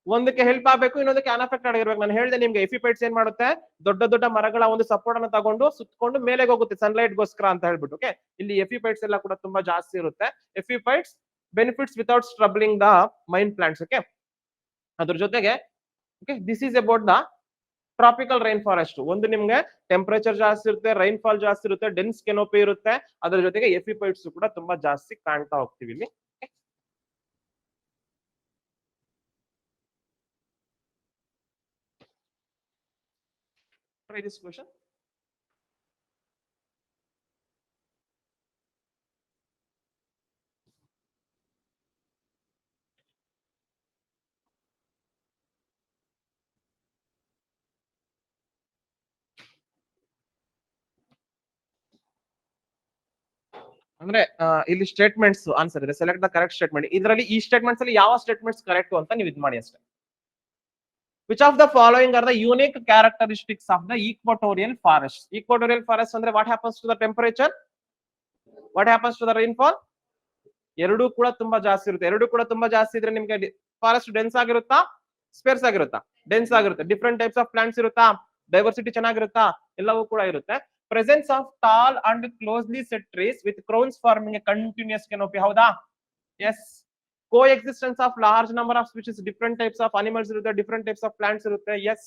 ಒಂದಕ್ಕೆ ಹೆಲ್ಪ್ ಆಗಬೇಕು, ಇನ್ನೊಂದಕ್ಕೆ ಅನ್ಅಫೆಕ್ಟೆಡ್ ಆಗಿರ್ಬೇಕು. ನಾನು ಹೇಳಿದೆ ನಿಮ್ಗೆ ಎಪಿಫೈಟ್ಸ್ ಏನ್ ಮಾಡುತ್ತೆ? ದೊಡ್ಡ ದೊಡ್ಡ ಮರಗಳ ಒಂದು ಸಪೋರ್ಟ್ ಅನ್ನು ತಗೊಂಡು ಸುತ್ತಕೊಂಡು ಮೇಲೆ ಹೋಗುತ್ತೆ ಸನ್ಲೈಟ್ ಗೋಸ್ಕರ ಅಂತ ಹೇಳ್ಬಿಟ್ಟು. ಓಕೆ, ಇಲ್ಲಿ ಎಪಿಫೈಟ್ಸ್ ಎಲ್ಲ ಕೂಡ ತುಂಬಾ ಜಾಸ್ತಿ ಇರುತ್ತೆ. Epiphytes benefits without struggling the main plants. Okay, ಅದ್ರ ಜೊತೆಗೆ okay, this is about the tropical rainforest. ಒಂದು ನಿಮ್ಗೆ ಟೆಂಪರೇಚರ್ ಜಾಸ್ತಿ ಇರುತ್ತೆ, ರೈನ್ ಫಾಲ್ ಜಾಸ್ತಿ ಇರುತ್ತೆ, ಡೆನ್ಸ್ ಕೆನೋಪಿ ಇರುತ್ತೆ, ಅದರ ಜೊತೆಗೆ ಎಪಿಫೈಟ್ಸ್ ಕೂಡ ತುಂಬಾ ಜಾಸ್ತಿ ಕಾಣ್ತಾ ಹೋಗ್ತೀವಿ ಇಲ್ಲಿ. Try this question. ಅಂದ್ರೆ ಇಲ್ಲಿ ಸ್ಟೇಟ್ಮೆಂಟ್ಸ್ ಆನ್ಸರ್ ಇದೆ. Select the correct statement. ಇದರಲ್ಲಿ ಈ ಸ್ಟೇಟ್ಮೆಂಟ್ಸ್ ಅಲ್ಲಿ ಯಾವ ಸ್ಟೇಟ್ಮೆಂಟ್ಸ್ ಕರೆಕ್ಟ್ ಅಂತ ನೀವು ಇದು ಮಾಡಿ ಅಷ್ಟೇ. Which of the following are the unique characteristics of the equatorial forest? Equatorial forest ಅಂದ್ರೆ what happens to the temperature, what happens to the rainfall? ಎರಡೂ ಕೂಡ ತುಂಬಾ ಜಾಸ್ತಿ ಇರುತ್ತೆ. ಎರಡೂ ಕೂಡ ತುಂಬಾ ಜಾಸ್ತಿ ಇದ್ರೆ ನಿಮ್ಗೆ ಫಾರೆಸ್ಟ್ ಡೆನ್ಸ್ ಆಗಿರುತ್ತಾ, ಸ್ಪೇರ್ಸ್ ಆಗಿರುತ್ತಾ? ಡೆನ್ಸ್ ಆಗಿರುತ್ತೆ. ಡಿಫ್ರೆಂಟ್ ಟೈಪ್ಸ್ ಆಫ್ ಪ್ಲಾಂಟ್ಸ್ ಇರುತ್ತಾ, ಡೈವರ್ಸಿಟಿ ಚೆನ್ನಾಗಿರುತ್ತಾ? ಎಲ್ಲವೂ ಕೂಡ ಇರುತ್ತೆ. Presence of tall and closely set trees with crowns forming a continuous canopy. ಹೌದಾ? Yes. Coexistence of large number of species, different types of animals ಇರುತ್ತೆ, different types of plants ಇರುತ್ತೆ. Yes.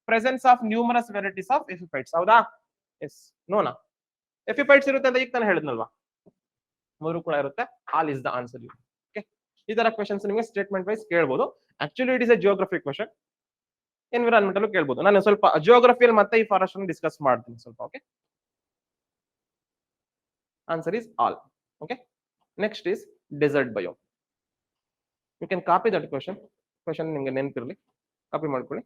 Presence of numerous varieties of epiphytes. ಹೌದಾ? Yes. ನೋನಾ ಎಪಿಫೈಟ್ಸ್ ಇರುತ್ತೆ ಅಂತ ಈಗ ನಾನು ಹೇಳಿದ್ನಲ್ವಾ? ಮೂರು ಕೂಡ ಇರುತ್ತೆ. All is the answer. Okay, ಈ ತರ ಕ್ವೆಶನ್ಸ್ ನಿಮಗೆ ಸ್ಟೇಟ್ಮೆಂಟ್ ವೈಸ್ ಕೇಳಬಹುದು. Actually it is A geography question. Environment ಅಲ್ಲೂ ಕೇಳಬಹುದು. ನಾನು ಸ್ವಲ್ಪ ಜಿಯೋಗ್ರಫಿಯಲ್ಲಿ ಮತ್ತೆ ಈ ಫಾರೆಸ್ಟ್ ಅನ್ನು ಡಿಸ್ಕಸ್ ಮಾಡ್ತೀನಿ ಸ್ವಲ್ಪ. Okay, answer is all. Okay, next is desert biome. You can copy that question ನಿಮ್ಗೆ ನೆನಪಿರಲಿ, ಕಾಪಿ ಮಾಡ್ಕೊಳ್ಳಿ.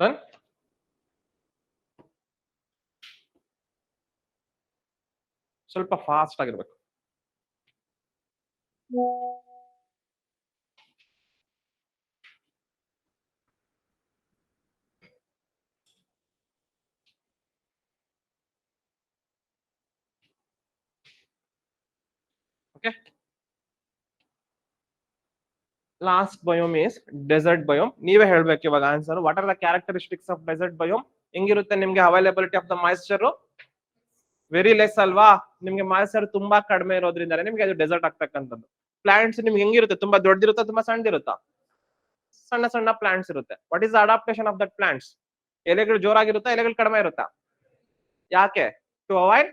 Done? ಸ್ವಲ್ಪ ಫಾಸ್ಟ್ ಆಗಿರ್ಬೇಕು. Okay, last biome is desert biome. ನೀವೇ ಹೇಳ್ಬೇಕು ಇವಾಗ answer. What are the characteristics of desert biome? ಹೆಂಗಿರುತ್ತೆ ನಿಮ್ಗೆ availability of the moisture? Very less ಅಲ್ವಾ? ನಿಮ್ಗೆ ಮಾಯಿಶ್ಚರ್ ತುಂಬಾ ಕಡಿಮೆ ಇರೋದ್ರಿಂದ ನಿಮ್ಗೆ ಅದು ಡೆಸರ್ಟ್ ಆಗ್ತಕ್ಕಂಥದ್ದು. ಪ್ಲಾಂಟ್ಸ್ ನಿಮ್ಗೆ ಹೆಂಗಿರುತ್ತೆ? ತುಂಬಾ ದೊಡ್ಡದಿರುತ್ತಾ, ತುಂಬಾ ಸಣ್ಣದಿರುತ್ತಾ? ಸಣ್ಣ ಸಣ್ಣ ಪ್ಲಾಂಟ್ಸ್ ಇರುತ್ತೆ. What is the adaptation of that plants? ಎಲೆಗಳು ಜೋರಾಗಿರುತ್ತಾ, ಎಲೆಗಳು ಕಡಿಮೆ ಇರುತ್ತಾ? ಯಾಕೆ? To avoid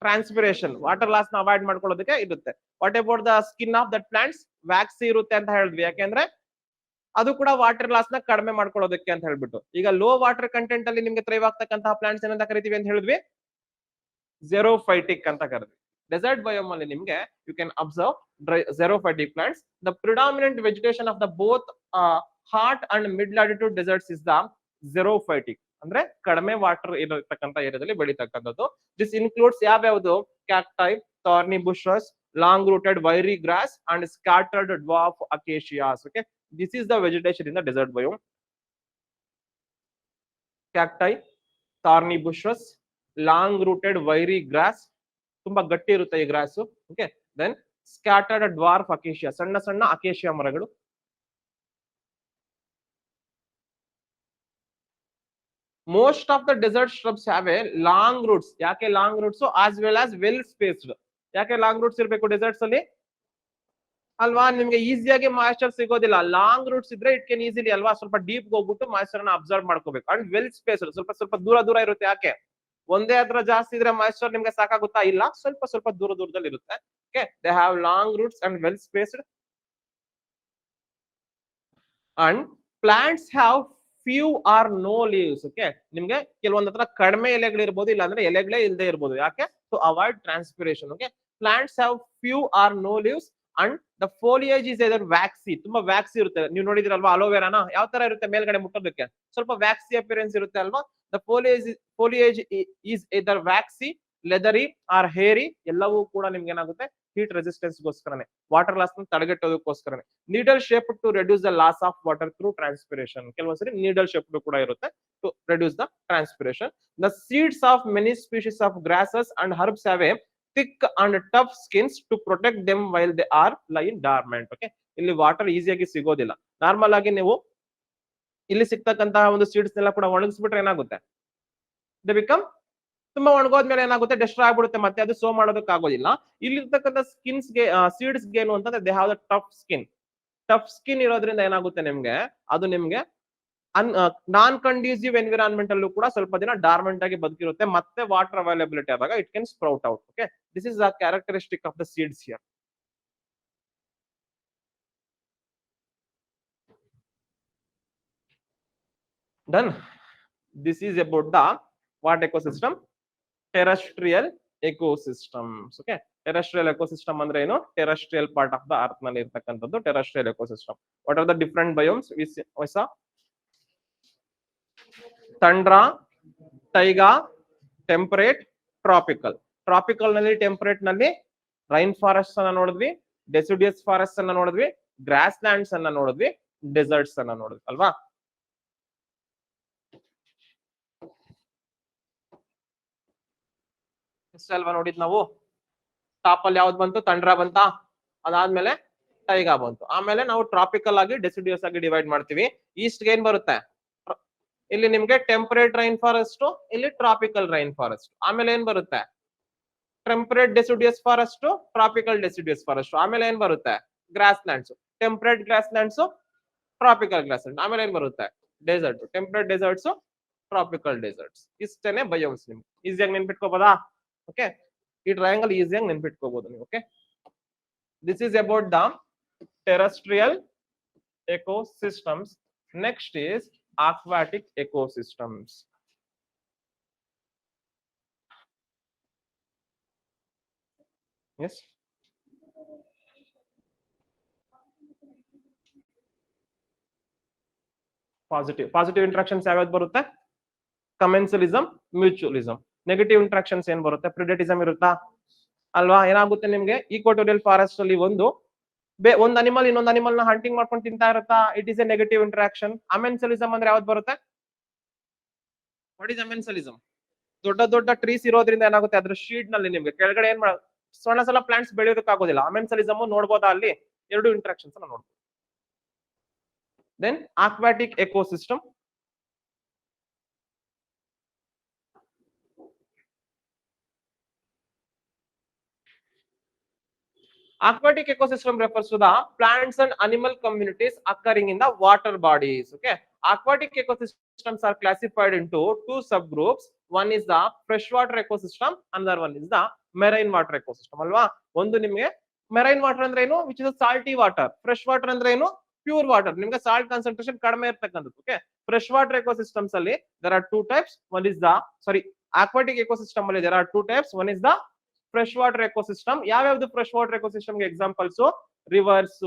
transpiration, water loss ನ ಅವಾಯ್ಡ್ ಮಾಡ್ಕೊಳ್ಳೋದಕ್ಕೆ ಇರುತ್ತೆ. What about the skin of that plants? Waxy ಇರುತ್ತೆ ಅಂತ ಹೇಳಿದ್ವಿ, ಯಾಕೆಂದ್ರೆ ಅದು ಕೂಡ ವಾಟರ್ ಲಾಸ್ ನ ಕಡಿಮೆ ಮಾಡ್ಕೊಳ್ಳೋದಕ್ಕೆ ಅಂತ ಹೇಳ್ಬಿಟ್ಟು. ಈಗ ಲೋ ವಾಟರ್ ಕಂಟೆಂಟ್ ಅಲ್ಲಿ ನಿಮ್ಗೆ ಥ್ರೈವ್ ಆಗ್ತಕ್ಕಂತಹ ಪ್ಲಾಂಟ್ಸ್ ಏನಂತ ಕರಿತೀವಿ ಅಂತ ಹೇಳಿದ್ವಿ? ಜೆರೋಫೈಟಿಕ್ ಅಂತ ಕರೆದ್ವಿ. ಡೆಸರ್ಟ್ ಬಯೋಮ್ ಅಲ್ಲಿ ನಿಮ್ಗೆ you can observe xerophytic plants. The predominant vegetation of the both hot and mid latitude deserts is the xerophytic, ಅಂದ್ರೆ ಕಡಿಮೆ ವಾಟರ್ ಇರತಕ್ಕಂತ ಏರಿಯಾದಲ್ಲಿ ಬೆಳೀತಕ್ಕಂಥದ್ದು. ದಿಸ್ ಇನ್ಕ್ಲೂಡ್ಸ್ ಯಾವ್ಯಾವುದು? Cacti, thorny bushes, long rooted wiry grass and scattered dwarf acacias. Okay, this is the vegetation in the desert biome. Cacti, thorny bushes, long rooted wiry grass, ತುಂಬಾ ಗಟ್ಟಿ ಇರುತ್ತೆ ಈ grass. Okay, then scattered dwarf acacia, ಸಣ್ಣ ಸಣ್ಣ acacia ಮರಗಳು. Most of the desert shrubs have a long roots. ಯಾಕೆ long roots? As well as well spaced. ಯಾಕೆ long roots ಇರಬೇಕು ಡೆಸರ್ಟ್ಸ್ ಅಲ್ಲಿ? ಅಲ್ವಾ, ನಿಮ್ಗೆ ಈಸಿಯಾಗಿ ಮಾಯಿಶ್ಚರ್ ಸಿಗೋದಿಲ್ಲ. ಲಾಂಗ್ ರೂಟ್ಸ್ ಇದ್ರೆ ಇಟ್ ಕ್ಯಾನ್ ಈಸಿಲಿ ಅಲ್ವಾ ಸ್ವಲ್ಪ ಡೀಪ್ ಹೋಗ್ಬಿಟ್ಟು ಮಾಯಿಶ್ಚರ್ ನ ಅಬ್ಸರ್ವ್ ಮಾಡ್ಕೋಬೇಕು. ಅಂಡ್ ವೆಲ್ ಸ್ಪೇಸ್ಡ್, ಸ್ವಲ್ಪ ಸ್ವಲ್ಪ ದೂರ ದೂರ ಇರುತ್ತೆ. ಯಾಕೆ? ಒಂದೇ ಹತ್ರ ಜಾಸ್ತಿ ಇದ್ರೆ ಮಾಯಿಶ್ಚರ್ ನಿಮ್ಗೆ ಸಾಕಾಗುತ್ತಾ? ಇಲ್ಲ, ಸ್ವಲ್ಪ ಸ್ವಲ್ಪ ದೂರ ದೂರದಲ್ಲಿ ಇರುತ್ತೆ. Okay, they have long roots and well spaced. And plants have few or no leaves. Okay, ನಿಮ್ಗೆ ಕೆಲವೊಂದ್ ಹತ್ರ ಕಡಿಮೆ ಎಲೆಗಳು ಇರ್ಬೋದು, ಇಲ್ಲ ಅಂದ್ರೆ ಎಲೆಗಳೇ ಇಲ್ಲದೆ ಇರ್ಬೋದು. ಯಾಕೆ? To avoid transpiration. Okay, plants have few or no leaves and the foliage is either waxy. ತುಂಬಾ ವ್ಯಾಕ್ಸಿ ಇರುತ್ತೆ. ನೀವು ನೋಡಿದಿರಲ್ವಾ ಅಲೋವೆರಾನ ಯಾವ ತರ ಇರುತ್ತೆ? ಮೇಲ್ಗಡೆ ಮುಟ್ಟೋದಕ್ಕೆ ಸ್ವಲ್ಪ ವ್ಯಾಕ್ಸಿ ಅಪಿಯರೆನ್ಸ್ ಇರುತ್ತೆ ಅಲ್ವಾ? The foliage is either waxy, leathery or hairy. ಎಲ್ಲವೂ ಕೂಡ ನಿಮ್ಗೆ ಏನಾಗುತ್ತೆ? ಹೀಟ್ ರೆಸಿಸ್ಟೆನ್ಸ್ ಗೋಸ್ಕರನೇ, ವಾಟರ್ ಲಾಸ್ ನ ತಡೆಗಟ್ಟೋದಕ್ಕೋಸ್ಕರನೇ. Needle shape to reduce the loss of water through transpiration. ಕೆಲವೊಂದ್ಸರಿ ನೀಡಲ್ ಶೇಪ್ ಕೂಡ ಇರುತ್ತೆ to reduce the transpiration. The seeds of many species of grasses and herbs have a thick and tough skins to protect them while they are lying dormant. Okay, ಇಲ್ಲಿ water ಈಸಿಯಾಗಿ ಸಿಗೋದಿಲ್ಲ. Normal ಆಗಿ ನೀವು ಇಲ್ಲಿ ಸಿಗ್ತಕ್ಕಂತಹ ಒಂದು seeds ನೆಲ್ಲ ಕೂಡ ಒಣಗಿಸ್ಬಿಟ್ರೆ ಏನಾಗುತ್ತೆ? ದೇ ಬಿಕಮ್, ತುಂಬಾ ಒಣಗೋದ್ಮೇಲೆ ಏನಾಗುತ್ತೆ? ಡೆಸ್ಟ್ರಾಯ್ ಆಗ್ಬಿಡುತ್ತೆ, ಮತ್ತೆ ಅದು ಸೋ ಮಾಡೋದಕ್ಕೆ ಆಗೋದಿಲ್ಲ. ಇಲ್ಲಿರ್ತಕ್ಕಂಥ ಸ್ಕಿನ್ಸ್ ಗೆ ಸೀಡ್ಸ್ ಗೆ ಏನು ಅಂತಂದ್ರೆ they have the tough skin. Tough skin ಇರೋದ್ರಿಂದ ಏನಾಗುತ್ತೆ ನಿಮ್ಗೆ? ಅದು ನಿಮ್ಗೆ ನಾನ್ ಕಂಡ್ಯೂಸಿವ್ ಎನ್ವಿರಾನ್ಮೆಂಟ್ ಅಲ್ಲೂ ಕೂಡ ಸ್ವಲ್ಪ ದಿನ ಡಾರ್ಮೆಂಟ್ ಆಗಿ ಬದುಕಿರುತ್ತೆ. ಮತ್ತೆ ವಾಟರ್ ಅವೈಲಬಿಲಿಟಿ ಆದಾಗ it can sprout out. Okay, this is the characteristic of the seeds here. Done. This is about the what ecosystem? Terrestrial ecosystems. Okay, terrestrial ecosystem ಅಂದ್ರೆ ಏನು? Terrestrial part of the earth ನಲ್ಲಿ ಇರ್ತಕ್ಕಂಥದ್ದು terrestrial ecosystem. What are the different biomes? We saw tundra, taiga, temperate, tropical. Tropical ನಲ್ಲಿ, temperate ನಲ್ಲಿ rain forest ಅನ್ನ ನೋಡಿದ್ವಿ, deciduous forest ಅನ್ನ ನೋಡಿದ್ವಿ, ಗ್ರಾಸ್ ಲ್ಯಾಂಡ್ಸ್ ಅನ್ನ ನೋಡಿದ್ವಿ, ಡೆಸರ್ಟ್ಸ್ ಅನ್ನ ನೋಡಿದ್ವಿ ಅಲ್ವಾ? ಅಲ್ವಾ ನೋಡಿದ್ ನಾವು? ಟಾಪ್ ಅಲ್ಲಿ ಯಾವ್ದು ಬಂತು? ತಂಡ್ರಾ ಬಂತಾ, ಅದಾದ್ಮೇಲೆ ಟೈಗಾ ಬಂತು. ಆಮೇಲೆ ನಾವು ಟ್ರಾಪಿಕಲ್ ಆಗಿ ಡೆಸಿಡಿಯಸ್ ಆಗಿ ಡಿವೈಡ್ ಮಾಡ್ತೀವಿ. ಈಸ್ಟ್ ಗೆ ಏನ್ ಬರುತ್ತೆ? ಇಲ್ಲಿ ನಿಮ್ಗೆ ಟೆಂಪರೇಟ್ ರೈನ್ ಫಾರೆಸ್ಟ್, ಇಲ್ಲಿ ಟ್ರಾಪಿಕಲ್ ರೈನ್ ಫಾರೆಸ್ಟ್. ಆಮೇಲೆ ಏನ್ ಬರುತ್ತೆ? Temperate deciduous forest, tropical deciduous forest. ಆಮೇಲೆ ಏನ್ ಬರುತ್ತೆ? Grasslands, temperate grasslands, tropical grassland. ಆಮೇಲೆ ಏನ್ ಬರುತ್ತೆ? Desert, temperate deserts, tropical deserts. ಇಷ್ಟೇನೆ ಬಯೋಮ್ಸ್. ನಿಮ್ಗೆ ಈಸಿಯಾಗಿ ನೆನ್ಪಿಟ್ಕೋಬೋದಾ? ಓಕೆ, ಈ ಟ್ರಯಾಂಗಲ್ ಈಸಿಯಾಗಿ ನೆನ್ಪಿಟ್ಕೋಬಹುದು ನೀವು. Okay, this is about the terrestrial ecosystems. Next is aquatic ecosystems. Yes, positive interactions ಯಾವ್ಯಾವ್ದು ಬರುತ್ತೆ? ಕಮೆನ್ಸಲಿಸಮ್, ಮ್ಯೂಚುವಲಿಸಮ್. ನೆಗೆಟಿವ್ ಇಂಟ್ರಾಕ್ಷನ್ಸ್ ಏನ್ ಬರುತ್ತೆ? ಪ್ರಿಡೆಟಿಸಮ್ ಇರುತ್ತಾ ಅಲ್ವಾ? ಏನಾಗುತ್ತೆ ನಿಮ್ಗೆ? ಈಕ್ವಾಟೋರಿಯಲ್ ಫಾರೆಸ್ಟ್ ಅಲ್ಲಿ ಒಂದು ಅನಿಮಲ್ ಇನ್ನೊಂದು ಅನಿಮಲ್ ನ ಹಂಟಿಂಗ್ ಮಾಡ್ಕೊಂಡು ತಿಂತಾ ಇರುತ್ತಾ? It is a negative interaction. Amensalism ಅಂದ್ರೆ ಯಾವ್ದು ಬರುತ್ತೆ? What is amensalism? ದೊಡ್ಡ ದೊಡ್ಡ ಟ್ರೀಸ್ ಇರೋದ್ರಿಂದ ಏನಾಗುತ್ತೆ? ಅದ್ರ ಶೀಡ್ ನಲ್ಲಿ ನಿಮ್ಗೆ ಕೆಳಗಡೆ ಏನ್ ಸಣ್ಣ ಸಣ್ಣ ಪ್ಲಾಂಟ್ಸ್ ಬೆಳೆಯೋದಕ್ಕಾಗೋದಿಲ್ಲ. ಅಮೆನ್ಸಲಿಸಮ್ ನೋಡ್ಬೋದಾ? ಅಲ್ಲಿ ಎರಡು ಇಂಟ್ರಾಕ್ಷನ್ಸ್ ನೋಡ್ಬೋದು. Then aquatic ecosystem. Aquatic ecosystem refers to the plants and animal communities occurring in the water bodies. Okay, aquatic ecosystems are classified into two subgroups. One is the freshwater ecosystem, another one is the marine water ecosystem. Alva, ಒಂದು ನಿಮಗೆ marine water ಅಂದ್ರೆ ಏನು, which is a salty water. Fresh water ಅಂದ್ರೆ ಏನು, pure water, ನಿಮ್ಗೆ salt concentration ಕಡಿಮೆ ಇರ್ತಕ್ಕಂಥದ್ದು. Okay, fresh water ecosystems ಅಲ್ಲಿ there are two types. One is the aquatic ecosystem ಅಲ್ಲಿ there are two types. One is the fresh water ecosystem. ಯಾವ್ಯಾವ್ದು fresh water ecosystem ಗೆ examples? Rivers,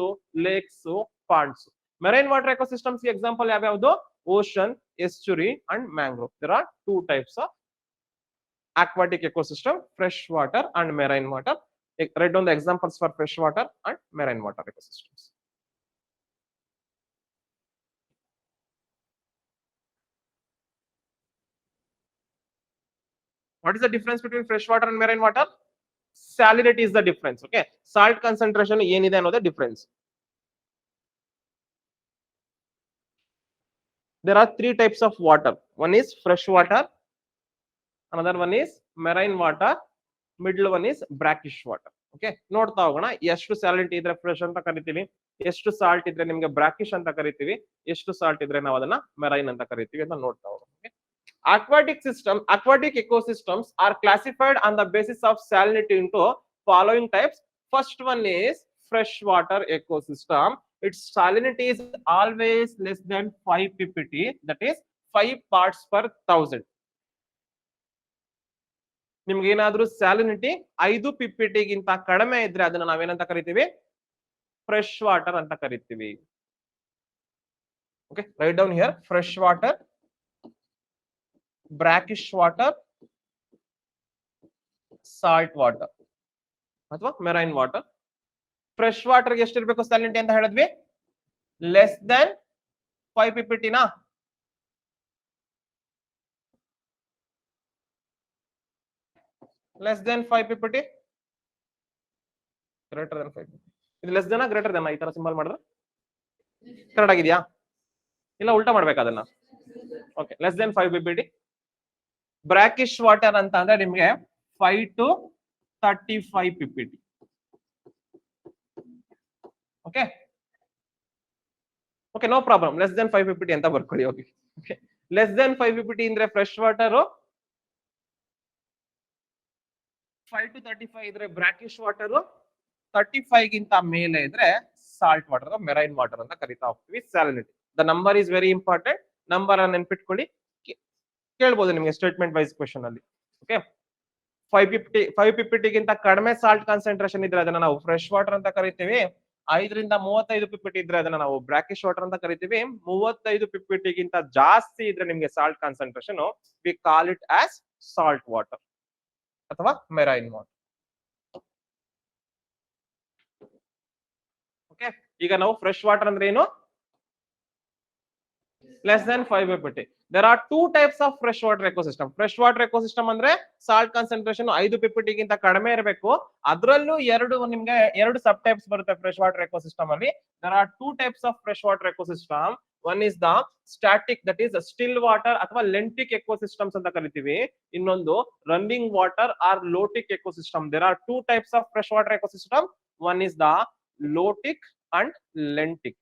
lakes, ponds. Marine water ecosystems ಗೆ example ಯಾವ್ಯಾವ್ದು? Ocean, estuary and mangrove. There are two types of aquatic ecosystem, fresh water and marine water. Write down the examples for fresh water and marine water ecosystems. What is the difference between fresh water and marine water? Salinity is the difference. Okay, salt concentration ಏನಿದೆ ಅನ್ನೋದೇ difference. There are three types of water. One is fresh water, another one is marine water, middle one is brackish water. Okay, ನೋಡ್ತಾ ಹೋಗೋಣ. ಎಷ್ಟು salinity ಇದ್ರೆ fresh ಅಂತ ಕರಿತೀವಿ, ಎಷ್ಟು salt ಇದ್ರೆ ನಿಮ್ಗೆ ಬ್ರಾಕಿಶ್ ಅಂತ ಕರಿತೀವಿ, ಎಷ್ಟು ಸಾಲ್ಟ್ ಇದ್ರೆ ನಾವು ಅದನ್ನ ಮೆರೈನ್ ಅಂತ ಕರಿತೀವಿ ಅಂತ ನೋಡ್ತಾ ಹೋಗೋಣ. Aquatic ecosystems are classified on the basis of salinity into following types. First one is freshwater ecosystem. Its salinity is always less than 5 ppt, that is 5 parts per 1000. ನಿಮ್ಗೆ ಏನಾದ್ರೂ ಸ್ಯಾಲಿನಿಟಿ 5 ppt ಗಿಂತ ಕಡಿಮೆ ಇದ್ರೆ ಅದನ್ನ ನಾವೇನಂತ ಕರಿತೀವಿ? ಫ್ರೆಶ್ ವಾಟರ್ ಅಂತ ಕರಿತೀವಿ. Okay, right down here: fresh water, brackish water, salt water ಅಥವಾ ಮೆರೈನ್ ವಾಟರ್. ಫ್ರೆಶ್ ವಾಟರ್ ಗೆ ಎಷ್ಟಿರ್ಬೇಕು ಸ್ಯಾಲಿನಿಟಿ ಅಂತ ಹೇಳಿದ್ವಿ? ಲೆಸ್ ದೆನ್ 5 ppt ನಾ? Less than 5 ppt, greater than 5 ppt. ಇದು ಲೆಸ್ ದೆನ್ ಗ್ರೇಟರ್ ದೆನ್ ಈ ತರ ಸಿಂಬಲ್ ಮಾಡಿದ್ರೆ ಕರೆಕ್ಟ್ ಆಗಿದೆಯಾ? ಇಲ್ಲ ಉಲ್ಟಾ ಮಾಡ್ಬೇಕು ಅದನ್ನ. Okay, less than 5 ppt. Brackish water ಅಂತ ಅಂದ್ರೆ ನಿಮ್ಗೆ 5 to 35 ppt. Okay okay, no problem. Less than 5 ppt ಅಂತ ಬರ್ಕೊಳ್ಳಿ. Okay okay, less than 5 ppt ಅಂದ್ರೆ ಫ್ರೆಶ್ ವಾಟರ್, 5 to 35 ಇದ್ರೆ ಬ್ರಾಕಿಶ್ ವಾಟರ್, 35 ಗಿಂತ ಮೇಲೆ ಇದ್ರೆ ಸಾಲ್ಟ್ ವಾಟರ್, ಮೆರೈನ್ ವಾಟರ್ ಅಂತ ಕರಿತಾ ಹೋಗ್ತೀವಿ. Salinity, the number is very important. Number ಅನ್ನು ನೆನ್ಪಿಟ್ಕೊಳ್ಳಿ, ಕೇಳ್ಬೋದು ನಿಮ್ಗೆ ಸ್ಟೇಟ್ಮೆಂಟ್ ವೈಸ್ ಕ್ವೆಶನ್ ಅಲ್ಲಿ. ಓಕೆ, 5 ppt ಗಿಂತ ಕಡಿಮೆ ಸಾಲ್ಟ್ ಕಾನ್ಸಂಟ್ರೇಷನ್ ಇದ್ರೆ ಅದನ್ನ ನಾವು ಫ್ರೆಶ್ ವಾಟರ್ ಅಂತ ಕರಿತೀವಿ. 5 ರಿಂದ 35 ppt ಇದ್ರೆ ಅದನ್ನ ನಾವು ಬ್ರಾಕಿಶ್ ವಾಟರ್ ಅಂತ ಕರಿತೀವಿ. 35 ppt ಗಿಂತ ಜಾಸ್ತಿ ಇದ್ರೆ ನಿಮ್ಗೆ salt concentration, we call it as salt water ಅಥವಾ ಮೆರೈನ್ ವಾಟರ್. ಓಕೆ, ಈಗ ನಾವು ಫ್ರೆಶ್ ವಾಟರ್ ಅಂದ್ರೆ ಏನು? less than 5 ppt. There are two types of freshwater ecosystem. Freshwater ecosystem ಅಂದ್ರೆ ಸಾಲ್ಟ್ ಕಾನ್ಸಂಟ್ರೇಷನ್ 5 ppt ಗಿಂತ ಕಡಿಮೆ ಇರಬೇಕು. ಅದರಲ್ಲೂ ನಿಮ್ಗೆ ಎರಡು ಸಬ್ ಟೈಪ್ಸ್ ಬರುತ್ತೆ ಫ್ರೆಶ್ ವಾಟರ್ ಎಕೋಸಿಸ್ಟಮ್ ಅಲ್ಲಿ. There are two types of freshwater ecosystem. One is the static, that is still water ಅಥವಾ lentic ecosystems ಅಂತ ಕರಿತೀವಿ. ಇನ್ನೊಂದು running water or lotic ecosystem. There are two types of freshwater ecosystem. One is the lotic and lentic.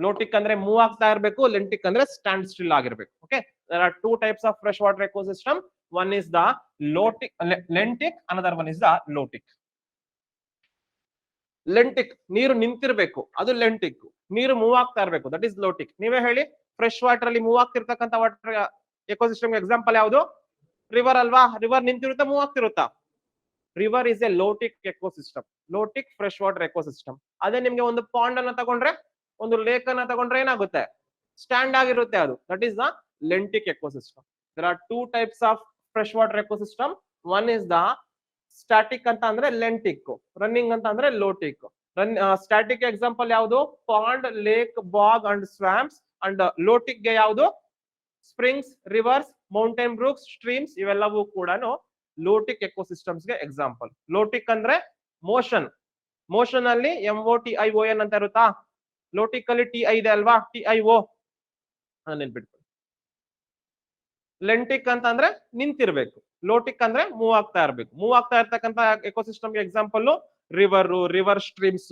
ಲೋಟಿಕ್ ಅಂದ್ರೆ move ಆಗ್ತಾ ಇರಬೇಕು, lentic ಅಂದ್ರೆ stand still ಆಗಿರ್ಬೇಕು. Okay, there are two types of fresh water ecosystem. One is the lentic, another one is the lotic. Lentic ನೀರು ನಿಂತಿರ್ಬೇಕು, ಅದು ಲೆಂಟಿಕ್. ನೀರು move ಆಗ್ತಾ ಇರಬೇಕು, ದಟ್ ಇಸ್ ಲೋಟಿಕ್. ನೀವೇ ಹೇಳಿ, ಫ್ರೆಶ್ ವಾಟರ್ ಅಲ್ಲಿ ಮೂವ್ ಆಗ್ತಿರ್ತಕ್ಕಂಥ ವಾಟರ್ ಎಕೋಸಿಸ್ಟಮ್ ಎಕ್ಸಾಂಪಲ್ ಯಾವುದು? ರಿವರ್ ಅಲ್ವಾ? ರಿವರ್ ನಿಂತಿರುತ್ತಾ, ಮೂವ್ ಆಗ್ತಿರುತ್ತಾ? River is a lotic ecosystem, lotic fresh water ecosystem. ಅದೇ ನಿಮ್ಗೆ ಒಂದು ಪಾಂಡ್ ಅನ್ನ ತಗೊಂಡ್ರೆ, ಒಂದು ಲೇಕ್ ಅನ್ನ ತಗೊಂಡ್ರೆ ಏನಾಗುತ್ತೆ? ಸ್ಟ್ಯಾಂಡ್ ಆಗಿರುತ್ತೆ ಅದು, that is the lentic ecosystem. There are two types of fresh water ecosystem. One is the static ಅಂತ ಅಂದ್ರೆ ಲೆಂಟಿಕ್, ರನ್ನಿಂಗ್ ಅಂತ ಅಂದ್ರೆ ಲೋಟಿಕ್. ಸ್ಟಾಟಿಕ್ ಎಕ್ಸಾಂಪಲ್ ಯಾವುದು? Pond, lake, bog and swamps. And lotic ಗೆ ಯಾವುದು? Springs, rivers, mountain brooks, streams, ಇವೆಲ್ಲವೂ ಕೂಡ ಲೋಟಿಕ್ ecosystems ಗೆ ಎಕ್ಸಾಂಪಲ್. ಲೋಟಿಕ್ ಅಂದ್ರೆ ಮೋಷನ್, ಮೋಷನ್ ಅಲ್ಲಿ MOTION ಅಂತ ಇರುತ್ತಾ? ಲೋಟಿಕ್ ಅಲ್ಲಿ TI ಇದೆ ಅಲ್ವಾ? TIO ನೆನ್ಪಿಟ್ಕೊಳ್ಳಿ. ಲೆಂಟಿಕ್ ಅಂತ ಅಂದ್ರೆ ನಿಂತಿರ್ಬೇಕು, ಲೋಟಿಕ್ ಅಂದ್ರೆ ಮೂವ್ ಆಗ್ತಾ ಇರ್ಬೇಕು. ಮೂವ್ ಆಗ್ತಾ ಇರ್ತಕ್ಕಂಥ ಎಕೋಸಿಸ್ಟಮ್ಗೆ example river streams,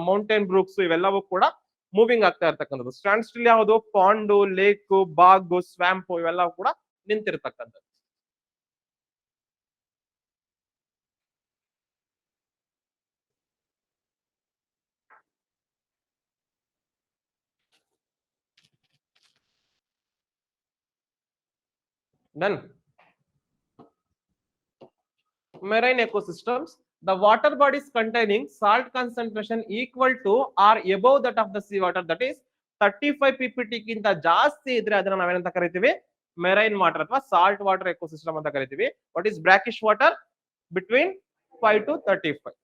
mountain brooks ಇವೆಲ್ಲವೂ ಕೂಡ ಮೂವಿಂಗ್ ಆಗ್ತಾ ಇರ್ತಕ್ಕಂಥದ್ದು. ಸ್ಟ್ಯಾಂಡ್ ಸ್ಟಿಲ್ ಯಾವುದು? ಪಾಂಡು, ಲೇಕ್, ಬಾಗ್, ಸ್ವ್ಯಾಂಪ್ ಇವೆಲ್ಲವೂ ಕೂಡ ನಿಂತಿರ್ತಕ್ಕಂಥದ್ದು. Done. Marine ecosystems, the water bodies containing salt concentration equal to or above that of the sea water, that is 35 ppt ಗಿಂತ ಜಾಸ್ತಿ ಇದ್ರೆ ಅದನ್ನ ನಾವೇನಂತ ಕರಿತೀವಿ? ಮೆರೈನ್ ವಾಟರ್ ಅಥವಾ ಸಾಲ್ಟ್ ವಾಟರ್ ಎಕೋಸಿಸ್ಟಮ್ ಅಂತ ಕರಿತೀವಿ. What is brackish water? Between 5 to 35.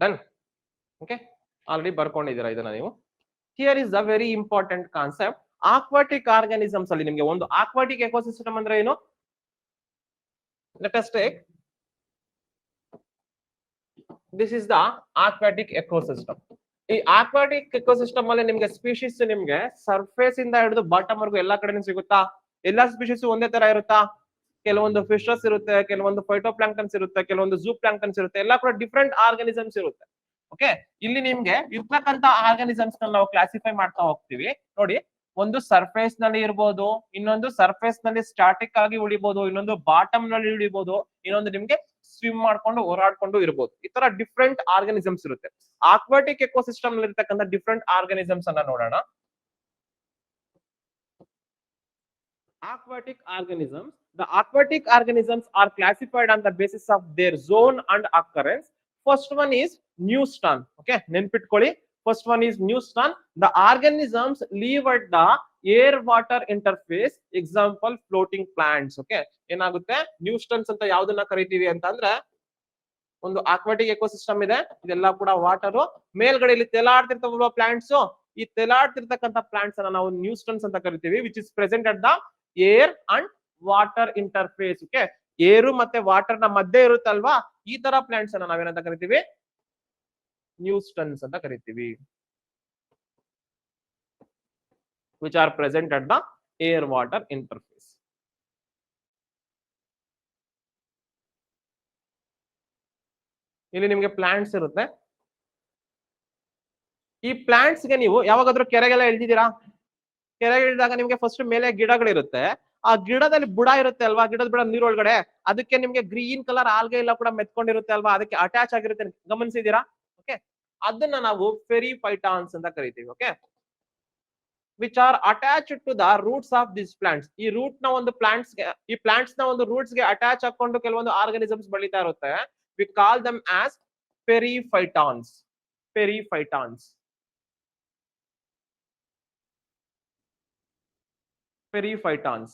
Done. Okay, already ಬರ್ಕೊಂಡಿದ್ದೀರಾ ಇದನ್ನ ನೀವು. Here is a very important concept. Aquatic organisms ಅಲ್ಲಿ ನಿಮಗೆ ಒಂದು ಆಕ್ವಾಟಿಕ್ ಎಕೋಸಿಸ್ಟಮ್ ಅಂದ್ರೆ ಏನು? Let us take this is the aquatic ecosystem. ಈ ಆಕ್ವಾಟಿಕ್ ಎಕೋಸಿಸ್ಟಮ್ ಅಲ್ಲಿ ನಿಮ್ಗೆ ಸ್ಪೀಶೀಸ್ ನಿಮ್ಗೆ ಸರ್ಫೇಸ್ ಇಂದ ಹಿಡಿದು ಬಾಟಮ್ ವರ್ಗು ಎಲ್ಲಾ ಕಡೆ ಸಿಗುತ್ತಾ? ಎಲ್ಲಾ ಸ್ಪೀಶೀಸ್ ಒಂದೇ ತರ ಇರುತ್ತಾ? ಕೆಲವೊಂದು ಫಿಶಸ್ ಇರುತ್ತೆ, ಕೆಲವೊಂದು ಫೈಟೋಪ್ಲಾಂಕ್ಟನ್ಸ್ ಇರುತ್ತೆ, ಕೆಲವೊಂದು ಝೂ ಪ್ಲಾಂಕ್ಟನ್ಸ್ ಇರುತ್ತೆ, ಎಲ್ಲಾ ಕೂಡ ಡಿಫ್ರೆಂಟ್ ಆರ್ಗಾನಿಸಮ್ಸ್ ಇರುತ್ತೆ. ಓಕೆ, ಇಲ್ಲಿ ನಿಮ್ಗೆ ಇರ್ತಕ್ಕಂತ ಆರ್ಗಾನಿಸಮ್ಸ್ ನಾವು ಕ್ಲಾಸಿಫೈ ಮಾಡ್ತಾ ಹೋಗ್ತೀವಿ. ನೋಡಿ, ಒಂದು ಸರ್ಫೇಸ್ ನಲ್ಲಿ ಇರ್ಬೋದು, ಇನ್ನೊಂದು ಸರ್ಫೇಸ್ ನಲ್ಲಿ ಸ್ಟಾಟಿಕ್ ಆಗಿ ಉಳಿಬಹುದು, ಇನ್ನೊಂದು ಬಾಟಮ್ ನಲ್ಲಿ ಉಳಿಬಹುದು, ಇನ್ನೊಂದು ನಿಮ್ಗೆ ಸ್ವಿಮ್ ಮಾಡ್ಕೊಂಡು ಓಡಾಡ್ಕೊಂಡು ಇರ್ಬೋದು. ಈ ತರ ಡಿಫ್ರೆಂಟ್ ಆರ್ಗಾನಿಸಮ್ಸ್ ಇರುತ್ತೆ. ಆಕ್ವಾಟಿಕ್ ಎಕೋಸಿಸ್ಟಮ್ ನಲ್ಲಿ ಇರ್ತಕ್ಕಂಥ ಡಿಫ್ರೆಂಟ್ ಆರ್ಗಾನಿಸಮ್ಸ್ ಅನ್ನ ನೋಡೋಣ. Aquatic organisms. The aquatic organisms are classified on the basis of their zone and occurrence. First one is Newston. Okay, ನೆನ್ಪಿಟ್ಕೊಳ್ಳಿ. First one is Newston. The organisms live at the air water interface. Example, floating plants. Okay, ಏನಾಗುತ್ತೆ? ನ್ಯೂಸ್ಟನ್ಸ್ ಅಂತ ಯಾವ್ದನ್ನ ಕರಿತೀವಿ ಅಂತ ಅಂದ್ರೆ, ಒಂದು aquatic ecosystem ಇದೆ, ಇದೆಲ್ಲ ಕೂಡ ವಾಟರ್, ಮೇಲ್ಗಡೆ ಇಲ್ಲಿ ತೇಲಾಡ್ತಿರ್ತಾವಲ್ವಾ ಪ್ಲಾಂಟ್ಸ್, ಈ ತೇಲಾಡ್ತಿರ್ತಕ್ಕಂಥ ಪ್ಲಾಂಟ್ಸ್ ಅನ್ನ ನಾವು ನ್ಯೂಸ್ಟನ್ಸ್ ಅಂತ ಕರಿತೀವಿ, which is present at the air and water interface. Okay, ಏರು ಮತ್ತೆ ವಾಟರ್ ನ ಮಧ್ಯೆ ಇರುತ್ತಲ್ವಾ, ಈ ತರ ಪ್ಲಾಂಟ್ಸ್ ಅನ್ನ ನಾವೇನಂತ ಕರಿತೀವಿ? ನ್ಯೂಸ್ಟನ್ಸ್ ಅಂತ ಕರಿತೀವಿ, which are present at the air water interface. ಇಲ್ಲಿ ನಿಮ್ಗೆ ಪ್ಲಾಂಟ್ಸ್ ಇರುತ್ತೆ. ಈ ಪ್ಲಾಂಟ್ಸ್ ಗೆ ನೀವು ಯಾವಾಗಾದ್ರೂ ಕೆರೆಗೆಲ್ಲ ಇಳ್ದಿದ್ದೀರಾ? ಕೆರೆಗೆ ಇಳಿದಾಗ ನಿಮ್ಗೆ ಫಸ್ಟ್ ಮೇಲೆ ಗಿಡಗಳಿರುತ್ತೆ, ಆ ಗಿಡದಲ್ಲಿ ಬುಡ ಇರುತ್ತೆ ಅಲ್ವಾ, ಗಿಡದ ಬುಡ ನೀರೊಳಗಡೆ, ಅದಕ್ಕೆ ನಿಮ್ಗೆ ಗ್ರೀನ್ ಕಲರ್ ಆಲ್ಗೆ ಎಲ್ಲ ಕೂಡ ಮೆತ್ಕೊಂಡಿರುತ್ತೆ ಅಲ್ವಾ, ಅದಕ್ಕೆ ಅಟ್ಯಾಚ್ ಆಗಿರುತ್ತೆ, ಗಮನಿಸಿದೀರಾ? ಓಕೆ, ಅದನ್ನ ನಾವು ಫೆರಿಫೈಟಾನ್ಸ್ ಅಂತ ಕರಿತೀವಿ. Okay, which are attached to the roots of this plants. ಈ ರೂಟ್ ನ ಒಂದು ಪ್ಲಾಂಟ್ಸ್ ಗೆ, ಈ ಪ್ಲಾಂಟ್ಸ್ ನ ಒಂದು ರೂಟ್ಸ್ ಗೆ ಅಟ್ಯಾಚ್ ಹಾಕೊಂಡು ಕೆಲವೊಂದು ಆರ್ಗಾನಿಸಮ್ಸ್ ಬೆಳೀತಾ ಇರುತ್ತೆ. We call them as periphytons. Periphytons. Periphytons.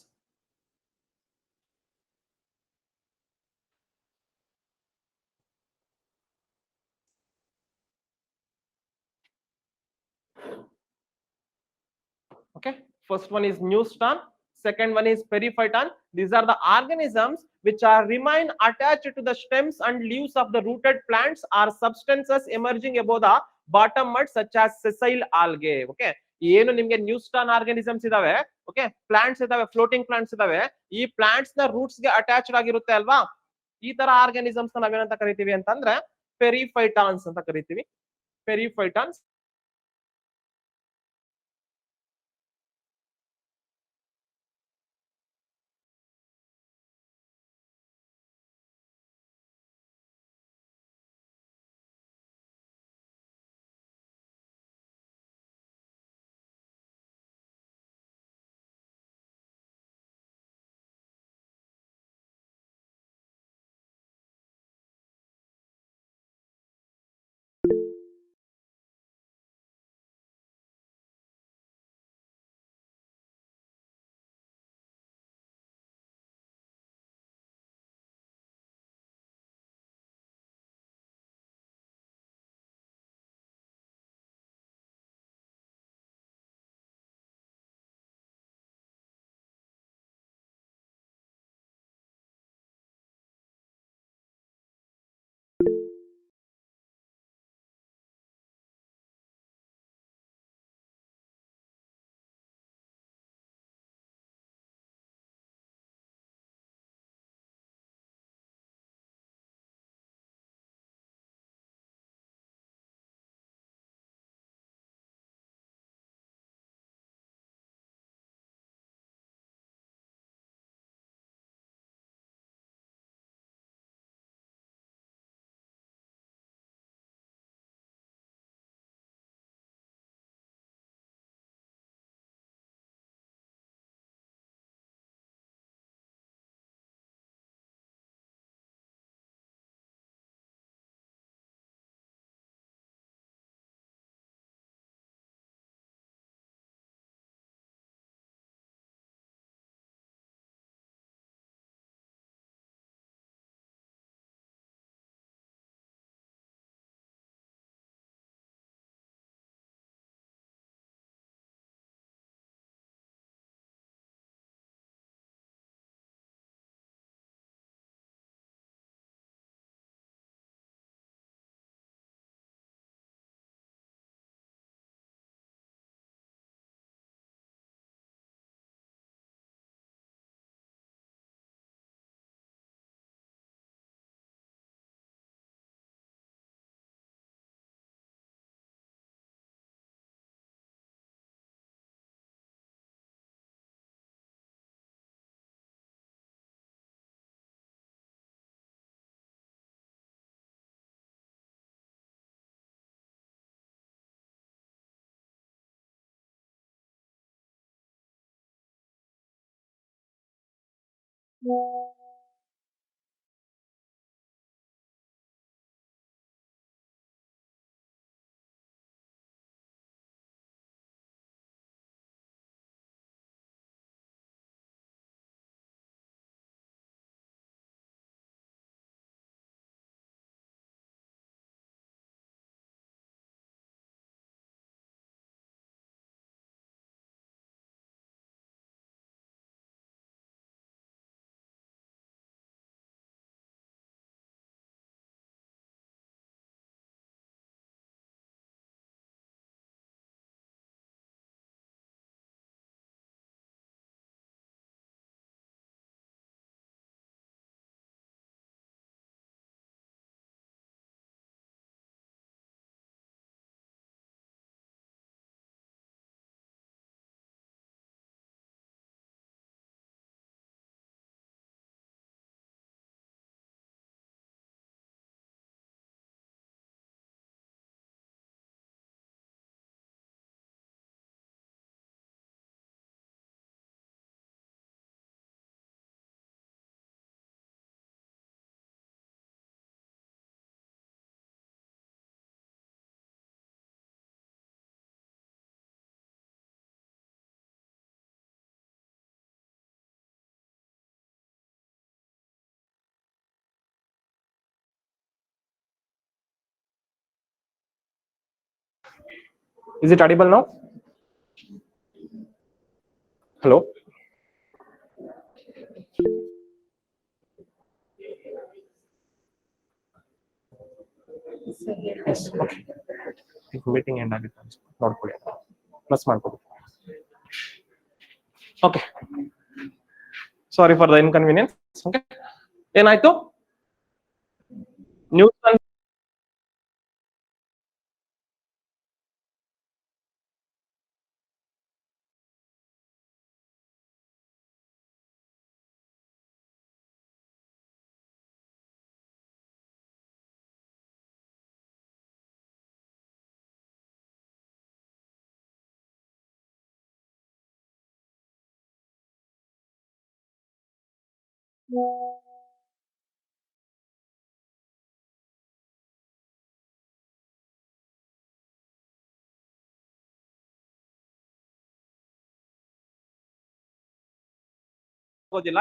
Okay, first one is Newston, second one is Periphyton. These are the organisms which are remain attached to the stems and leaves of the rooted plants or substances emerging above the bottom mud such as sessile algae. Okay, ಏನು ನಿಮ್ಗೆ ನ್ಯೂಸ್ಟಾನ್ organisms ಇದಾವೆ, okay, plants ಇದಾವೆ, floating plants ಇದಾವೆ, ಈ plants ನ roots ಗೆ attached ಆಗಿರುತ್ತೆ ಅಲ್ವಾ, ಈ ತರ ಆರ್ಗಾನಿಸಮ್ಸ್ ನಾವೇನಂತ ಕರಿತೀವಿ ಅಂತಂದ್ರೆ ಪೆರಿಫೈಟಾನ್ಸ್ ಅಂತ ಕರಿತೀವಿ. ಪೆರಿಫೈಟಾನ್ಸ್. Is it audible now? Hello? Yes, okay. Meeting end ಆಗುತ್ತೆ ನೋಡ್ಕೊಳ್ಳಿ ಪ್ಲಸ್ ಮಾಡ್ಕೊಳ್ಳಿ. Okay, sorry for the inconvenience. Okay, ಏನಾಯ್ತು? ನ್ಯೂಟನ್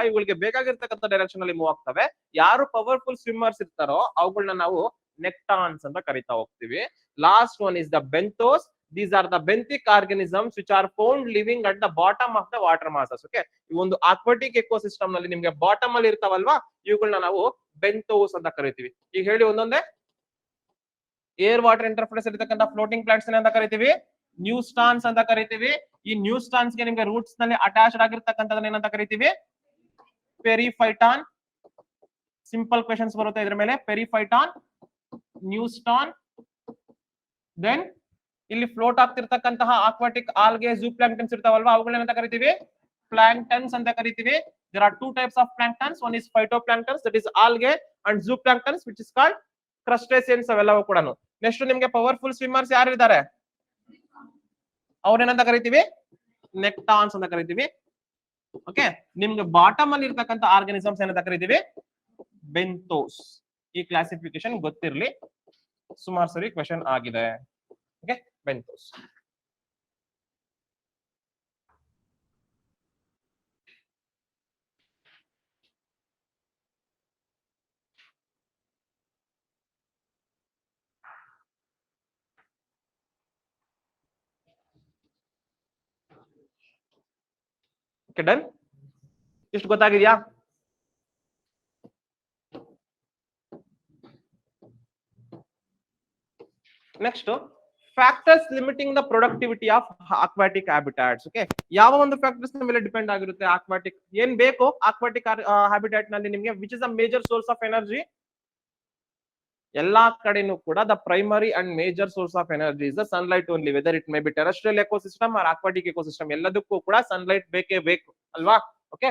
ಇವುಗಳಿಗೆ ಬೇಕಾಗಿರ್ತಕ್ಕಂಥ ಡೈರೆಕ್ಷನ್ ಅಲ್ಲಿ ಮೂವ್ ಆಗ್ತವೆ. ಯಾರು ಪವರ್ಫುಲ್ ಸ್ವಿಮ್ಮರ್ಸ್ ಇರ್ತಾರೋ ಅವುಗಳನ್ನ ನಾವು ನೆಕ್ಟಾನ್ಸ್ ಅಂತ ಕರಿತಾ ಹೋಗ್ತೀವಿ. Last one is the benthos. These are the benthic organisms which are found living at the bottom of the water masses. Okay, ಈ ಒಂದು aquatic ecosystem ನಲ್ಲಿ ನಿಮ್ಗೆ ಬಾಟಮ್ ಅಲ್ಲಿ ಇರ್ತಾವಲ್ವಾ, ಇವುಗಳನ್ನ ನಾವು ಬೆಂಥೋಸ್ ಅಂತ ಕರಿತೀವಿ. ಈಗ ಹೇಳಿ ಒಂದೊಂದೇ. ಏರ್ ವಾಟರ್ ಇಂಟರ್ಫೇಸ್ ಇರತಕ್ಕಂತ ಫ್ಲೋಟಿಂಗ್ ಪ್ಲಾಂಟ್ಸ್ ಅಂತ ಕರಿತೀವಿ ನ್ಯೂಸ್ಟಾನ್ಸ್ ಅಂತ ಕರಿತೀವಿ. ಈ ನ್ಯೂಸ್ಟಾನ್ಸ್ ಗೆ ನಿಮ್ಗೆ ರೂಟ್ಸ್ ನಲ್ಲಿ ಅಟ್ಯಾಚ್ಡ್ ಆಗಿರ್ತಕ್ಕಂಥದನ್ನ ಏನಂತ ಕರಿತೀವಿ? ಪೆರಿಫೈಟಾನ್. ಸಿಂಪಲ್ ಕ್ವೆಶನ್ಸ್ ಬರುತ್ತೆ ಇದ್ರ ಮೇಲೆ. ಪೆರಿಫೈಟಾನ್, ನ್ಯೂಸ್ಟಾನ್. ದೆನ್ ಇಲ್ಲಿ float ಆಗ್ತಿರ್ತಕ್ಕಂತಹ aquatic algae zoo plankton ಇರ್ತಾವಲ್ವಾ, ಅವುಗಳನ್ನ ಕರಿತೀವಿ ಪ್ಲಾಂಕ್ಟನ್ಸ್ ಅಂತ ಕರಿತೀವಿ. There are two types of planktons. One is phytoplanktons, that is algae, and zooplanktons, which is called crustaceans. ಅವೆಲ್ಲವೂ ಕೂಡ. ನೆಕ್ಸ್ಟ್ ನಿಮ್ಗೆ ಪವರ್ಫುಲ್ ಸ್ವಿಮ್ಮರ್ಸ್ ಯಾರು ಇದ್ದಾರೆ? ಅವ್ರೇನಂತ ಕರಿತೀವಿ? ನೆಕ್ಟಾನ್ಸ್ ಅಂತ ಕರಿತೀವಿ. ಓಕೆ, ನಿಮ್ಗೆ ಬಾಟಮ್ ಅಲ್ಲಿ ಇರ್ತಕ್ಕಂಥ ಆರ್ಗಾನಿಸಮ್ಸ್ ಏನಂತ ಕರಿತೀವಿ? ಬೆಂಥೋಸ್. ಈ ಕ್ಲಾಸಿಫಿಕೇಶನ್ ಗೊತ್ತಿರ್ಲಿ, ಸುಮಾರು ಸರಿ ಕ್ವೆಶನ್ ಆಗಿದೆ. Okay, benthos. ಡನ್. ಇಷ್ಟು ಗೊತ್ತಾಗಿದ್ಯಾ? Next, factors limiting the productivity of aquatic habitats. Okay, ಯಾವ ಒಂದು ಫ್ಯಾಕ್ಟರ್ಸ್ ಮೇಲೆ ಡಿಪೆಂಡ್ ಆಗಿರುತ್ತೆ ಅಕ್ವಾಟಿಕ್? ಏನ್ ಬೇಕು ಅಕ್ವಾಟಿಕ್ ಹ್ಯಾಬಿಟಾಟ್ ನಲ್ಲಿ ನಿಮ್ಗೆ? Which is a major source of energy? ಎಲ್ಲಾ ಕಡೆನೂ ಕೂಡ the primary and major source of energy is the sunlight only, whether it may be terrestrial ecosystem or aquatic ecosystem. ಎಲ್ಲದಕ್ಕೂ ಕೂಡ ಸನ್ಲೈಟ್ ಬೇಕೇ ಬೇಕು ಅಲ್ವಾ? Okay,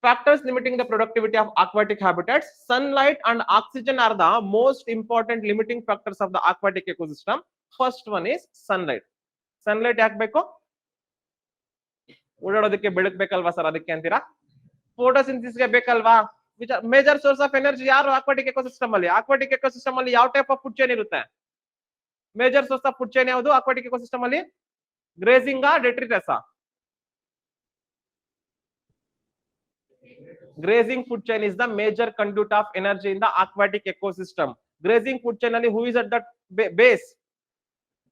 factors limiting the productivity of aquatic habitats. Sunlight and oxygen are the most important limiting factors of the aquatic ecosystem. First one is sunlight. Sunlight ಯಾಕೆ ಬೇಕು? ಓಡಾಡೋದಕ್ಕೆ ಬೆಳಕು ಬೇಕಲ್ವಾ sir, ಅದಕ್ಕೆ ಅಂತೀರಾ? ಫೋಟೋಸಿಂಥಸಿಸ್ ಗೆ ಬೇಕಲ್ವಾ? ಮೇಜರ್ ಸೋರ್ಸ್ ಆಫ್ ಎನರ್ಜಿ ಯಾರು aquatic ecosystem ಅಲ್ಲಿ? ಅಕ್ವಾಟಿಕ್ ಎಕೋಸಿಸ್ಟಮ್ ಅಲ್ಲಿ ಯಾವ ಟೈಪ್ ಆಫ್ ಫುಡ್ ಚೈನ್ ಇರುತ್ತೆ? Major source of food chain ಯಾವುದು ಅಕ್ವಾಟಿಕ್ ಎಕೋಸಿಸ್ಟಮ್ ಅಲ್ಲಿ? Grazing detritus? Grazing food chain is the major conduit of energy in the aquatic ecosystem. Grazing food chain ಅಲ್ಲಿ who is at the base?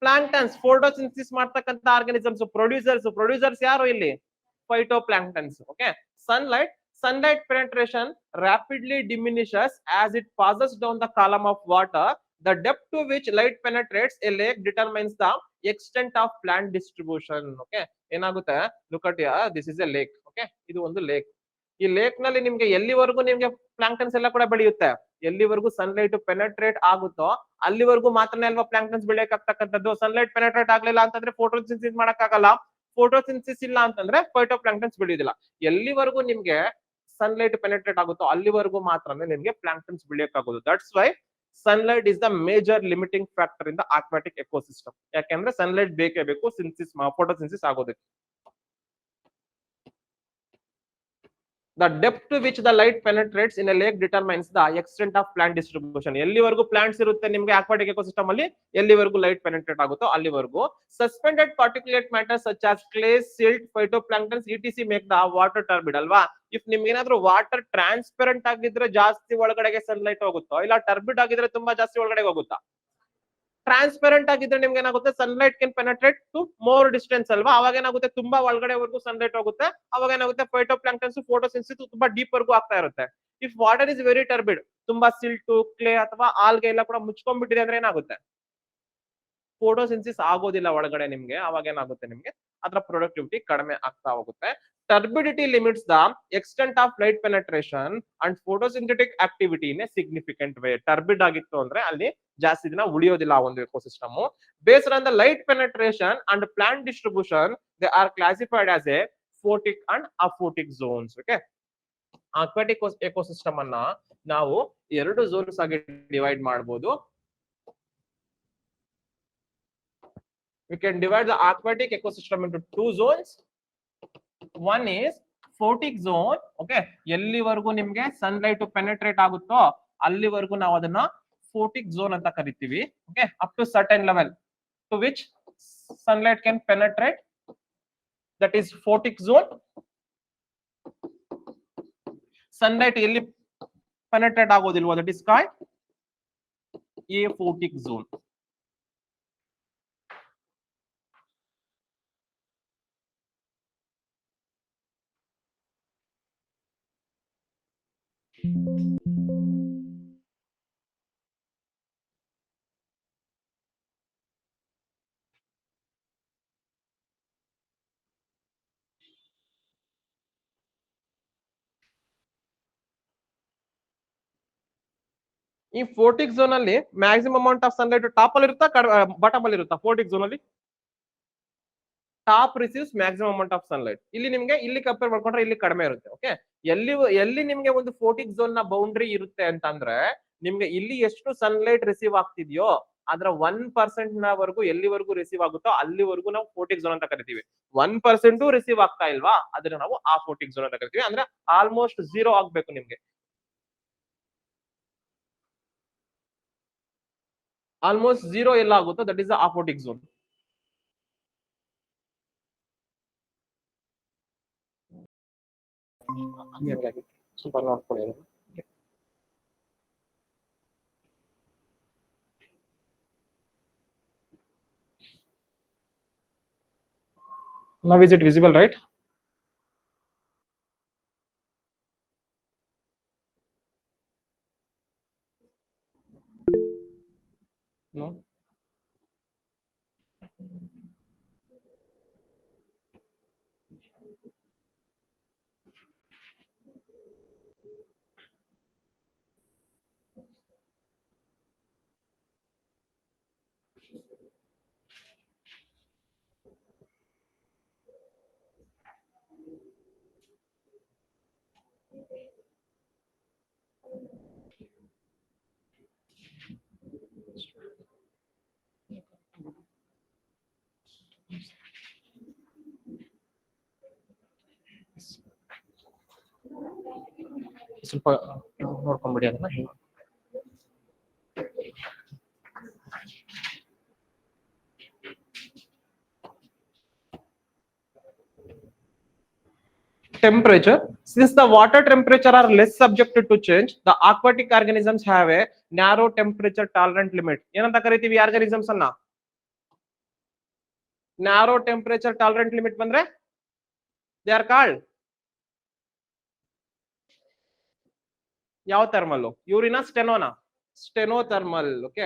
Planktons. Photosynthesis ಮಾಡ್ತಕ್ಕಂತ organisms. Producers ಯಾರು ಇಲ್ಲಿ? Phytoplanktons. Okay, sunlight penetration rapidly diminishes as it passes down the column of water. The depth to which light penetrates a lake determines the extent of plant distribution. Okay, ಏನಾಗುತ್ತೆ? Look at here, this is a lake. Okay, ಇದು ಒಂದು lake. ಈ lake ನಲ್ಲಿ ನಿಮ್ಗೆ ಎಲ್ಲಿವರೆಗೂ ನಿಮ್ಗೆ plankton ಎಲ್ಲ ಕೂಡ ಬೆಳೆಯುತ್ತೆ? ಎಲ್ಲಿವರೆಗೂ ಸನ್ಲೈಟ್ ಪೆನೆಟ್ರೇಟ್ ಆಗುತ್ತೋ ಅಲ್ಲಿವರೆಗೂ ಮಾತ್ರನೇ ಅಲ್ವಾ ಪ್ಲಾಂಕ್ಟನ್ಸ್ ಬೆಳೆಯಕಾಗ್ತಕ್ಕಂಥದ್ದು. ಸನ್ಲೈಟ್ ಪೆನೆಟ್ರೇಟ್ ಆಗ್ಲಿಲ್ಲ ಅಂತಂದ್ರೆ ಫೋಟೋಸಿಂಥಸಿಸ್ ಮಾಡಕ್ಕಾಗಲ್ಲ. ಫೋಟೋಸಿಂಥಸಿಸ್ ಇಲ್ಲ ಅಂತಂದ್ರೆ ಫೈಟೋಪ್ಲಾಂಕ್ಟನ್ಸ್ ಬೆಳೆಯುದಿಲ್ಲ. ಎಲ್ಲಿವರೆಗೂ ನಿಮ್ಗೆ ಸನ್ಲೈಟ್ ಪೆನೆಟ್ರೇಟ್ ಆಗುತ್ತೋ ಅಲ್ಲಿವರೆಗೂ ಮಾತ್ರನೇ ನಿಮ್ಗೆ ಪ್ಲಾಂಕ್ಟನ್ಸ್ ಬೆಳೆಯಕ್ಕಾಗೋದು. That's why sunlight is the major limiting factor in the aquatic ecosystem. ಯಾಕೆಂದ್ರೆ ಸನ್ಲೈಟ್ ಬೇಕೇ ಬೇಕು ಫೋಟೋಸಿಂಥಸಿಸ್ ಆಗೋದಕ್ಕೆ. The depth to which the light penetrates in a lake determines the extent of plant distribution. ಎಲ್ಲಿವರೆಗೂ plants ಇರುತ್ತೆ ನಿಮ್ಗೆ aquatic ecosystem ಅಲ್ಲಿ, ಎಲ್ಲಿವರೆಗೂ light penetrate ಆಗುತ್ತೋ ಅಲ್ಲಿವರೆಗೂ. Suspended particulate matter such as clay, silt, phytoplanktons etc make the water turbid ಅಲ್ವಾ? If ನಿಮ್ಗೆ ಏನಾದ್ರೂ ವಾಟರ್ ಟ್ರಾನ್ಸ್ಪರೆಂಟ್ ಆಗಿದ್ರೆ ಜಾಸ್ತಿ ಒಳಗಡೆಗೆ ಸನ್ಲೈಟ್ ಹೋಗುತ್ತೋ, ಇಲ್ಲ ಟರ್ಬಿಡ್ ಆಗಿದ್ರೆ ತುಂಬಾ ಜಾಸ್ತಿ ಒಳಗಡೆ ಹೋಗುತ್ತಾ? ಟ್ರಾನ್ಸ್ಪರೆಂಟ್ ಆಗಿದ್ರೆ ನಿಮ್ಗೆ ಏನಾಗುತ್ತೆ? Sunlight can penetrate to more distance ಅಲ್ವಾ? ಅವಾಗ ಏನಾಗುತ್ತೆ? ತುಂಬಾ ಒಳಗಡೆವರೆಗೂ ಸನ್ಲೈಟ್ ಹೋಗುತ್ತೆ. ಅವಾಗ ಏನಾಗುತ್ತೆ? ಫೈಟೋಪ್ಲಾಂಕ್ಟನ್ಸ್ ಫೋಟೋಸಿಂಥಸಿಸ್ ತುಂಬಾ ಡೀಪ್ ವರೆಗೂ ಆಗ್ತಾ ಇರುತ್ತೆ. ಇಫ್ ವಾಟರ್ ಇಸ್ ವೆರಿ ಟರ್ಬಿಡ್, ತುಂಬಾ ಸಿಲ್ಟು, ಕ್ಲೇ ಅಥವಾ ಆಲ್ಗೆ ಎಲ್ಲ ಕೂಡ ಮುಚ್ಕೊಂಡ್ಬಿಟ್ಟಿದೆ ಅಂದ್ರೆ ಏನಾಗುತ್ತೆ? ಫೋಟೋಸಿಂಥಸಿಸ್ ಆಗೋದಿಲ್ಲ ಒಳಗಡೆ ನಿಮ್ಗೆ. ಅವಾಗ ಏನಾಗುತ್ತೆ? ನಿಮ್ಗೆ ಅದರ ಪ್ರೊಡಕ್ಟಿವಿಟಿ ಕಡಿಮೆ ಆಗ್ತಾ ಹೋಗುತ್ತೆ. Turbidity limits the extent of light penetration and photosynthetic activity in a significant way. Turbid ಆಗಿತ್ತು ಅಂದ್ರೆ ಅಲ್ಲಿ ಜಾಸ್ತಿ ದಿನ ಉಳಿಯೋದಿಲ್ಲ ಒಂದು ecosystem. Based on the light penetration and plant distribution, they are classified as a photic and aphotic zones. Okay, aquatic ecosystem ಅನ್ನ ನಾವು ಎರಡು zones ಆಗಿ ಡಿವೈಡ್ ಮಾಡಬಹುದು. We can divide the aquatic ecosystem into two zones. One is photic zone. Okay, ಎಲ್ಲಿವರೆಗೂ ನಿಮ್ಗೆ sunlight penetrate ಆಗುತ್ತೋ ಅಲ್ಲಿವರೆಗೂ ನಾವು ಅದನ್ನ photic zone ಅಂತ ಕರಿತೀವಿ. Okay, up to certain level to which sunlight can penetrate, that is photic zone. Sunlight ಎಲ್ಲಿ penetrate ಆಗೋದಿಲ್ವೋ that is called aphotic zone. ಈ ಫೋರ್ಟಿಕ್ ಝೋನ್ ಅಲ್ಲಿ maximum amount of sunlight top ಅಲ್ಲಿ ಇರುತ್ತಾ ಬಾಟಮ್ ಅಲ್ಲಿ ಇರುತ್ತಾ? ಫೋರ್ಟಿಕ್ ಝೋನ್ ಅಲ್ಲಿ top receives maximum amount of sunlight. ಇಲ್ಲಿ ನಿಮ್ಗೆ ಇಲ್ಲಿ ಕಂಪೇರ್ ಮಾಡ್ಕೊಂಡ್ರೆ ಇಲ್ಲಿ ಕಡಿಮೆ ಇರುತ್ತೆ. ಓಕೆ, ಎಲ್ಲಿ ನಿಮ್ಗೆ ಒಂದು ಫೋರ್ಟಿಕ್ ಝೋನ್ ನ ಬೌಂಡ್ರಿ ಇರುತ್ತೆ ಅಂತಂದ್ರೆ ನಿಮ್ಗೆ ಇಲ್ಲಿ ಎಷ್ಟು ಸನ್ಲೈಟ್ ರಿಸೀವ್ ಆಗ್ತಿದ್ಯೋ ಅದರ 1% ನವರೆಗೂ ಎಲ್ಲಿವರೆಗೂ ರಿಸೀವ್ ಆಗುತ್ತೋ ಅಲ್ಲಿವರೆಗೂ ನಾವು ಫೋರ್ಟಿಕ್ ಝೋನ್ ಅಂತ ಕರಿತೀವಿ. 1% ರಿಸೀವ್ ಆಗ್ತಾ ಇಲ್ವಾ ಅದನ್ನ ನಾವು ಆ ಫೋರ್ಟಿಕ್ ಝೋನ್ ಅಂತ ಕರಿತೀವಿ. ಅಂದ್ರೆ ಆಲ್ಮೋಸ್ಟ್ 0 ಆಗ್ಬೇಕು ನಿಮ್ಗೆ. ಆಲ್ಮೋಸ್ಟ್ 0 ಎಲ್ಲ ಆಗುತ್ತೋ ದಟ್ ಇಸ್ ದ ಅಫೋಟಿಕ್ ಝೋನ್. ಸ್ವಲ್ಪ ನೋಡ್ಕೊಳ್ಳಿ. Now is it visible, right? No. ಸ್ವಲ್ಪ ನೋಡ್ಕೊಂಡ್ಬಿಡಿ ಅದನ್ನ. Temperature. Since the water temperature are less subjected to change, the aquatic organisms have a narrow temperature tolerant limit. ಏನಂತ ಕರಿತೀವಿ ಆರ್ಗಾನಿಸಮ್ಸ್ ಅನ್ನ? Narrow temperature tolerant limit ಬಂದ್ರೆ they are called ಯಾವ thermal? ಯೂರಿನಾ ಸ್ಟೆನೋನಾ? Stenothermal. Okay,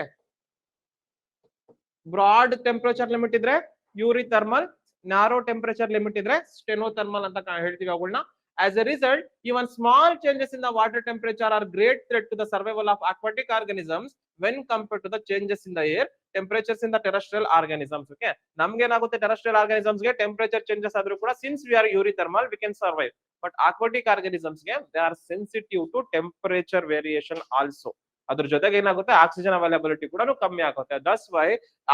broad temperature limit ಇದ್ರೆ eurythermal, narrow temperature limit ಇದ್ರೆ stenothermal ಅಂತ ಹೇಳ್ತೀವಿ ಅವುಗಳನ್ನ. As a result, even small changes in the water temperature are great threat to the survival of aquatic organisms when compared to the changes in the air temperatures in the terrestrial organisms. Okay, ನಮ್ಗೆ ಏನಾಗುತ್ತೆ terrestrial organisms ಗೆ temperature changes ಆದ್ರೂ ಕೂಡ since we are eurythermal we can survive, but aquatic organisms ಗೆ they are sensitive to temperature variation also. ಅದ್ರ ಜೊತೆಗೆ ಏನಾಗುತ್ತೆ oxygen availability ಕೂಡ ಕಮ್ಮಿ ಆಗುತ್ತೆ. That's why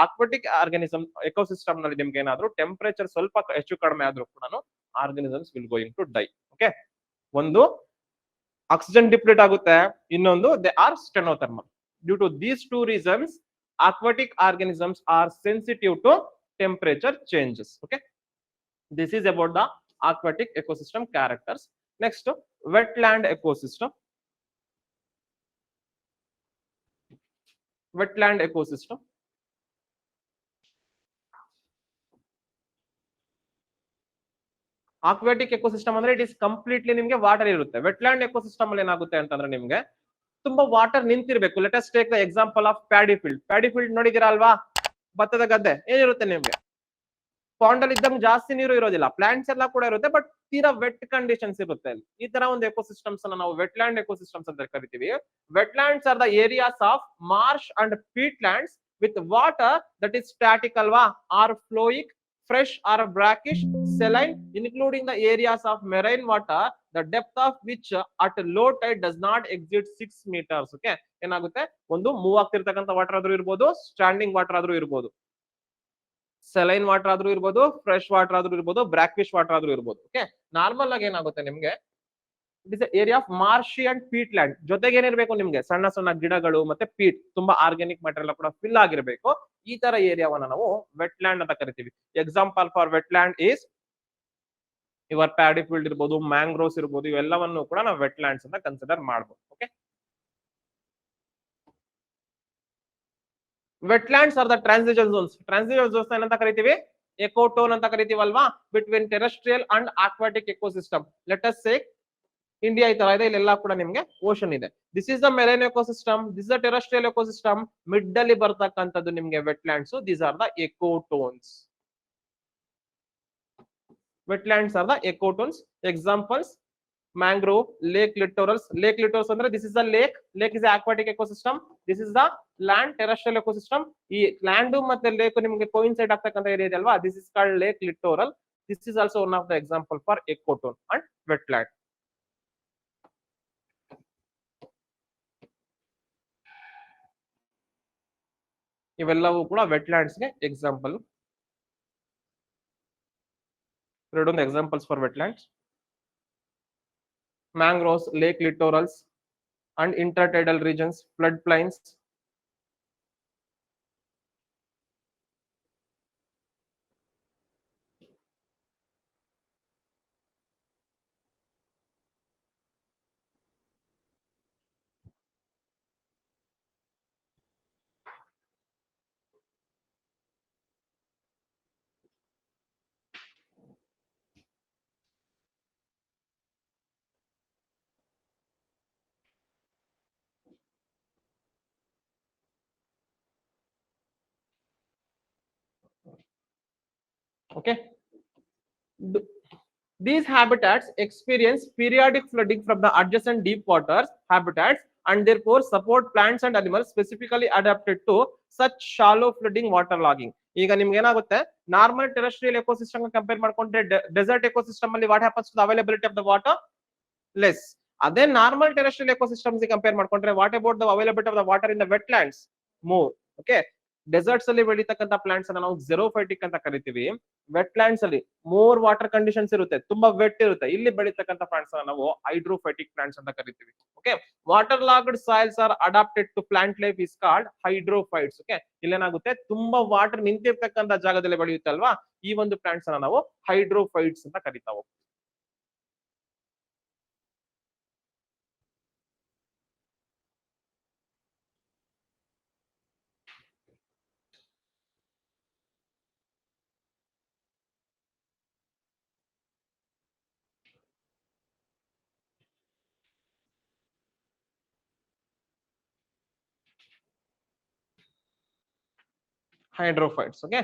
aquatic organism ecosystem ನಲ್ಲಿ ನಿಮ್ಗೆ ಏನಾದ್ರು ಟೆಂಪರೇಚರ್ ಸ್ವಲ್ಪ ಹೆಚ್ಚು ಕಡಿಮೆ ಆದ್ರೂ ಕೂಡ organisms will going to die. Okay, ಒಂದು ಆಕ್ಸಿಜನ್ ಡಿಪ್ಲೀಟ್ ಆಗುತ್ತೆ, ಇನ್ನೊಂದು they are stenothermal. Due to these two reasons aquatic organisms are sensitive to temperature changes. Okay, this is about the aquatic ecosystem characters. Next, wetland ecosystem. Wetland ecosystem. Aquatic ecosystem ಅಂದ್ರೆ it is completely ನಿಮ್ಗೆ water ಇರುತ್ತೆ. Wetland ecosystem ಅಲ್ಲಿ ಏನಾಗುತ್ತೆ ಅಂತಂದ್ರೆ ನಿಮ್ಗೆ ತುಂಬಾ water ನಿಂತಿರ್ಬೇಕು. Let us take the example of paddy field. Paddy field ನೋಡಿದಿರಾ ಅಲ್ವಾ? ಭತ್ತದ ಗದ್ದೆ ಏನಿರುತ್ತೆ ನಿಮ್ಗೆ? ಪಾಂಡ್ ಅಲ್ಲಿ ಇದ್ದಂಗೆ ಜಾಸ್ತಿ ನೀರು ಇರೋದಿಲ್ಲ, ಪ್ಲಾಂಟ್ಸ್ ಎಲ್ಲ ಕೂಡ ಇರುತ್ತೆ, ಬಟ್ ತೀರಾ ವೆಟ್ ಕಂಡೀಷನ್ಸ್ ಇರುತ್ತೆ ಅಲ್ಲಿ. ಈ ತರ ಒಂದು ಎಕೋಸಿಸ್ಟಮ್ಸ್ ಅನ್ನ ನಾವು ವೆಟ್ಲ್ಯಾಂಡ್ ಎಕೋಸಿಸ್ಟಮ್ಸ್ ಅಂತ ಕರಿತೀವಿ. Wetlands are the areas of marsh and peatlands with water that is static ಅಲ್ವಾ, or flowing, fresh or brackish, saline, including the areas of marine water, the depth of which at low tide does not exceed 6 meters. Okay, ಏನಾಗುತ್ತೆ ಒಂದು move ಆಗ್ತಿರ್ತಕ್ಕಂಥ water ಆದ್ರೂ ಇರ್ಬೋದು, standing water ಆದ್ರೂ ಇರ್ಬೋದು, saline water ಆದ್ರೂ ಇರ್ಬೋದು, ಫ್ರೆಶ್ ವಾಟರ್ ಆದ್ರೂ ಇರ್ಬೋದು, ಬ್ರಾಕಿಶ್ ವಾಟರ್ ಆದ್ರೂ ಇರ್ಬೋದು. ಓಕೆ, ನಾರ್ಮಲ್ ಆಗಿ ಏನಾಗುತ್ತೆ ನಿಮ್ಗೆ it is area of marshy and peatland. ಜೊತೆಗೆ ಏನಿರ್ಬೇಕು ನಿಮ್ಗೆ ಸಣ್ಣ ಸಣ್ಣ ಗಿಡಗಳು ಮತ್ತೆ ಪೀಟ್, ತುಂಬಾ ಆರ್ಗ್ಯಾನಿಕ್ ಮೆಟೀರಿಯಲ್ ಕೂಡ ಫಿಲ್ ಆಗಿರ್ಬೇಕು. ಈ ತರ ಏರಿಯಾವನ್ನ ನಾವು ವೆಟ್ಲ್ಯಾಂಡ್ ಅಂತ ಕರಿತೀವಿ. Example for wetland is your paddy field ಇರ್ಬೋದು, ಮ್ಯಾಂಗ್ರೋವ್ಸ್ ಇರ್ಬೋದು, ಇವೆಲ್ಲವನ್ನು ಕೂಡ ನಾವು ವೆಟ್ಲ್ಯಾಂಡ್ಸ್ ಅಂತ ಕನ್ಸಿಡರ್ ಮಾಡ್ಬೋದು. Okay, wetlands are the transition zones. Transition zones ಏನಂತ ಕರಿತೀವಿ? ಎಕೋಟೋನ್ ಅಂತ ಕರಿತೀವಲ್ವಾ, between terrestrial and aquatic ecosystem. Let us say India ಈ ತರ ಇದೆ, ಇಲ್ಲೆಲ್ಲ ಕೂಡ ನಿಮ್ಗೆ ಓಷನ್ ಇದೆ. This is the marine ecosystem, this the terrestrial ecosystem. Mid ಅಲ್ಲಿ ಬರ್ತಕ್ಕಂಥದ್ದು ನಿಮ್ಗೆ wetlands. These are the ecotones. Wetlands are the ecotones. Examples: mangrove, lake littorals. Lake littorals ಅಂದ್ರೆ this is the lake. Lake is the aquatic ecosystem. This is the land, terrestrial ecosystem. ಈ land ಮತ್ತೆ lake ನಿಮಗೆ coincide ಆಗ್ತಕ್ಕಂಥ area ಇದೆ ಅಲ್ವಾ? This is called lake littoral. This is also one of the example for ecotone and wetland. ಇವೆಲ್ಲವೂ ಕೂಡ wetlands ಗೆ example. Read on the examples for wetlands: mangroves, lake littorals and intertidal regions, floodplains. Okay. These habitats experience periodic flooding from the adjacent deep waters habitats and therefore support plants and animals specifically adapted to such shallow flooding waterlogging. ಈಗ ನಿಮ್ಗೆ ಏನಾಗುತ್ತೆ, normal terrestrial ecosystem compare ಮಾಡ್ಕೊಂಡ್ರೆ desert ecosystem ಅಲ್ಲಿ what happens to the availability of the water? Less. ಅದೇ normal terrestrial ecosystems compare ಮಾಡ್ಕೊಂಡ್ರೆ what about the availability of the water in the wetlands? More. Okay. Deserts ಅಲ್ಲಿ ಬೆಳೀತಕ್ಕಂಥ plants ಅನ್ನ ನಾವು ಜೆರೋಫೈಟಿಕ್ ಅಂತ ಕರಿತೀವಿ. ವೆಟ್ಲ್ಯಾಂಡ್ಸ್ ಅಲ್ಲಿ ಮೋರ್ ವಾಟರ್ ಕಂಡೀಷನ್ಸ್ ಇರುತ್ತೆ, ತುಂಬಾ ವೆಟ್ ಇರುತ್ತೆ. ಇಲ್ಲಿ ಬೆಳೀತಕ್ಕಂಥ ಪ್ಲಾಂಟ್ಸ್ ಅನ್ನ ನಾವು ಹೈಡ್ರೋಫೈಟಿಕ್ ಪ್ಲಾಂಟ್ಸ್ ಅಂತ ಕರಿತೀವಿ. Okay. Waterlogged soils are adapted to plant life is called hydrophytes. Okay. ಇಲ್ಲೇನಾಗುತ್ತೆ, ತುಂಬಾ ವಾಟರ್ ನಿಂತಿರ್ತಕ್ಕಂಥ ಜಾಗದಲ್ಲಿ ಬೆಳೆಯುತ್ತೆ ಅಲ್ವಾ, ಈ ಒಂದು ಪ್ಲಾಂಟ್ಸ್ ಅನ್ನ ನಾವು ಹೈಡ್ರೋಫೈಟ್ಸ್ ಅಂತ ಕರಿತಾವೆ. Hydrophytes. Okay.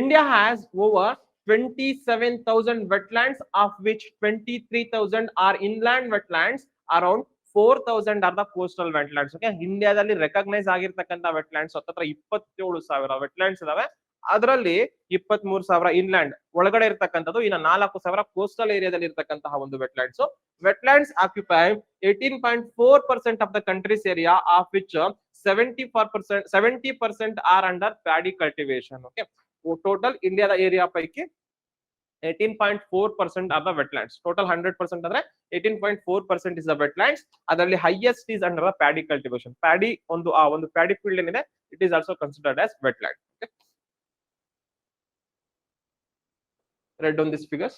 India has over 27,000 wetlands, of which 23,000 are inland wetlands. Around 4,000 are the coastal wetlands. Okay. ಇಂಡಿಯಾದಲ್ಲಿ ರೆಕಗ್ನೈಸ್ ಆಗಿರ್ತಕ್ಕಂಥ ವೆಟ್ಲ್ಯಾಂಡ್ಸ್ ಹತ್ರ 27,000 ವೆಟ್ಲ್ಯಾಂಡ್ಸ್ ಇದಾವೆ. ಅದರಲ್ಲಿ 23,000 ಇನ್ಲ್ಯಾಂಡ್ ಒಳಗಡೆ ಇರ್ತಕ್ಕಂಥದ್ದು, ಇನ್ನು 4,000 ಕೋಸ್ಟಲ್ ಏರಿಯಾದಲ್ಲಿ ಇರ್ತಕ್ಕಂತಹ ಒಂದು wetlands. Wetlands occupy 18.4% of the countries area, of which 70% are under paddy cultivation. Okay. Total India the area paiki 18.4% are the wetlands. Total 100% andre 18.4% is the wetlands. Adaralli highest is under the paddy cultivation. Paddy ಒಂದು paddy field ಏನಿದೆ, it is also considered as wetland. Okay. Read on these figures.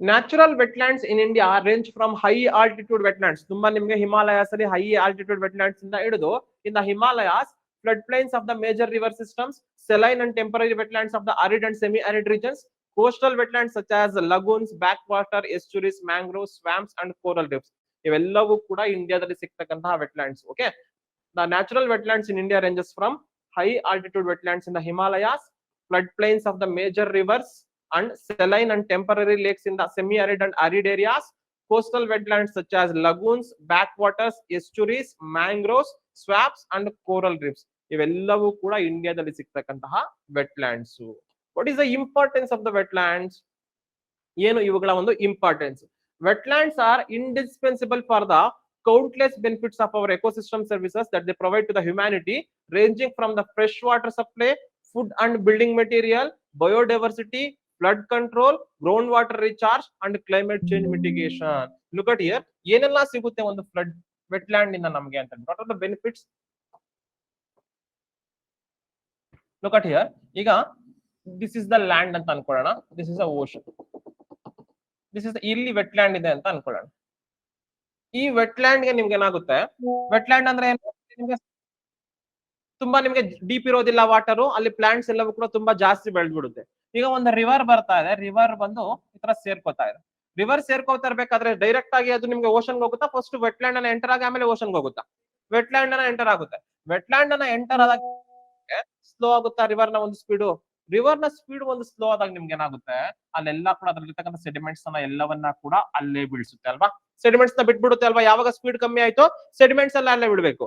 Natural wetlands in India range from high altitude wetlands. ತುಂಬಾ ನಿಮಗೆ ಹಿಮಾಲಯಾಸ್ ಅಲ್ಲಿ high altitude wetlands ಇಂದ ಹಿಡಿದು in the Himalayas, flood plains of the major river systems, saline and temporary wetlands of the arid and semi-arid regions, coastal wetlands such as lagoons, backwater, estuaries, mangroves, swamps and coral reefs. ಇವೆಲ್ಲವೂ ಕೂಡ ಇಂಡಿಯಾದಲ್ಲಿ ಸಿಗ್ತಕ್ಕಂತಹ wetlands. Okay. The natural wetlands in India ranges from high altitude wetlands in the Himalayas, flood plains of the major rivers and saline and temporary lakes in the semi-arid and arid areas, coastal wetlands such as lagoons, backwaters, estuaries, mangroves, swamps and coral reefs. ಇವೆಲ್ಲವೂ ಕೂಡ ಇಂಡಿಯಾದಲ್ಲಿ ಸಿಗ್ತಕ್ಕಂತಹ wetlands. What is the importance of the wetlands? ಏನು ಇವುಗಳ ಒಂದು importance? Wetlands are indispensable for the countless benefits of our ecosystem services that they provide to the humanity, ranging from the fresh water supply, food and building material, biodiversity, flood control, groundwater recharge and climate change mitigation. Look at here, ಏನೆಲ್ಲ ಸಿಗುತ್ತೆ ಒಂದು flood wetland ಇಂದ ನಮ್ಗೆ ಅಂತ what are the benefits. Look at here. ಈಗ this is the land ಅಂತ ಅನ್ಕೊಳ್ಳೋಣ, this is the ocean, this is ಇಲ್ಲಿ ವೆಟ್ಲ್ಯಾಂಡ್ ಇದೆ ಅಂತ ಅನ್ಕೊಳ್ಳೋಣ. ಈ ವೆಟ್ಲ್ಯಾಂಡ್ ಗೆ ನಿಮ್ಗೆ ಏನಾಗುತ್ತೆ, ವೆಟ್ಲ್ಯಾಂಡ್ ಅಂದ್ರೆ ಏನು, ನಿಮ್ಗೆ ತುಂಬಾ ನಿಮ್ಗೆ ಡೀಪ್ ಇರೋದಿಲ್ಲ ವಾಟರ್, ಅಲ್ಲಿ ಪ್ಲಾಂಟ್ಸ್ ಎಲ್ಲವೂ ಕೂಡ ತುಂಬಾ ಜಾಸ್ತಿ ಬೆಳೆದ್ಬಿಡುತ್ತೆ. ಈಗ ಒಂದು ರಿವರ್ ಬರ್ತಾ ಇದೆ, ರಿವರ್ ಬಂದು ಈ ತರ ಸೇರ್ಕೋತಾ ಇದೆ. ರಿವರ್ ಸೇರ್ಕೋತಾ ಇರ್ಬೇಕಾದ್ರೆ ಡೈರೆಕ್ಟ್ ಆಗಿ ಅದು ನಿಮ್ಗೆ ಓಷನ್ ಹೋಗುತ್ತಾ, ಫಸ್ಟ್ ವೆಟ್ಲ್ಯಾಂಡ್ ಅನ್ನ ಎಂಟರ್ ಆಗಿ ಆಮೇಲೆ ಓಷನ್ ಹೋಗುತ್ತಾ? ವೆಟ್ಲ್ಯಾಂಡ್ ಅನ್ನ ಎಂಟರ್ ಆಗುತ್ತೆ. ವೆಟ್ಲ್ಯಾಂಡ್ ಅನ್ನ ಎಂಟರ್ ಆದಾಗ ಸ್ಲೋ ಆಗುತ್ತಾ ರಿವರ್ ನ ಒಂದು ಸ್ಪೀಡು? ರಿವರ್ ನ ಸ್ಪೀಡ್ ಒಂದು ಸ್ಲೋ ಆದಾಗ ನಿಮ್ಗೆ ಏನಾಗುತ್ತೆ, ಅಲ್ಲೆಲ್ಲ ಕೂಡ ಅದ್ರಲ್ಲಿರ್ತಕ್ಕಂಥ ಸೆಡಿಮೆಂಟ್ಸ್ ಅನ್ನ ಎಲ್ಲವನ್ನ ಕೂಡ ಅಲ್ಲೇ ಬೀಳಿಸುತ್ತೆ ಅಲ್ವಾ? ಸೆಡಿಮೆಂಟ್ಸ್ ನ ಬಿಟ್ಬಿಡುತ್ತೆ ಅಲ್ವಾ? ಯಾವಾಗ ಸ್ಪೀಡ್ ಕಮ್ಮಿ ಆಯ್ತು, ಸೆಡಿಮೆಂಟ್ಸ್ ಎಲ್ಲ ಅಲ್ಲೇ ಬಿಡ್ಬೇಕು.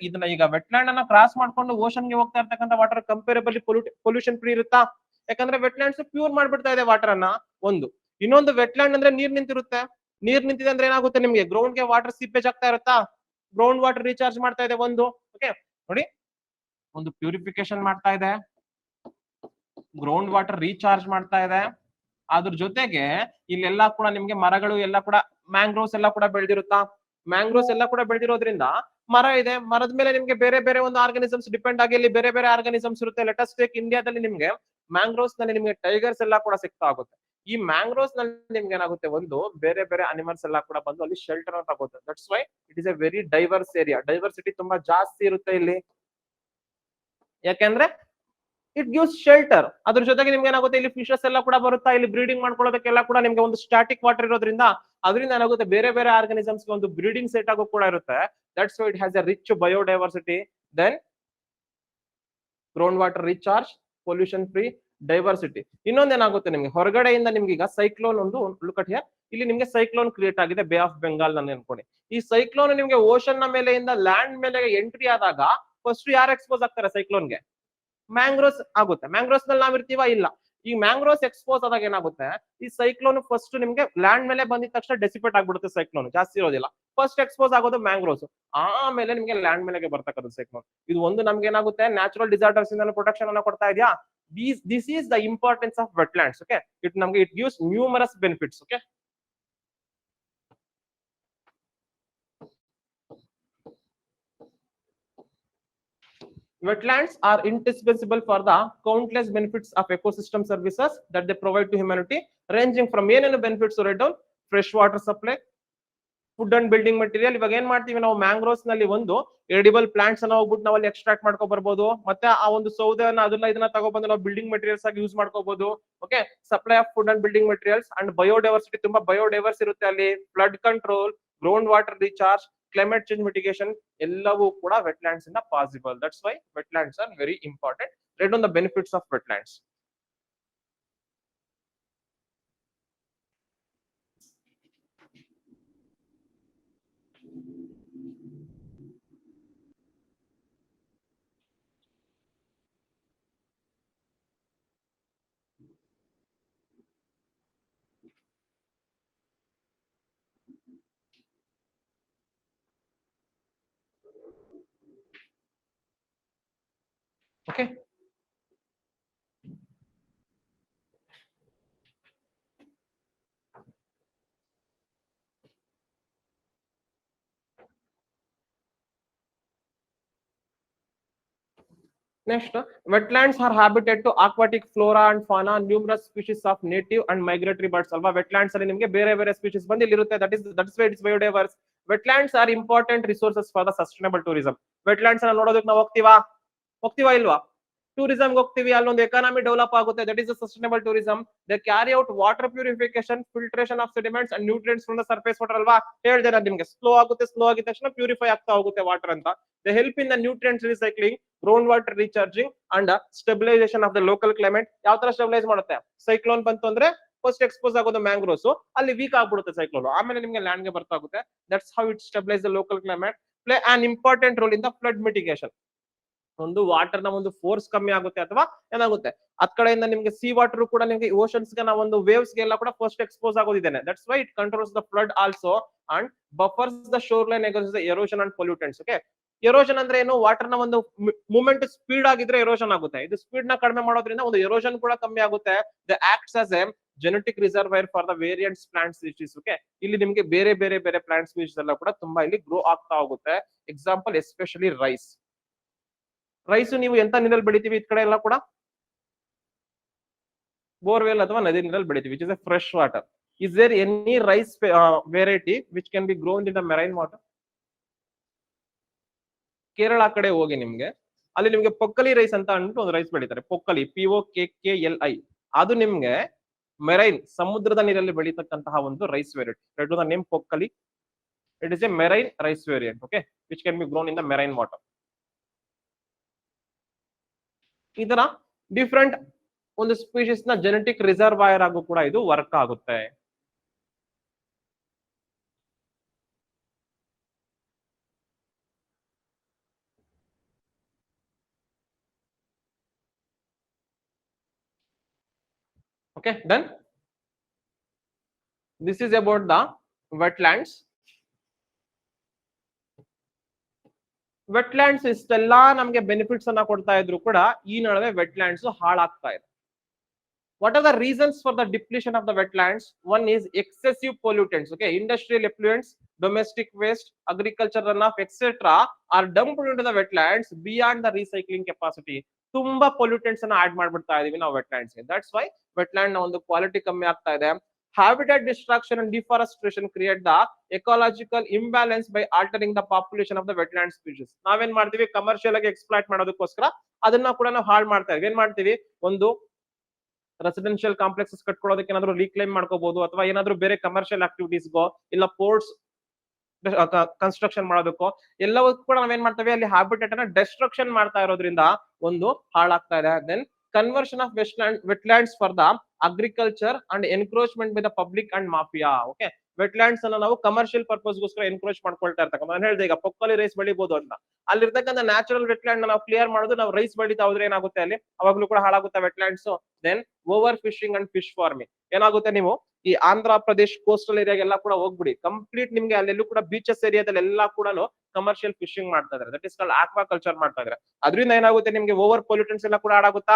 ಇದನ್ನ ಈಗ ವೆಟ್ಲ್ಯಾಂಡ್ ಅನ್ನ ಕ್ರಾಸ್ ಮಾಡ್ಕೊಂಡು ಓಷನ್ ಗೆ ಹೋಗ್ತಾ ಇರ್ತಕ್ಕಂಥ ವಾಟರ್ ಕಂಪೇರಬಲಿ ಪೊಲ್ಯೂಷನ್ ಫ್ರೀ ಇರುತ್ತಾ? ಯಾಕಂದ್ರೆ ವೆಟ್ಲ್ಯಾಂಡ್ಸ್ ಪ್ಯೂರ್ ಮಾಡ್ಬಿಡ್ತಾ ಇದೆ ವಾಟರ್ ಅನ್ನ. ಒಂದು ಇನ್ನೊಂದು ವೆಟ್ಲ್ಯಾಂಡ್ ಅಂದ್ರೆ ನೀರ್ ನಿಂತಿರುತ್ತೆ. ನೀರ್ ನಿಂತಿದೆ ಅಂದ್ರೆ ಏನಾಗುತ್ತೆ, ನಿಮ್ಗೆ ಗ್ರೌಂಡ್ ಗೆ ವಾಟರ್ ಸೀಪೇಜ್ ಆಗ್ತಾ ಇರುತ್ತಾ? ಗ್ರೌಂಡ್ ವಾಟರ್ ರೀಚಾರ್ಜ್ ಮಾಡ್ತಾ ಇದೆ ಒಂದು. ಓಕೆ ನೋಡಿ, ಒಂದು ಪ್ಯೂರಿಫಿಕೇಶನ್ ಮಾಡ್ತಾ ಇದೆ, ಗ್ರೌಂಡ್ ವಾಟರ್ ರೀಚಾರ್ಜ್ ಮಾಡ್ತಾ ಇದೆ. ಅದ್ರ ಜೊತೆಗೆ ಇಲ್ಲೆಲ್ಲಾ ಕೂಡ ನಿಮ್ಗೆ ಮರಗಳು ಎಲ್ಲ ಕೂಡ, ಮ್ಯಾಂಗ್ರೋವ್ಸ್ ಎಲ್ಲ ಕೂಡ ಬೆಳೆದಿರುತ್ತಾ? ಮ್ಯಾಂಗ್ರೋವ್ಸ್ ಎಲ್ಲ ಕೂಡ ಬೆಳೆದಿರೋದ್ರಿಂದ ಮರ ಇದೆ, ಮರದ ಮೇಲೆ ನಿಮ್ಗೆ ಬೇರೆ ಬೇರೆ ಒಂದು ಆರ್ಗಾನಿಸಮ್ಸ್ ಡಿಪೆಂಡ್ ಆಗಿ ಇಲ್ಲಿ ಬೇರೆ ಬೇರೆ ಆರ್ಗಾನಿಸಮ್ಸ್ ಇರುತ್ತೆ. ಲೆಟಸ್ ಟೇಕ್ ಇಂಡಿಯಾದಲ್ಲಿ ನಿಮ್ಗೆ ಮ್ಯಾಂಗ್ರೋವ್ಸ್ ನಲ್ಲಿ ನಿಮ್ಗೆ ಟೈಗರ್ಸ್ ಎಲ್ಲ ಕೂಡ ಸಿಗ್ತಾ ಆಗುತ್ತೆ. ಈ ಮ್ಯಾಂಗ್ರೋವ್ಸ್ ನಲ್ಲಿ ನಿಮ್ಗೆ ಏನಾಗುತ್ತೆ, ಒಂದು ಬೇರೆ ಬೇರೆ ಅನಿಮಲ್ಸ್ ಎಲ್ಲ ಕೂಡ ಬಂದು ಅಲ್ಲಿ ಶೆಲ್ಟರ್ ಅಂತ ಆಗುತ್ತೆ. That's why it is a very diverse area. Diversity ತುಂಬಾ ಜಾಸ್ತಿ ಇರುತ್ತೆ ಇಲ್ಲಿ, ಯಾಕೆಂದ್ರೆ ಇಟ್ ಗಿವ್ಸ್ ಶೆಲ್ಟರ್. ಅದ್ರ ಜೊತೆಗೆ ನಿಮ್ಗೆ ಏನಾಗುತ್ತೆ, ಇಲ್ಲಿ ಫಿಶಸ್ ಎಲ್ಲ ಕೂಡ ಬರುತ್ತಾ, ಇಲ್ಲಿ ಬ್ರೀಡಿಂಗ್ ಮಾಡ್ಕೊಳ್ಳೋದಕ್ಕೆಲ್ಲ ಕೂಡ ನಿಮ್ಗೆ ಒಂದು ಸ್ಟಾಟಿಕ್ ವಾಟರ್ ಇರೋದ್ರಿಂದ ಅದರಿಂದ ಏನಾಗುತ್ತೆ, ಬೇರೆ ಬೇರೆ ಆರ್ಗಾನಿಸಮ್ಸ್ ಒಂದು ಬ್ರೀಡಿಂಗ್ ಸೆಟ್ ಆಗೋ ಕೂಡ ಇರುತ್ತೆ. That's why it has a rich biodiversity. Then ground water recharge, pollution free, diversity. ಇನ್ನೊಂದೇನಾಗುತ್ತೆ, ನಿಮ್ಗೆ ಹೊರಗಡೆಯಿಂದ ನಿಮ್ಗೆ ಈಗ ಸೈಕ್ಲೋನ್ ಒಂದು ಲುಕ್ ಅಟ್ ಹಿಯರ್, ಇಲ್ಲಿ ನಿಮ್ಗೆ ಸೈಕ್ಲೋನ್ ಕ್ರಿಯೇಟ್ ಆಗಿದೆ ಬೇ ಆಫ್ ಬೆಂಗಾಲ್ ನಲ್ಲಿ ಅನ್ಕೊಳ್ಳಿ. ಈ ಸೈಕ್ಲೋನ್ ನಿಮ್ಗೆ ಓಷನ್ ನ ಮೇಲೆಯಿಂದ ಲ್ಯಾಂಡ್ ಮೇಲೆ ಎಂಟ್ರಿ ಆದಾಗ ಫಸ್ಟ್ ಯಾರು ಎಕ್ಸ್ಪೋಸ್ ಆಗ್ತಾರೆ ಸೈಕ್ಲೋನ್ಗೆ? ಮ್ಯಾಂಗ್ರೋವ್ಸ್ ಆಗುತ್ತೆ. ಮ್ಯಾಂಗ್ರೋವ್ಸ್ ನಲ್ಲಿ ನಾವ್ ಇರ್ತೀವಾ? ಇಲ್ಲ. ಈ ಮ್ಯಾಂಗ್ರೋವ್ಸ್ ಎಕ್ಸ್ಪೋಸ್ ಆದಾಗ ಏನಾಗುತ್ತೆ, ಈ ಸೈಕ್ಲೋನ್ ಫಸ್ಟ್ ನಿಮ್ಗೆ ಲ್ಯಾಂಡ್ ಮೇಲೆ ಬಂದಿದ ತಕ್ಷಣ ಡೆಸಿಪೇಟ್ ಆಗ್ಬಿಡುತ್ತೆ. ಸೈಕ್ಲೋನ್ ಜಾಸ್ತಿ ಇರೋದಿಲ್ಲ, ಫಸ್ಟ್ ಎಕ್ಸ್ಪೋಸ್ ಆಗೋದು ಮ್ಯಾಂಗ್ರೋವ್ಸ್, ಆಮೇಲೆ ನಿಮ್ಗೆ ಲ್ಯಾಂಡ್ ಮೇಲೆ ಬರ್ತಕ್ಕಂಥ ಸೈಕ್ಲೋನ್. ಇದು ಒಂದು ನಮ್ಗೆ ಏನಾಗುತ್ತೆ, ನ್ಯಾಚುರಲ್ ಡಿಸಾಸ್ಟರ್ಸ್ ಇಂದ ಪ್ರೊಟೆಕ್ಷನ್ ಅನ್ನ ಕೊಡ್ತಾ ಇದೆಯಾ? This is the importance of wetlands. Okay, it gives numerous benefits. Okay, wetlands are indispensable for the countless benefits of ecosystem services that they provide to humanity, ranging from ಏನೇನು benefits write down: fresh water supply, food and building material. ಇವಾಗ ಏನ್ ಮಾಡ್ತೀವಿ ನಾವು, mangroves ನಲ್ಲಿ ಒಂದು edible plants ಅನ್ನ ಹೋಗ್ಬಿಟ್ಟು ನಾವು ಅಲ್ಲಿ ಎಕ್ಸ್ಟ್ರಾಕ್ಟ್ ಮಾಡ್ಕೊ ಬರ್ಬೋದು. ಮತ್ತೆ ಆ ಒಂದು ಸೌದೆನ ಅದನ್ನ ಇದನ್ನ ತಗೊಬಂದು ನಾವು ಬಿಲ್ಡಿಂಗ್ ಮೆಟೀರಿಯಲ್ಸ್ ಆಗಿ ಯೂಸ್ ಮಾಡ್ಕೋಬಹುದು. Okay, supply of food and building materials and biodiversity, ತುಂಬಾ ಬಯೋಡೈವರ್ಸ್ ಇರುತ್ತೆ ಅಲ್ಲಿ. Flood control, ground water recharge, climate change mitigation ಎಲ್ಲವೂ ಕೂಡ ವೆಟ್ಲ್ಯಾಂಡ್ಸ್ ಇಂದ possible. That's why wetlands are very important. Red on the benefits of wetlands. Okay. Next, wetlands are habitat to aquatic flora and fauna, numerous species of native and migratory birds. Alva wetlands ಅಲ್ಲಿ ನಿಮಗೆ ಬೇರೆ ಬೇರೆ species ಬಂದು ಇಲ್ಲಿ ಇರುತ್ತೆ. That is why it's biodiverse. Wetlands are important resources for the sustainable tourism. Wetlands ಅನ್ನ ನೋಡೋದಕ್ಕೆ ನಾವು ಹೋಗ್ತೀವಾ ಇಲ್ವಾ? ಟೂರಿಸಂ ಹೋಗ್ತೀವಿ, ಅಲ್ಲೊಂದು ಎಕಾನಮಿ ಡೆವಲಪ್ ಆಗುತ್ತೆ. That is sustainable tourism. They carry out water purification, filtration of sediments and nutrients from the surface water. ಅಲ್ವಾ ಹೇಳಿದೆ ನಾನು ನಿಮ್ಗೆ, ಸ್ಲೋ ಆಗುತ್ತೆ, ಸ್ಲೋ ಆಗಿದ ತಕ್ಷಣ ಪ್ಯೂರಿಫೈ ಆಗ್ತಾ ಹೋಗುತ್ತೆ ವಾಟರ್ ಅಂತ. They help in the nutrients recycling, ground water recharging and stabilisation of the local climate. ಯಾವ ತರ ಸ್ಟೆಬಿಲೈಸ್ ಮಾಡುತ್ತೆ? ಸೈಕ್ಲೋನ್ ಬಂತು ಅಂದ್ರೆ ಫಸ್ಟ್ ಎಕ್ಸ್ಪೋಸ್ ಆಗೋದು ಮ್ಯಾಂಗ್ರೋವ್ಸ್, ಅಲ್ಲಿ ವೀಕ್ ಆಗ್ಬಿಡುತ್ತೆ ಸೈಕ್ಲೋನ್, ಆಮೇಲೆ ನಿಮ್ಗೆ ಲ್ಯಾಂಡ್ ಗೆ ಬರ್ತಾ ಹೋಗುತ್ತೆ. That's how it stabilise the local climate. Play on important role in the flood mitigation. ಒಂದು ವಾಟರ್ ನ ಒಂದು ಫೋರ್ಸ್ ಕಮ್ಮಿ ಆಗುತ್ತೆ ಅಥವಾ ಏನಾಗುತ್ತೆ, ಅದ್ ಕಡೆಯಿಂದ ನಿಮ್ಗೆ ಸಿ ವಾಟರ್ ಕೂಡ ನಿಮ್ಗೆ ಓಷನ್ಸ್ ಗೆ ನಾವು ಒಂದು ವೇವ್ಸ್ ಗೆ ಎಲ್ಲ ಕೂಡ ಫಸ್ಟ್ ಎಕ್ಸ್ಪೋಸ್ ಆಗೋದಿದ್ದೇನೆ. That's why it controls the flood also and buffers the shoreline against the erosion and pollutants. Okay, erosion ಅಂದ್ರೆ ಏನು? ವಾಟರ್ ನ ಒಂದು ಮೂವ್ಮೆಂಟ್ ಸ್ಪೀಡ್ ಆಗಿದ್ರೆ ಎರೋಷನ್ ಆಗುತ್ತೆ. ಇದು ಸ್ಪೀಡ್ ನ ಕಡಿಮೆ ಮಾಡೋದ್ರಿಂದ ಒಂದು ಎರೋಷನ್ ಕೂಡ ಕಮ್ಮಿ ಆಗುತ್ತೆ. The acts as A genetic reservoir for the variants plant species. Okay, ಇಲ್ಲಿ ನಿಮ್ಗೆ ಬೇರೆ ಬೇರೆ ಬೇರೆ ಪ್ಲಾಂಟ್ ಸ್ಪೀಶೀಸ್ ಎಲ್ಲ ಕೂಡ ತುಂಬಾ ಇಲ್ಲಿ ಗ್ರೋ ಆಗ್ತಾ ಹೋಗುತ್ತೆ. Example especially rice. ರೈಸ್ ನೀವು ಎಂತ ನೀರಲ್ಲಿ ಬೆಳಿತೀವಿ ಈ ಕಡೆ ಎಲ್ಲ ಕೂಡ? ಬೋರ್ವೆಲ್ ಅಥವಾ ನದಿ ನೀರಲ್ಲಿ ಬೆಳಿತೀವಿ, which is a fresh water. Is there any rice variety which can be grown in the marine water? Kerala ಕಡೆ ಹೋಗಿ ನಿಮ್ಗೆ ಅಲ್ಲಿ ನಿಮ್ಗೆ ಪೊಕ್ಕಲಿ ರೈಸ್ ಅಂತ ಅಂದ್ಬಿಟ್ಟು ಒಂದು ರೈಸ್ ಬೆಳಿತಾರೆ, ಪೊಕ್ಕಲಿ, POKKLI. ಅದು ನಿಮ್ಗೆ ಮೆರೈನ್, ಸಮುದ್ರದ ನೀರಲ್ಲಿ ಬೆಳೀತಕ್ಕಂತಹ ಒಂದು rice variety. Read the name Pokkali. It is a marine rice variant. Okay, which can be grown in the marine water. ಈ ತರ ಡಿಫ್ರೆಂಟ್ ಒಂದು ಸ್ಪೀಶೀಸ್ ನ ಜೆನೆಟಿಕ್ ರಿಸರ್ವಾಯರ್ ಆಗು ಕೂಡ ಇದು ವರ್ಕ್ ಆಗುತ್ತೆ. Okay, done. This is about the wetlands. Wetlands ಇಷ್ಟೆಲ್ಲ ನಮಗೆ ಬೆನಿಫಿಟ್ಸ್ ಅನ್ನ ಕೊಡ್ತಾ ಇದ್ರು ಕೂಡ ಈ ನಡುವೆ wetlands ಹಾಳಾಗ್ತಾ ಇದೆ. What are the reasons for the depletion of the wetlands? One is excessive pollutants. Okay, industrial effluents, domestic waste, agriculture runoff, etc. are dumped into the wetlands beyond the recycling capacity. ತುಂಬಾ pollutants ಅನ್ನ add ಮಾಡ್ಬಿಡ್ತಾ ಇದೀವಿ ನಾವು wetlands ಗೆ. That's why wetland ನ ಒಂದು quality ಕಮ್ಮಿ ಆಗ್ತಾ ಇದೆ. Habitat destruction and deforestation create the ecological imbalance by altering the population of the wetland species. ನಾವೇನ್ ಮಾಡ್ತೀವಿ, ಕಮರ್ಷಿಯಲ್ ಆಗಿ ಎಕ್ಸ್ಪ್ಲಾಯ್ಟ್ ಮಾಡೋದಕ್ಕೋಸ್ಕರ ಅದನ್ನ ಕೂಡ ನಾವು ಹಾಳು ಮಾಡ್ತಾ ಇದೀವಿ. ಏನ್ ಮಾಡ್ತೀವಿ, ಒಂದು ರೆಸಿಡೆನ್ಷಿಯಲ್ ಕಾಂಪ್ಲೆಕ್ಸಸ್ ಕಟ್ಕೊಳ್ಳೋದಕ್ಕೆ ಏನಾದ್ರು ರೀಕ್ಲೈಮ್ ಮಾಡ್ಕೋಬಹುದು, ಅಥವಾ ಏನಾದ್ರು ಬೇರೆ ಕಮರ್ಷಿಯಲ್ ಆಕ್ಟಿವಿಟೀಸ್ಗೋ ಇಲ್ಲ ಪೋರ್ಟ್ಸ್ ಕನ್ಸ್ಟ್ರಕ್ಷನ್ ಮಾಡೋದಕ್ಕೋ ಎಲ್ಲವೂ ಕೂಡ ನಾವೇನ್ ಮಾಡ್ತೇವೆ, ಅಲ್ಲಿ ಹ್ಯಾಬಿಟೇಟ್ ಅನ್ನ ಡೆಸ್ಟ್ರಕ್ಷನ್ ಮಾಡ್ತಾ ಇರೋದ್ರಿಂದ ಒಂದು ಹಾಳಾಗ್ತಾ ಇದೆ. Then conversion of wetlands for the agriculture and encroachment by the public and mafia. Okay, wetlands ಅನ್ನ ನಾವು ಕಮರ್ಷಿಯಲ್ ಪರ್ಪಸ್ಗೋಸ್ಕರ ಎನ್ಕ್ರೋಚ್ ಮಾಡ್ಕೊಳ್ತಾ ಇರ್ತಕ್ಕಂಥ, ನಾನು ಹೇಳಿದೆ ಈಗ ಪೊಕ್ಕಲಿ ರೈಸ್ ಬೆಳಿಬಹುದು ಅಂತ, ಅಲ್ಲಿರ್ತಕ್ಕಂಥ ನ್ಯಾಚುರಲ್ ವೆಟ್ಲ್ಯಾಂಡ್ ನಾವು ಕ್ಲಿಯರ್ ಮಾಡೋದು, ನಾವು ರೈಸ್ ಬೆಳಿತಾ ಹೋದ್ರೆ ಏನಾಗುತ್ತೆ, ಅಲ್ಲಿ ಅವಾಗ್ಲೂ ಕೂಡ ಹಾಳಾಗುತ್ತೆ wetlands. Then over fishing and fish farming. ಏನಾಗುತ್ತೆ, ನೀವು ಈ ಆಂಧ್ರ ಪ್ರದೇಶ್ ಕೋಸ್ಟಲ್ ಏರಿಯಾಗೆಲ್ಲ ಕೂಡ ಹೋಗ್ಬಿಡಿ, ಕಂಪ್ಲೀಟ್ ನಿಮ್ಗೆ ಅಲ್ಲೆಲ್ಲೂ ಕೂಡ ಬೀಚಸ್ ಏರಿಯಾದಲ್ಲಿ ಎಲ್ಲಾ ಕೂಡ ಕಮರ್ಷಿಯಲ್ ಫಿಶಿಂಗ್ ಮಾಡ್ತಾ ಇದ್ದಾರೆ. That is called aqua culture ಮಾಡ್ತಾ ಇದ್ದಾರೆ. ಅದರಿಂದ ಏನಾಗುತ್ತೆ, ನಿಮ್ಗೆ ಓವರ್ ಪೊಲ್ಯೂಟೆಂಟ್ಸ್ ಎಲ್ಲ ಕೂಡ ಆಡಾಗುತ್ತಾ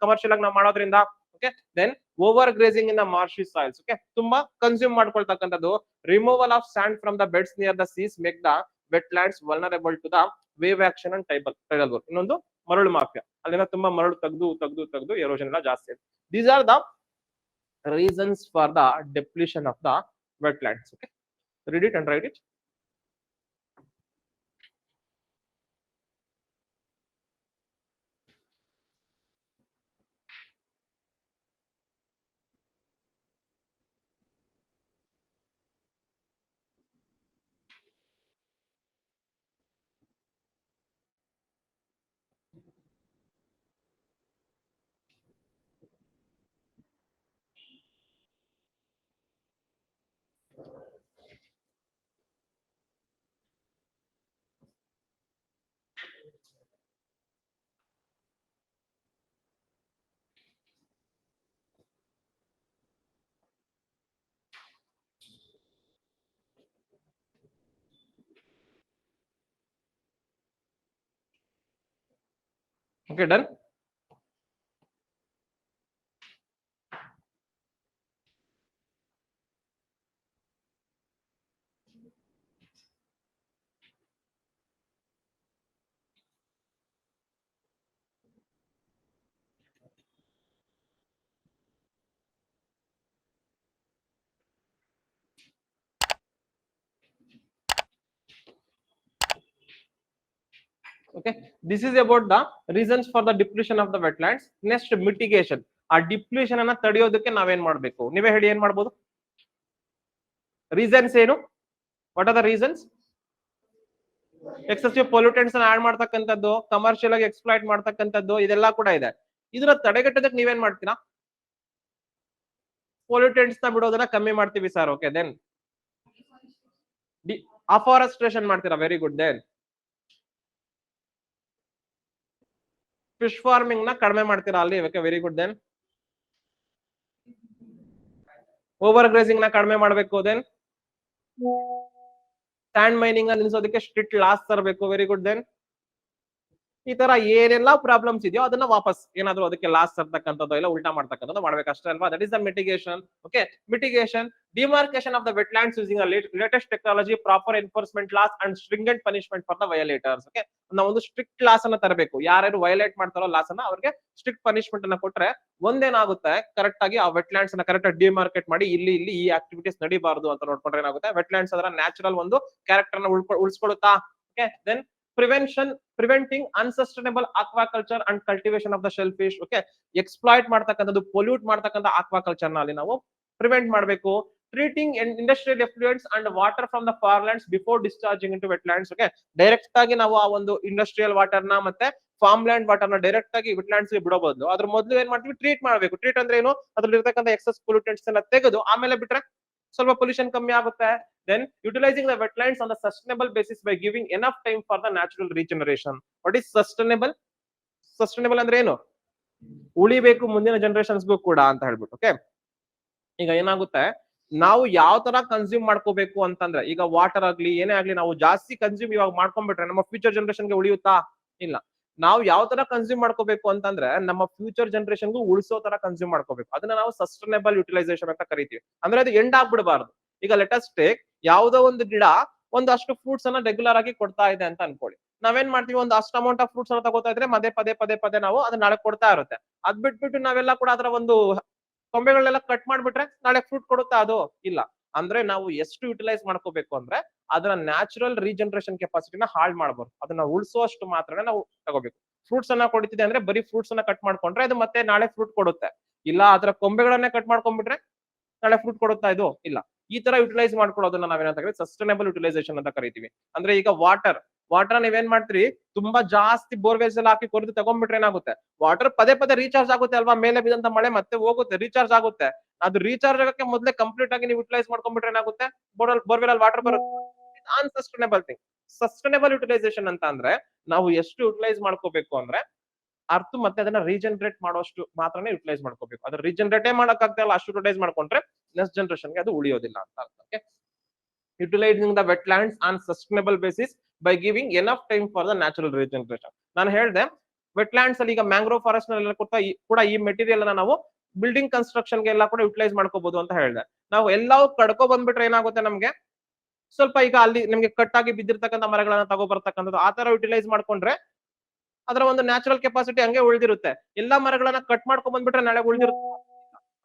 ಕಮರ್ಷಿಯಲ್ ಆಗಿ ನಾವು ಮಾಡೋದ್ರಿಂದ. Okay, then overgrazing in the marshy soils. Okay, ತುಂಬಾ ಕನ್ಸ್ಯೂಮ್ ಮಾಡ್ಕೊಳ್ತಕ್ಕಂಥದ್ದು. Removal of sand from the beds near the seas make the wetlands vulnerable to the wave action and tidal work. ಇನ್ನೊಂದು ಮರಳು mafia, ಅಲ್ಲಿಂದ ತುಂಬಾ ಮರಳು ತೆಗೆದು erosion ಎಲ್ಲ ಜಾಸ್ತಿ ಇದೆ. These are the reasons for the depletion of the wetlands. Okay, read it and write it. Okay, done. Okay, this is about the reasons for the depletion of the wetlands. Next, mitigation. ಆ depletion ಅನ್ನ ತಡೆಯೋದಕ್ಕೆ ನಾವೇನ್ ಮಾಡ್ಬೇಕು, ನೀವೇ ಹೇಳಿ, ಏನ್ ಮಾಡ್ಬೋದು? Reasons ಏನು? What are the reasons? Excessive pollutants ಅನ್ನ ಆಡ್ ಮಾಡ್ತಕ್ಕಂಥದ್ದು, ಕಮರ್ಷಿಯಲ್ ಆಗಿ ಎಕ್ಸ್ಪ್ಲಾಯ್ಟ್ ಮಾಡ್ತಕ್ಕಂಥದ್ದು, ಇದೆಲ್ಲ ಕೂಡ ಇದೆ. ಇದನ್ನ ತಡೆಗಟ್ಟೋದಕ್ಕೆ ನೀವೇನ್ ಮಾಡ್ತೀರಾ? ಪೊಲ್ಯೂಟೆಂಟ್ಸ್ ನ ಬಿಡೋದನ್ನ ಕಮ್ಮಿ ಮಾಡ್ತೀವಿ ಸರ್. ಓಕೆ, ದೆನ್ ಅಫಾರೆಸ್ಟ್ರೇಷನ್ ಮಾಡ್ತೀರಾ. Very good. Then fish farming ನ ಕಡಿಮೆ ಮಾಡ್ತೀರಾ ಅಲ್ಲಿ. Okay, very good. Then overgrazing ನ ಕಡಿಮೆ ಮಾಡಬೇಕು. ದೆನ್ ಸ್ಯಾಂಡ್ ಮೈನಿಂಗ್ ನಿಲ್ಸೋದಕ್ಕೆ ಸ್ಟ್ರಿಕ್ಟ್ ಲಾಸ್ ತರಬೇಕು. Very good. ದೆನ್ ಈ ತರ ಏನೆಲ್ಲಾ ಪ್ರಾಬ್ಲಮ್ಸ್ ಇದೆಯೋ ಅದನ್ನ ವಾಪಸ್ ಏನಾದ್ರು ಅದಕ್ಕೆ ಲಾಸ್ ತರ್ತಕ್ಕಂಥದ್ದು ಇಲ್ಲ ಉಲ್ಟಾ ಮಾಡ್ತಕ್ಕಂಥದ್ದು ಮಾಡ್ಬೇಕು ಅಷ್ಟೇ ಅಲ್ವಾ. That is the mitigation. Okay, mitigation, demarcation of the wetlands using latest technology, proper enforcement laws and stringent punishment for the violators. Okay, ನಾವು ಒಂದು ಸ್ಟ್ರಿಕ್ಟ್ ಲಾಸ್ ಅನ್ನ ತರಬೇಕು. ಯಾರ್ಯಾರು ವಯೋಲೇಟ್ ಮಾಡ್ತಾರೋ ಲಾಸ್ ಅನ್ನ ಅವ್ರಿಗೆ ಸ್ಟ್ರಿಕ್ಟ್ ಪನಿಷ್ಮೆಂಟ್ ಅನ್ನ ಕೊಟ್ರೆ ಒಂದೇನಾಗುತ್ತೆ, ಕರೆಕ್ಟ್ ಆಗಿ ಆ ವೆಟ್ಲ್ಯಾಂಡ್ಸ್ ಅನ್ನ ಕರೆಕ್ಟ್ ಆಗಿ ಡಿಮಾರ್ಕೆಟ್ ಮಾಡಿ ಇಲ್ಲಿ ಈ ಆಕ್ಟಿವಿಟೀಸ್ ನಡಿಬಾರ್ದು ಅಂತ ನೋಡ್ಕೊಂಡ್ರೆ ಏನಾಗುತ್ತೆ, ವೆಟ್ಲ್ಯಾಂಡ್ಸ್ ಅದರ ನ್ಯಾಚುರಲ್ ಒಂದು ಕ್ಯಾರೆಕ್ಟರ್ ನ ಉಳಿಸ್ಕೊಳುತ್ತಾ. Okay, then preventing unsustainable aquaculture and cultivation of the shellfish. Okay, exploit ಮಾಡ್ತಕ್ಕಂಥದ್ದು, ಪೊಲ್ಯೂಟ್ ಮಾಡ್ತಕ್ಕಂಥ aquaculture ನ ಅಲ್ಲಿ ನಾವು ಪ್ರಿವೆಂಟ್ ಮಾಡಬೇಕು. Treating industrial effluents and water from the farmlands before discharging into wetlands. Okay, direct ಆಗಿ ನಾವು ಆ ಒಂದು ಇಂಡಸ್ಟ್ರಿಯಲ್ ವಾಟರ್ ನ ಮತ್ತೆ ಫಾರ್ಮ್ ಲ್ಯಾಂಡ್ ವಾಟರ್ ನ ಡೈರೆಕ್ಟ್ ಆಗಿ ವೆಟ್ಲ್ಯಾಂಡ್ಸ್ ಗೆ ಬಿಡೋ ಬದಲು ಅದ್ರ ಮೊದಲು ಏನ್ ಮಾಡ್ತೀವಿ, ಟ್ರೀಟ್ ಮಾಡಬೇಕು. ಟ್ರೀಟ್ ಅಂದ್ರೆ ಏನು, ಅದ್ರಲ್ಲಿ ಇರ್ತಕ್ಕಂಥ ಎಕ್ಸಸ್ ಪೊಲ್ಯೂಟೆಂಟ್ಸ್ ಎಲ್ಲ ತೆಗೆದು ಆಮೇಲೆ ಬಿಟ್ರೆ ಸ್ವಲ್ಪ ಪೊಲ್ಯೂಷನ್ ಕಮ್ಮಿ ಆಗುತ್ತೆ. Then utilizing the wetlands on the sustainable basis by giving enough time for the natural regeneration. What is sustainable? Sustainable ಅಂದ್ರೆ ಏನು, ಉಳಿಬೇಕು ಮುಂದಿನ ಜನರೇಷನ್ಸ್ಗೂ ಕೂಡ ಅಂತ ಹೇಳ್ಬಿಟ್ಟು. ಓಕೆ, ಈಗ ಏನಾಗುತ್ತೆ, ನಾವು ಯಾವ ತರ ಕನ್ಸ್ಯೂಮ್ ಮಾಡ್ಕೋಬೇಕು ಅಂತಂದ್ರೆ, ಈಗ ವಾಟರ್ ಆಗ್ಲಿ ಏನೇ ಆಗ್ಲಿ ನಾವು ಜಾಸ್ತಿ ಕನ್ಸ್ಯೂಮ್ ಇವಾಗ ಮಾಡ್ಕೊಂಡ್ಬಿಟ್ರೆ ನಮ್ಮ ಫ್ಯೂಚರ್ ಜನರೇಷನ್ಗೆ ಉಳಿಯುತ್ತಾ? ಇಲ್ಲ. ನಾವು ಯಾವ ತರ ಕನ್ಸ್ಯೂಮ್ ಮಾಡ್ಕೋಬೇಕು ಅಂತಂದ್ರೆ ನಮ್ಮ ಫ್ಯೂಚರ್ ಜನರೇಷನ್ಗೂ ಉಳಿಸೋ ತರ ಕನ್ಸ್ಯೂಮ್ ಮಾಡ್ಕೋಬೇಕು. ಅದನ್ನ ನಾವು ಸಸ್ಟೈನಬಲ್ ಯುಟಿಲೈಸೇಷನ್ ಅಂತ ಕರಿತೀವಿ. ಅಂದ್ರೆ ಅದು ಎಂಡ್ ಆಗ್ಬಿಡಬಾರ್ದು. ಈಗ ಲೆಟಸ್ ಟೇಕ್, ಯಾವ್ದೋ ಒಂದು ಗಿಡ ಒಂದಷ್ಟು ಫ್ರೂಟ್ಸ್ ಅನ್ನ ರೆಗ್ಯುಲರ್ ಆಗಿ ಕೊಡ್ತಾ ಇದೆ ಅಂತ ಅನ್ಕೊಳ್ಳಿ. ನಾವೇನ್ ಮಾಡ್ತೀವಿ, ಒಂದು ಅಷ್ಟು ಅಮೌಂಟ್ ಆಫ್ ಫ್ರೂಟ್ಸ್ ಅನ್ನ ತಗೋತಾ ಇದ್ರೆ ಪದೇ ನಾವು ಅದನ್ನ ನಾಳೆ ಕೊಡ್ತಾ ಇರುತ್ತೆ. ಅದ್ ಬಿಟ್ಬಿಟ್ಟು ನಾವೆಲ್ಲ ಕೂಡ ಅದರ ಒಂದು ಕೊಂಬೆಗಳನ್ನೆಲ್ಲ ಕಟ್ ಮಾಡ್ಬಿಟ್ರೆ ನಾಳೆ ಫ್ರೂಟ್ ಕೊಡುತ್ತಾ? ಅದು ಇಲ್ಲ. ಅಂದ್ರೆ ನಾವು ಎಷ್ಟು ಯುಟಿಲೈಸ್ ಮಾಡ್ಕೋಬೇಕು ಅಂದ್ರೆ ಅದರ ನ್ಯಾಚುರಲ್ ರೀಜನರೇಷನ್ ಕೆಪಾಸಿಟಿನ ಹಾಳ್ ಮಾಡಬಾರ್ದು. ಅದನ್ನ ಉಳಿಸುವಷ್ಟು ಮಾತ್ರ ನಾವು ತಗೋಬೇಕು. ಫ್ರೂಟ್ಸ್ ಅನ್ನ ಕೊಡ್ತಿದೆ ಅಂದ್ರೆ ಬರೀ ಫ್ರೂಟ್ಸ್ ಅನ್ನ ಕಟ್ ಮಾಡ್ಕೊಂಡ್ರೆ ಅದು ಮತ್ತೆ ನಾಳೆ ಫ್ರೂಟ್ ಕೊಡುತ್ತೆ. ಇಲ್ಲ ಅದರ ಕೊಂಬೆಗಳನ್ನೇ ಕಟ್ ಮಾಡ್ಕೊಂಡ್ಬಿಟ್ರೆ ನಾಳೆ ಫ್ರೂಟ್ ಕೊಡುತ್ತಾ? ಇದು ಇಲ್ಲ. ಈ ತರ ಯುಟಿಲೈಸ್ ಮಾಡ್ಕೊಳ್ಳೋದನ್ನ ನಾವೇನಂತ ಕರೀತೀವಿ, ಸಸ್ಟೈನಬಲ್ ಯುಟಿಲೈಸೇಷನ್ ಅಂತ ಕರಿತೀವಿ. ಅಂದ್ರೆ ಈಗ ವಾಟರ್ ನೀವೇನ್ ಮಾಡ್ತೀರಿ, ತುಂಬಾ ಜಾಸ್ತಿ ಬೋರ್ವೆಲ್ಸ್ ಎಲ್ಲ ಹಾಕಿ ಕೊರೆದು ತಗೊಂಡ್ಬಿಟ್ರೆ ಏನಾಗುತ್ತೆ, ವಾಟರ್ ಪದೇ ರೀಚಾರ್ಜ್ ಆಗುತ್ತೆ ಅಲ್ವಾ, ಮೇಲೆ ಬಿದ್ದಂತ ಮಳೆ ಮತ್ತೆ ಹೋಗುತ್ತೆ, ರೀಚಾರ್ಜ್ ಆಗುತ್ತೆ. ಅದು ರೀಚಾರ್ಜ್ ಆಗಕ್ಕೆ ಮೊದಲೇ ಕಂಪ್ಲೀಟ್ ಆಗಿ ನೀವು ಯುಟಿಲೈಸ್ ಮಾಡ್ಕೊಂಡ್ಬಿಟ್ರೆ ಏನಾಗುತ್ತೆ, ಬೋರ್ವೆಲ್ ಅಲ್ಲಿ ವಾಟರ್ ಬರುತ್ತೆ. Unsustainable thing. ಸಸ್ಟೈನಬಲ್ ಯುಟಿಲೈಸೇಷನ್ ಅಂತ ಅಂದ್ರೆ ನಾವು ಎಷ್ಟು ಯುಟಿಲೈಸ್ ಮಾಡ್ಕೋಬೇಕು ಅಂದ್ರೆ ಅರ್ಥ ಮತ್ತೆ ಅದನ್ನ ರೀಜನರೇಟ್ ಮಾಡೋಷ್ಟು ಮಾತ್ರನೇ ಯುಟಿಲೈಸ್ ಮಾಡ್ಕೋಬೇಕು. ಅದ್ರ ರೀಜನರೇಟೇ ಮಾಡಕ್ಕಾಗ್ತಾ ಅಷ್ಟು ಯುಟಿಲೈಸ್ ಮಾಡ್ಕೊಂಡ್ರೆ ನೆಕ್ಸ್ಟ್ ಜನರೇಷನ್ಗೆ ಅದು ಉಳಿಯೋದಿಲ್ಲ ಅಂತ ಅರ್ಥ. Okay, utilising the wetlands on sustainable basis by giving enough time for the natural regeneration. ನಾನು ಹೇಳ್ದೆ ವೆಟ್ಲ್ಯಾಂಡ್ಸ್ ಅಲ್ಲಿ ಈಗ ಮ್ಯಾಂಗ್ರೋವ್ ಫಾರೆಸ್ಟ್ ನಲ್ಲಿ ಕೂಡ ಈ ಮೆಟೀರಿಯಲ್ ಅನ್ನ ನಾವು ಬಿಲ್ಡಿಂಗ್ ಕನ್ಸ್ಟ್ರಕ್ಷನ್ ಗೆ ಎಲ್ಲ ಕೂಡ ಯುಟಿಲೈಸ್ ಮಾಡ್ಕೋಬಹುದು ಅಂತ ಹೇಳಿದೆ. ನಾವು ಎಲ್ಲವೂ ಕಡ್ಕೊ ಬಂದ್ಬಿಟ್ರೆ ಏನಾಗುತ್ತೆ, ನಮ್ಗೆ ಸ್ವಲ್ಪ ಈಗ ಅಲ್ಲಿ ನಿಮ್ಗೆ ಕಟ್ ಆಗಿ ಬಿದ್ದಿರ್ತಕ್ಕಂಥ ಮರಗಳನ್ನ ತಗೋ ಬರ್ತಕ್ಕಂಥದ್ದು ಆ ತರ ಯುಟಿಲೈಸ್ ಮಾಡ್ಕೊಂಡ್ರೆ ಅದರ ಒಂದು ನ್ಯಾಚುರಲ್ ಕೆಪಾಸಿಟಿ ಹಂಗೆ ಉಳಿದಿರುತ್ತೆ. ಎಲ್ಲಾ ಮರಗಳನ್ನ ಕಟ್ ಮಾಡ್ಕೊಂಡ್ ಬಂದ್ಬಿಟ್ರೆ ನಾಳೆ ಉಳಿದಿರುತ್ತೆ.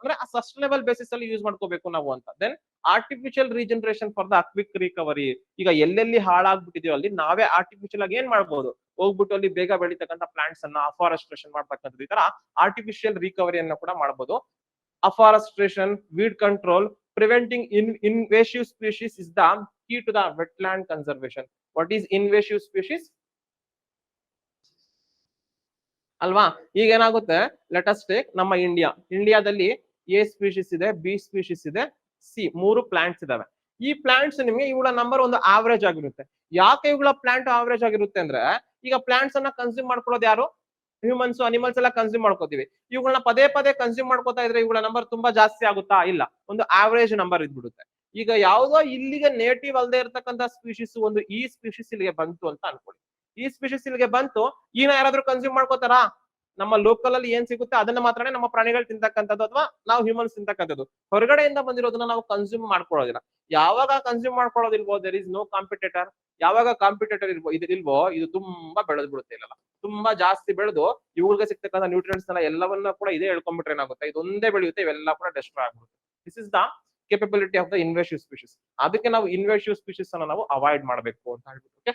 ಅಂದ್ರೆ ಆ ಸಸ್ಟೈನಬಲ್ ಬೇಸಿಸ್ ಅಲ್ಲಿ ಯೂಸ್ ಮಾಡ್ಕೋಬೇಕು ನಾವು ಅಂತ. Then artificial regeneration for the quick recovery. ಈಗ ಎಲ್ಲೆಲ್ಲಿ ಹಾಳಾಗ್ಬಿಟ್ಟಿದೆಯೋ ಅಲ್ಲಿ ನಾವೇ ಆರ್ಟಿಫಿಷಿಯಲ್ ಆಗಿ ಏನ್ ಮಾಡ್ಬೋದು, ಹೋಗ್ಬಿಟ್ಟು ಅಲ್ಲಿ ಬೇಗ ಬೆಳೀತಕ್ಕಂಥ ಪ್ಲಾಂಟ್ಸ್ ಅನ್ನ ಅಫಾರೆಸ್ಟ್ರೇಷನ್ ಮಾಡ್ತಕ್ಕಂಥದ್ದು, ಈ ತರ ಆರ್ಟಿಫಿಷಿಯಲ್ ರಿಕವರಿಯನ್ನ ಕೂಡ ಮಾಡಬಹುದು. Afforestation, weed control, preventing invasive species is the key to the wetland conservation. What is invasive species ಅಲ್ವಾ? ಈಗ ಏನಾಗುತ್ತೆ, ಲೆಟಸ್ ಟೇಕ್ ನಮ್ಮ ಇಂಡಿಯಾದಲ್ಲಿ ಎ ಸ್ಪೀಶೀಸ್ ಇದೆ, ಬಿ ಸ್ಪೀಶೀಸ್ ಇದೆ, ಸಿ, 3 ಪ್ಲಾಂಟ್ಸ್ ಇದಾವೆ. ಈ ಪ್ಲಾಂಟ್ಸ್ ನಿಮ್ಗೆ ಇವುಗಳ ನಂಬರ್ ಒಂದು ಆವರೇಜ್ ಆಗಿರುತ್ತೆ. ಯಾಕೆ ಇವುಗಳ ಪ್ಲಾಂಟ್ ಆವರೇಜ್ ಆಗಿರುತ್ತೆ ಅಂದ್ರೆ, ಈಗ ಪ್ಲಾಂಟ್ಸ್ ಅನ್ನ ಕನ್ಸ್ಯೂಮ್ ಮಾಡ್ಕೊಳ್ಳೋದು ಯಾರು, ಹ್ಯೂಮನ್ಸ್, ಅನಿಮಲ್ಸ್ ಎಲ್ಲ ಕನ್ಸ್ಯೂಮ್ ಮಾಡ್ಕೋತೀವಿ. ಇವುಗಳನ್ನ ಪದೇ ಕನ್ಸ್ಯೂಮ್ ಮಾಡ್ಕೋತಾ ಇದ್ರೆ ಇವುಗಳ ನಂಬರ್ ತುಂಬಾ ಜಾಸ್ತಿ ಆಗುತ್ತಾ? ಇಲ್ಲ, ಒಂದು ಆವರೇಜ್ ನಂಬರ್ ಇದ್ಬಿಡುತ್ತೆ. ಈಗ ಯಾವ್ದೋ ಇಲ್ಲಿಗೆ ನೇಟಿವ್ ಅಲ್ಲದೆ ಇರತಕ್ಕಂತ ಸ್ಪೀಶೀಸ್ ಒಂದು ಈ ಸ್ಪೀಶೀಸ್ ಇಲ್ಲಿಗೆ ಬಂತು ಅಂತ ಅನ್ಕೊಳ್ಳಿ. ಈ ಸ್ಪೀಶೀಸ್ ಇಲ್ಲಿಗೆ ಬಂತು, ಈನ ಯಾರಾದ್ರೂ ಕನ್ಸ್ಯೂಮ್ ಮಾಡ್ಕೋತಾರಾ? ನಮ್ಮ ಲೋಕಲ್ ಅಲ್ಲಿ ಏನ್ ಸಿಗುತ್ತೆ ಅದನ್ನ ಮಾತ್ರನೇ ನಮ್ಮ ಪ್ರಾಣಿಗಳು ತಿಂತಕ್ಕಂಥದ್ದು ಅಥವಾ ನಾವು ಹ್ಯೂಮನ್ಸ್ ತಿಂತಕ್ಕಂಥದ್ದು. ಹೊರಗಡೆಯಿಂದ ಬಂದಿರೋದನ್ನ ನಾವು ಕನ್ಸ್ಯೂಮ್ ಮಾಡ್ಕೊಳ್ಳೋದಿಲ್ಲ. ಯಾವಾಗ ಕನ್ಸ್ಯೂಮ್ ಮಾಡ್ಕೊಳ್ಳೋದಿಲ್ವೋ, ದೇರ್ ಇಸ್ ನೋ ಕಾಂಪಿಟೇಟರ್. ಯಾವಾಗ ಕಾಂಪಿಟೇಟರ್ ಇಲ್ವೋ ಇದು ತುಂಬಾ ಬೆಳೆದ್ ಬಿಡುತ್ತೆ. ಇಲ್ಲ, ತುಂಬಾ ಜಾಸ್ತಿ ಬೆಳೆದು ಇವುಗಳಿಗೆ ಸಿಗ್ತಕ್ಕಂಥ ನ್ಯೂಟ್ರಿಯೆಂಟ್ಸ್ ಎಲ್ಲವನ್ನ ಕೂಡ ಇದೇ ಹೇಳ್ಕೊಂಡ್ಬಿಟ್ರೆ ಏನಾಗುತ್ತೆ, ಇದೊಂದೇ ಬೆಳೆಯುತ್ತೆ, ಇವೆಲ್ಲ ಕೂಡ ಡೆಸ್ಟ್ರಾಯ್ ಆಗ್ಬಿಡುತ್ತೆ. This is the capability of the invasive species. ಅದಕ್ಕೆ ನಾವು ಇನ್ವೇಸಿವ್ ಸ್ಪೀಶೀಸ್ ಅನ್ನ ನಾವು ಅವಾಯ್ಡ್ ಮಾಡಬೇಕು ಅಂತ ಹೇಳ್ಬಿಟ್ಟು. Okay,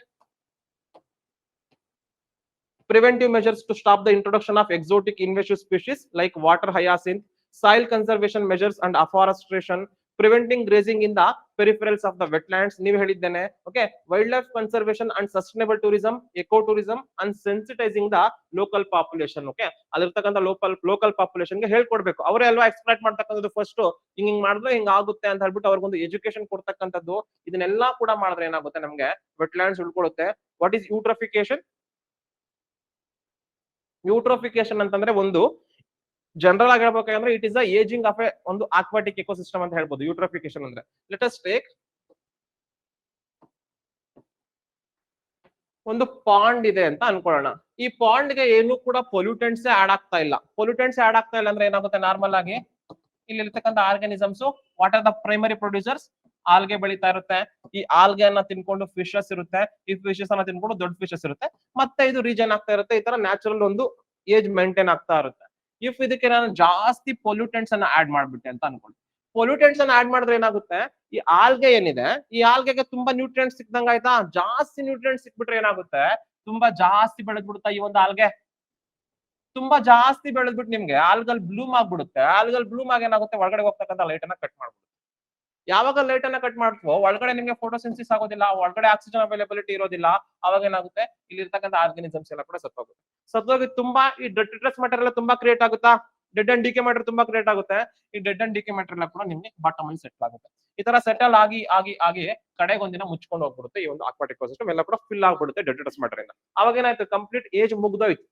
preventive measures to stop the introduction of exotic invasive species like water hyacinth, soil conservation measures and afforestation, preventing grazing in the peripherals of the wetlands. ನೀವು ಹೇಳಿದ್ದೇನೆ. Okay, wildlife conservation and sustainable tourism, ecotourism and sensitizing the local population. Okay, ಅಲ್ಲಿರ್ತಕ್ಕಂಥ local population ಗೆ ಹೇಳ್ಕೊಡ್ಬೇಕು. ಅವರೇ ಅಲ್ವಾ exploit ಮಾಡ್ತಕ್ಕಂಥದ್ದು. First ಹಿಂಗ್ ಮಾಡಿದ್ರೆ ಹಿಂಗ್ ಆಗುತ್ತೆ ಅಂತ ಹೇಳ್ಬಿಟ್ಟು ಅವ್ರಿಗೊಂದು ಎಜುಕೇಶನ್ ಕೊಡ್ತಕ್ಕಂಥದ್ದು. ಇದನ್ನೆಲ್ಲಾ ಕೂಡ ಮಾಡಿದ್ರೆ ಏನಾಗುತ್ತೆ, ನಮ್ಗೆ ವೆಟ್ಲ್ಯಾಂಡ್ಸ್ ಉಳ್ಕೊಳ್ಳುತ್ತೆ. What is eutrophication? ಯೂಟ್ರೋಫಿಕೇಶನ್ ಅಂತಂದ್ರೆ ಒಂದು ಜನರಲ್ ಆಗಿ ಹೇಳ್ಬೇಕಂದ್ರೆ it is the ageing of a ಒಂದು ಆಕ್ವಾಟಿಕ್ ಎಕೋಸಿಸ್ಟಮ್ ಅಂತ ಹೇಳ್ಬೋದು. ಯೂಟ್ರೋಫಿಕೇಶನ್ ಅಂದ್ರೆ ಲೆಟ್ ಅಸ್ ಟೇಕ್ ಒಂದು ಪಾಂಡ್ ಇದೆ ಅಂತ ಅನ್ಕೊಳ್ಳೋಣ. ಈ ಪಾಂಡ್ ಗೆ ಏನು ಕೂಡ ಪೊಲ್ಯೂಟೆಂಟ್ಸ್ ಆಡ್ ಆಗ್ತಾ ಇಲ್ಲ. ಪೊಲ್ಯೂಟೆಂಟ್ಸ್ ಆಡ್ ಆಗ್ತಾ ಇಲ್ಲ ಅಂದ್ರೆ ಏನಾಗುತ್ತೆ, ನಾರ್ಮಲ್ ಆಗಿ ಇಲ್ಲಿ ಇರ್ತಕ್ಕಂಥ organisms what are the primary producers, algae ಬೆಳೀತಾ ಇರುತ್ತೆ. ಈ ಆಲ್ಗೆ ಅನ್ನ ತಿನ್ಕೊಂಡು ಫಿಶಸ್ ಇರುತ್ತೆ, ಈ ಫಿಶಸ್ ಅನ್ನ ತಿನ್ಕೊಂಡು ದೊಡ್ಡ ಫಿಶಸ್ ಇರುತ್ತೆ, ಮತ್ತೆ ಇದು ರೀಜನ್ ಆಗ್ತಾ ಇರುತ್ತೆ. ಈ ತರ ನ್ಯಾಚುರಲ್ ಒಂದು ಏಜ್ ಮೇಂಟೈನ್ ಆಗ್ತಾ ಇರುತ್ತೆ. ಇಫ್ ಇದಕ್ಕೆ ನಾನು ಜಾಸ್ತಿ ಪೊಲ್ಯೂಟೆಂಟ್ಸ್ ಅನ್ನ ಆಡ್ ಮಾಡ್ಬಿಟ್ಟೆ ಅಂತ ಅನ್ಕೊಳ್ಳಿ. ಪೊಲ್ಯೂಟೆಂಟ್ಸ್ ಅನ್ನ ಆಡ್ ಮಾಡಿದ್ರೆ ಏನಾಗುತ್ತೆ, ಈ ಆಲ್ಗೆ ಏನಿದೆ, ಈ ಆಲ್ಗೆಗೆ ತುಂಬಾ ನ್ಯೂಟ್ರಿಯೆಂಟ್ಸ್ ಸಿಕ್ದಂಗ ಆಯ್ತಾ. ಜಾಸ್ತಿ ನ್ಯೂಟ್ರಿಯೆಂಟ್ಸ್ ಸಿಕ್ಬಿಟ್ರೆ ಏನಾಗುತ್ತೆ, ತುಂಬಾ ಜಾಸ್ತಿ ಬೆಳೆದ್ಬಿಡುತ್ತಾ ಈ ಒಂದು ಆಲ್ಗೆ. ತುಂಬಾ ಜಾಸ್ತಿ ಬೆಳೆದ್ಬಿಟ್ಟು ನಿಮ್ಗೆ ಆಲ್ಗಲ್ ಬ್ಲೂಮ್ ಆಗ್ಬಿಡುತ್ತೆ. ಆಲ್ಗಲ್ ಬ್ಲೂಮ್ ಆಗಿ ಏನಾಗುತ್ತೆ, ಒಳಗಡೆ ಹೋಗ್ತಕ್ಕಂಥ ಲೈಟ್ ಅನ್ನ ಕಟ್ ಮಾಡ್ಬಿಡುತ್ತೆ. ಯಾವಾಗ ಲೈಟ್ ಅನ್ನ ಕಟ್ ಮಾಡ್ತೀವೋ ಒಳಗಡೆ ನಿಮ್ಗೆ ಫೋಟೋಸಿಂಥಸಿಸ್ ಆಗೋದಿಲ್ಲ, ಒಳಗಡೆ ಆಕ್ಸಿಜನ್ ಅವೈಲೇಬಿಲಿಟಿ ಇರೋದಿಲ್ಲ. ಅವಾಗ ಏನಾಗುತ್ತೆ, ಇಲ್ಲಿ ಇರ್ತಕ್ಕಂಥ ಆರ್ಗಾನಿಸಮ್ಸ್ ಎಲ್ಲ ಕೂಡ ಸತ್ತೋಗುತ್ತೆ. ಸತ್ತೋಗಿ ತುಂಬಾ ಈ ಡೆಟ್ರಿಟಸ್ ಮ್ಯಾಟರ್ ತುಂಬಾ ಕ್ರಿಯೇಟ್ ಆಗುತ್ತಾ, ಡೆಡ್ ಅಂಡ್ ಡಿಕೆ ಮ್ಯಾಟರ್ ತುಂಬಾ ಕ್ರಿಯೇಟ್ ಆಗುತ್ತೆ. ಈ ಡೆಡ್ ಅಂಡ್ ಡಿಕೆ ಮ್ಯಾಟರ್ ಎಲ್ಲ ಕೂಡ ನಿಮ್ಗೆ ಬಾಟಮ್ ಅಲ್ಲಿ ಸೆಟಲ್ ಆಗುತ್ತೆ. ಈ ತರ ಸೆಟಲ್ ಆಗಿ ಆಗಿ ಆಗಿ ಕಡೆಗೆ ಒಂದಿನ ಮುಚ್ಕೊಂಡು ಹೋಗ್ಬಿಡುತ್ತೆ ಈ ಒಂದು ಅಕ್ವಾಟಿಕ್ ಎಕೋಸಿಸ್ಟಮ್ ಎಲ್ಲ ಕೂಡ ಫಿಲ್ ಆಗ್ಬಿಡುತ್ತೆ ಡೆಟ್ರಿಟಸ್ ಮ್ಯಾಟರ್ ಇಂದ. ಅವಾಗ ಏನಾಯ್ತು, ಕಂಪ್ಲೀಟ್ ಏಜ್ ಮುಗ್ದೋಯ್ತು.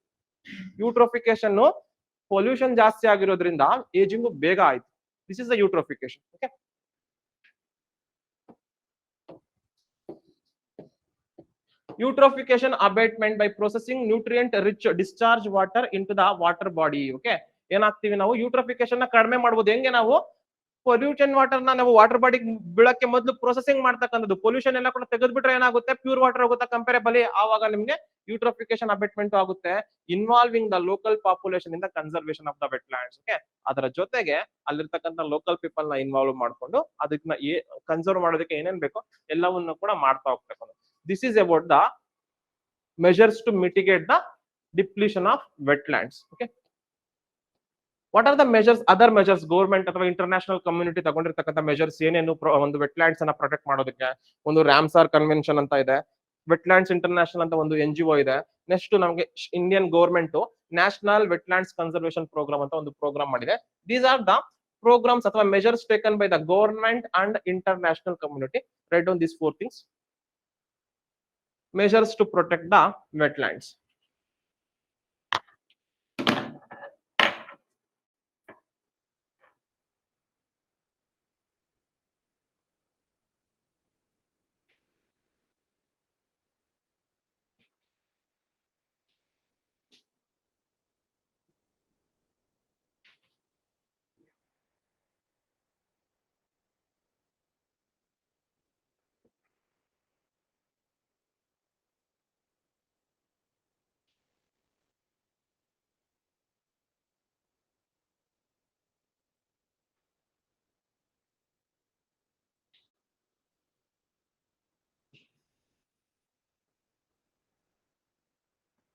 ಯೂಟ್ರೋಫಿಕೇಶನ್ ಪೊಲ್ಯೂಷನ್ ಜಾಸ್ತಿ ಆಗಿರೋದ್ರಿಂದ ಏಜಿಂಗ್ ಬೇಗ ಆಯ್ತು. This is the eutrophication. Okay, eutrophication abatement by processing nutrient rich discharge water into the water body. ಓಕೆ, ಏನಾಗ್ತೀವಿ ನಾವು, ಯೂಟ್ರೋಫಿಕೇಶನ್ ನ ಕಡಿಮೆ ಮಾಡಬಹುದು. ಹೆಂಗೆ, ನಾವು ಪೊಲ್ಯೂಷನ್ ವಾಟರ್ ನಾವು ವಾಟರ್ ಬಾಡಿ ಬೀಳಕ್ಕೆ ಮೊದಲು ಪ್ರೊಸೆಸಿಂಗ್ ಮಾಡ್ತಕ್ಕಂಥದ್ದು. ಪೊಲ್ಯೂಷನ್ ಎಲ್ಲ ಕೂಡ ತೆಗೆದ್ಬಿಟ್ರೆ ಏನಾಗುತ್ತೆ, ಪ್ಯೂರ್ ವಾಟರ್ ಹೋಗುತ್ತೆ ಕಂಪೇರೇಬಲಿ. ಆವಾಗ ನಿಮ್ಗೆ ಯೂಟ್ರೋಫಿಕೇಶನ್ ಅಬೇಟ್ಮೆಂಟ್ ಆಗುತ್ತೆ. Involving the local population in the conservation of the wetlands. Okay, ಅದರ ಜೊತೆಗೆ ಅಲ್ಲಿರ್ತಕ್ಕಂಥ ಲೋಕಲ್ ಪೀಪಲ್ ನ ಇನ್ವಾಲ್ವ್ ಮಾಡ್ಕೊಂಡು ಅದನ್ನ ಕನ್ಸರ್ವ್ ಮಾಡೋದಕ್ಕೆ ಏನೇನ್ ಬೇಕೋ ಎಲ್ಲವನ್ನು ಕೂಡ ಮಾಡ್ತಾ ಹೋಗ್ಬೇಕು. This is about the measures to mitigate the depletion of wetlands. Okay, what are the measures, other measures government ಅಥವಾ ಇಂಟರ್ನ್ಯಾಷನಲ್ ಕಮ್ಯುನಿಟಿ ತಗೊಂಡಿರ್ತಕ್ಕಂಥ ಮೆಜರ್ಸ್ ಏನೇನು ಒಂದು ವೆಟ್ಲ್ಯಾಂಡ್ಸ್ ಅನ್ನ ಪ್ರೊಟೆಕ್ಟ್ ಮಾಡೋದಕ್ಕೆ? ಒಂದು ರಾಮ್ಸಾರ್ ಕನ್ವೆನ್ಷನ್ ಅಂತ ಇದೆ, ವೆಟ್ಲ್ಯಾಂಡ್ಸ್ ಇಂಟರ್ನ್ಯಾಷನಲ್ ಅಂತ ಒಂದು NGO ಇದೆ. ನೆಕ್ಸ್ಟ್ ನಮಗೆ Indian government national wetlands conservation program ಅಂತ ಒಂದು ಪ್ರೋಗ್ರಾಮ್ ಮಾಡಿದೆ. ದೀಸ್ ಆರ್ ದ programs ಅಥವಾ measures taken by the government and international community. Write down these 4 things. Measures to protect the wetlands.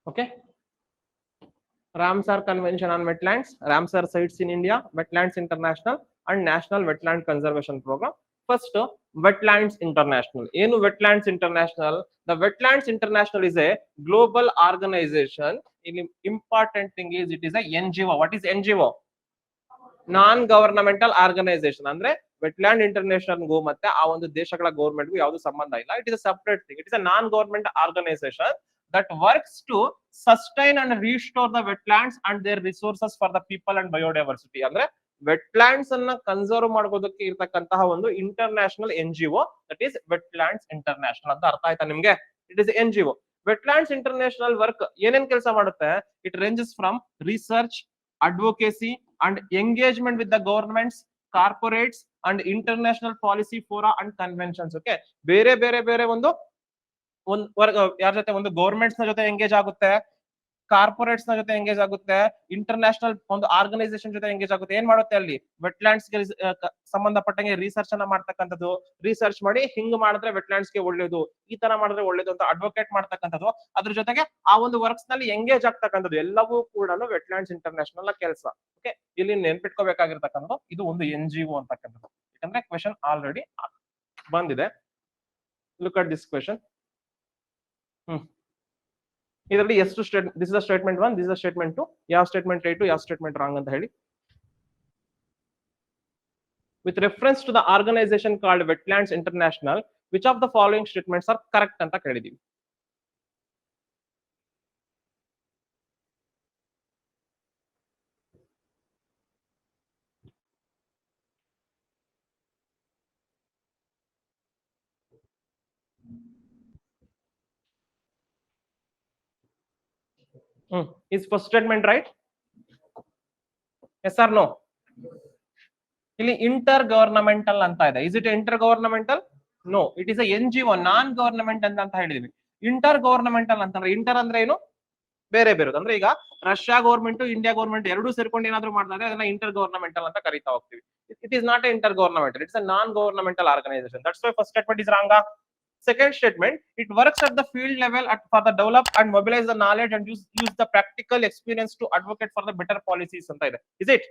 Okay, Ramsar Convention on Wetlands, Ramsar Sites in India, Wetlands International and National Wetland Conservation Program. First, Wetlands International. ಏನು Wetlands International? The Wetlands International is a global organization. Important thing is it is a NGO. What is NGO? Non governmental organisation. ಅಂದ್ರೆ wetland international ಗೋ ಮತ್ತೆ ಆ ಒಂದು ದೇಶಗಳ government ಗೂ ಯಾವ್ದು ಸಂಬಂಧ ಇಲ್ಲ. It is a separate thing. It is a non government organisation that works to sustain and restore the wetlands and their resources for the people and biodiversity. ಅಂದ್ರೆ ವೆಟ್ಲ್ಯಾಂಡ್ಸ್ ಅನ್ನ ಕನ್ಸರ್ವ್ ಮಾಡೋದಕ್ಕೆ ಇರತಕ್ಕಂತಹ ಒಂದು international NGO, that is wetlands international ಅಂತ ಅರ್ಥ ಆಯ್ತಾ ನಿಮ್ಗೆ? It is NGO. Wetlands international work ಏನೇನ್ ಕೆಲಸ ಮಾಡುತ್ತೆ? It ranges from research, advocacy and engagement with the governments, corporates and international policy fora and conventions. Okay, ಬೇರೆ ಬೇರೆ ಬೇರೆ ಒಂದು ಯಾರ ಜೊತೆ, ಒಂದು ಗವರ್ಮೆಂಟ್ಸ್ ನ ಜೊತೆ ಎಂಗೇಜ್ ಆಗುತ್ತೆ, ಕಾರ್ಪೊರೇಟ್ಸ್ ನ ಜೊತೆ ಎಂಗೇಜ್ ಆಗುತ್ತೆ, ಇಂಟರ್ನ್ಯಾಷನಲ್ ಒಂದು ಆರ್ಗನೈಸೇಷನ್ ಜೊತೆ ಎಂಗೇಜ್ ಆಗುತ್ತೆ. ಏನ್ ಮಾಡುತ್ತೆ ಅಲ್ಲಿ, ವೆಟ್ಲ್ಯಾಂಡ್ಸ್ ಗೆ ಸಂಬಂಧಪಟ್ಟಂಗೆ ರಿಸರ್ಚ್ ಅನ್ನ ಮಾಡ್ತಕ್ಕಂಥದ್ದು. ರಿಸರ್ಚ್ ಮಾಡಿ ಹಿಂಗ್ ಮಾಡಿದ್ರೆ ವೆಟ್ಲ್ಯಾಂಡ್ಸ್ ಗೆ ಒಳ್ಳೇದು, ಈ ತರ ಮಾಡಿದ್ರೆ ಒಳ್ಳೇದು ಅಂತ ಅಡ್ವೊಕೇಟ್ ಮಾಡ್ತಕ್ಕಂಥದ್ದು. ಅದ್ರ ಜೊತೆಗೆ ಆ ಒಂದು ವರ್ಕ್ಸ್ ನಲ್ಲಿ ಎಂಗೇಜ್ ಆಗ್ತಕ್ಕಂಥದ್ದು ಎಲ್ಲವೂ ಕೂಡ ವೆಟ್ಲ್ಯಾಂಡ್ಸ್ ಇಂಟರ್ನ್ಯಾಷನಲ್ ನ ಕೆಲಸ. ಓಕೆ, ಇಲ್ಲಿ ನೆನ್ಪಿಟ್ಕೋಬೇಕಾಗಿರ್ತಕ್ಕಂಥದ್ದು ಇದು ಒಂದು NGO ಅಂತಕ್ಕಂಥದ್ದು. ಯಾಕಂದ್ರೆ ಕ್ವೆಶನ್ ಆಲ್ರೆಡಿ ಬಂದಿದೆ. Look at this question. ಇದರಲ್ಲಿ ಎಷ್ಟು this is statement 1, this is statement 2, ಯಾವ ಸ್ಟೇಟ್ಮೆಂಟ್ ರೈಟ್, ಯಾವ ಸ್ಟೇಟ್ಮೆಂಟ್ ರಾಂಗ್ ಅಂತ ಹೇಳಿ. With reference to the organisation called wetlands international, which of the following statements are correct ಅಂತ ಕೇಳಿದೀವಿ. Is first statement right? Yes or no? ಇಲ್ಲಿ intergovernmental ಅಂತ ಇದೆ. Is it intergovernmental? No, it is N G O, non government ಅಂತ ಹೇಳಿದ್ವಿ. Inter governmental ಅಂತಂದ್ರೆ inter ಅಂದ್ರೆ ಏನು? ಬೇರೆ ಬೇರೆ. ಅಂದ್ರೆ ಈಗ ರಷ್ಯಾ ಗವರ್ಮೆಂಟ್ ಇಂಡಿಯಾ ಗವರ್ಮೆಂಟ್ ಎರಡೂ ಸೇರ್ಕೊಂಡು ಏನಾದ್ರು ಮಾಡಿದ್ರೆ ಅದನ್ನ ಇಂಟರ್ ಗವರ್ನಮೆಂಟಲ್ ಅಂತ ಕರಿತಾ ಹೋಗ್ತೀವಿ. It is not intergovernmental, it's a non governmental organisation. That's why first statement is wrong. Second statement, it works at the field level for the develop and mobilize the knowledge and use the practical experience to advocate for the better policies ಅಂತ ಇದೆ. Is it?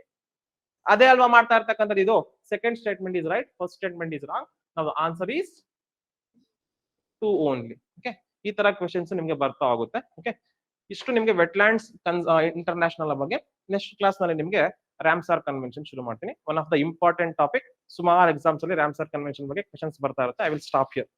ಅದೇ ಅಲ್ವಾ ಮಾಡ್ತಾ ಇರ್ತಕ್ಕಂಥದ್ದು ಇದು. Second statement is right, first statement is wrong. ನಾವು answer is 2 only. Okay, ಈ ತರ ಕ್ವೆಶನ್ಸ್ ನಿಮ್ಗೆ ಬರ್ತಾ ಹೋಗುತ್ತೆ. ಓಕೆ, ಇಷ್ಟು ನಿಮ್ಗೆ ವೆಟ್ಲ್ಯಾಂಡ್ಸ್ ಇಂಟರ್ನ್ಯಾಷನಲ್ ಬಗ್ಗೆ. ನೆಕ್ಸ್ಟ್ ಕ್ಲಾಸ್ ನಲ್ಲಿ ನಿಮ್ಗೆ ರಾಮ್ಸಾರ್ ಕನ್ವೆನ್ಷನ್ ಶುರು ಮಾಡ್ತೀನಿ. One of the important topic. ಸುಮಾರು ಎಕ್ಸಾಮ್ಸ್ ಅಲ್ಲಿ ರಾಮ್ಸಾರ್ ಕನ್ವೆನ್ಷನ್ ಬಗ್ಗೆ ಕ್ವೆಶನ್ಸ್ ಬರ್ತಾ ಇರುತ್ತೆ. I will stop here.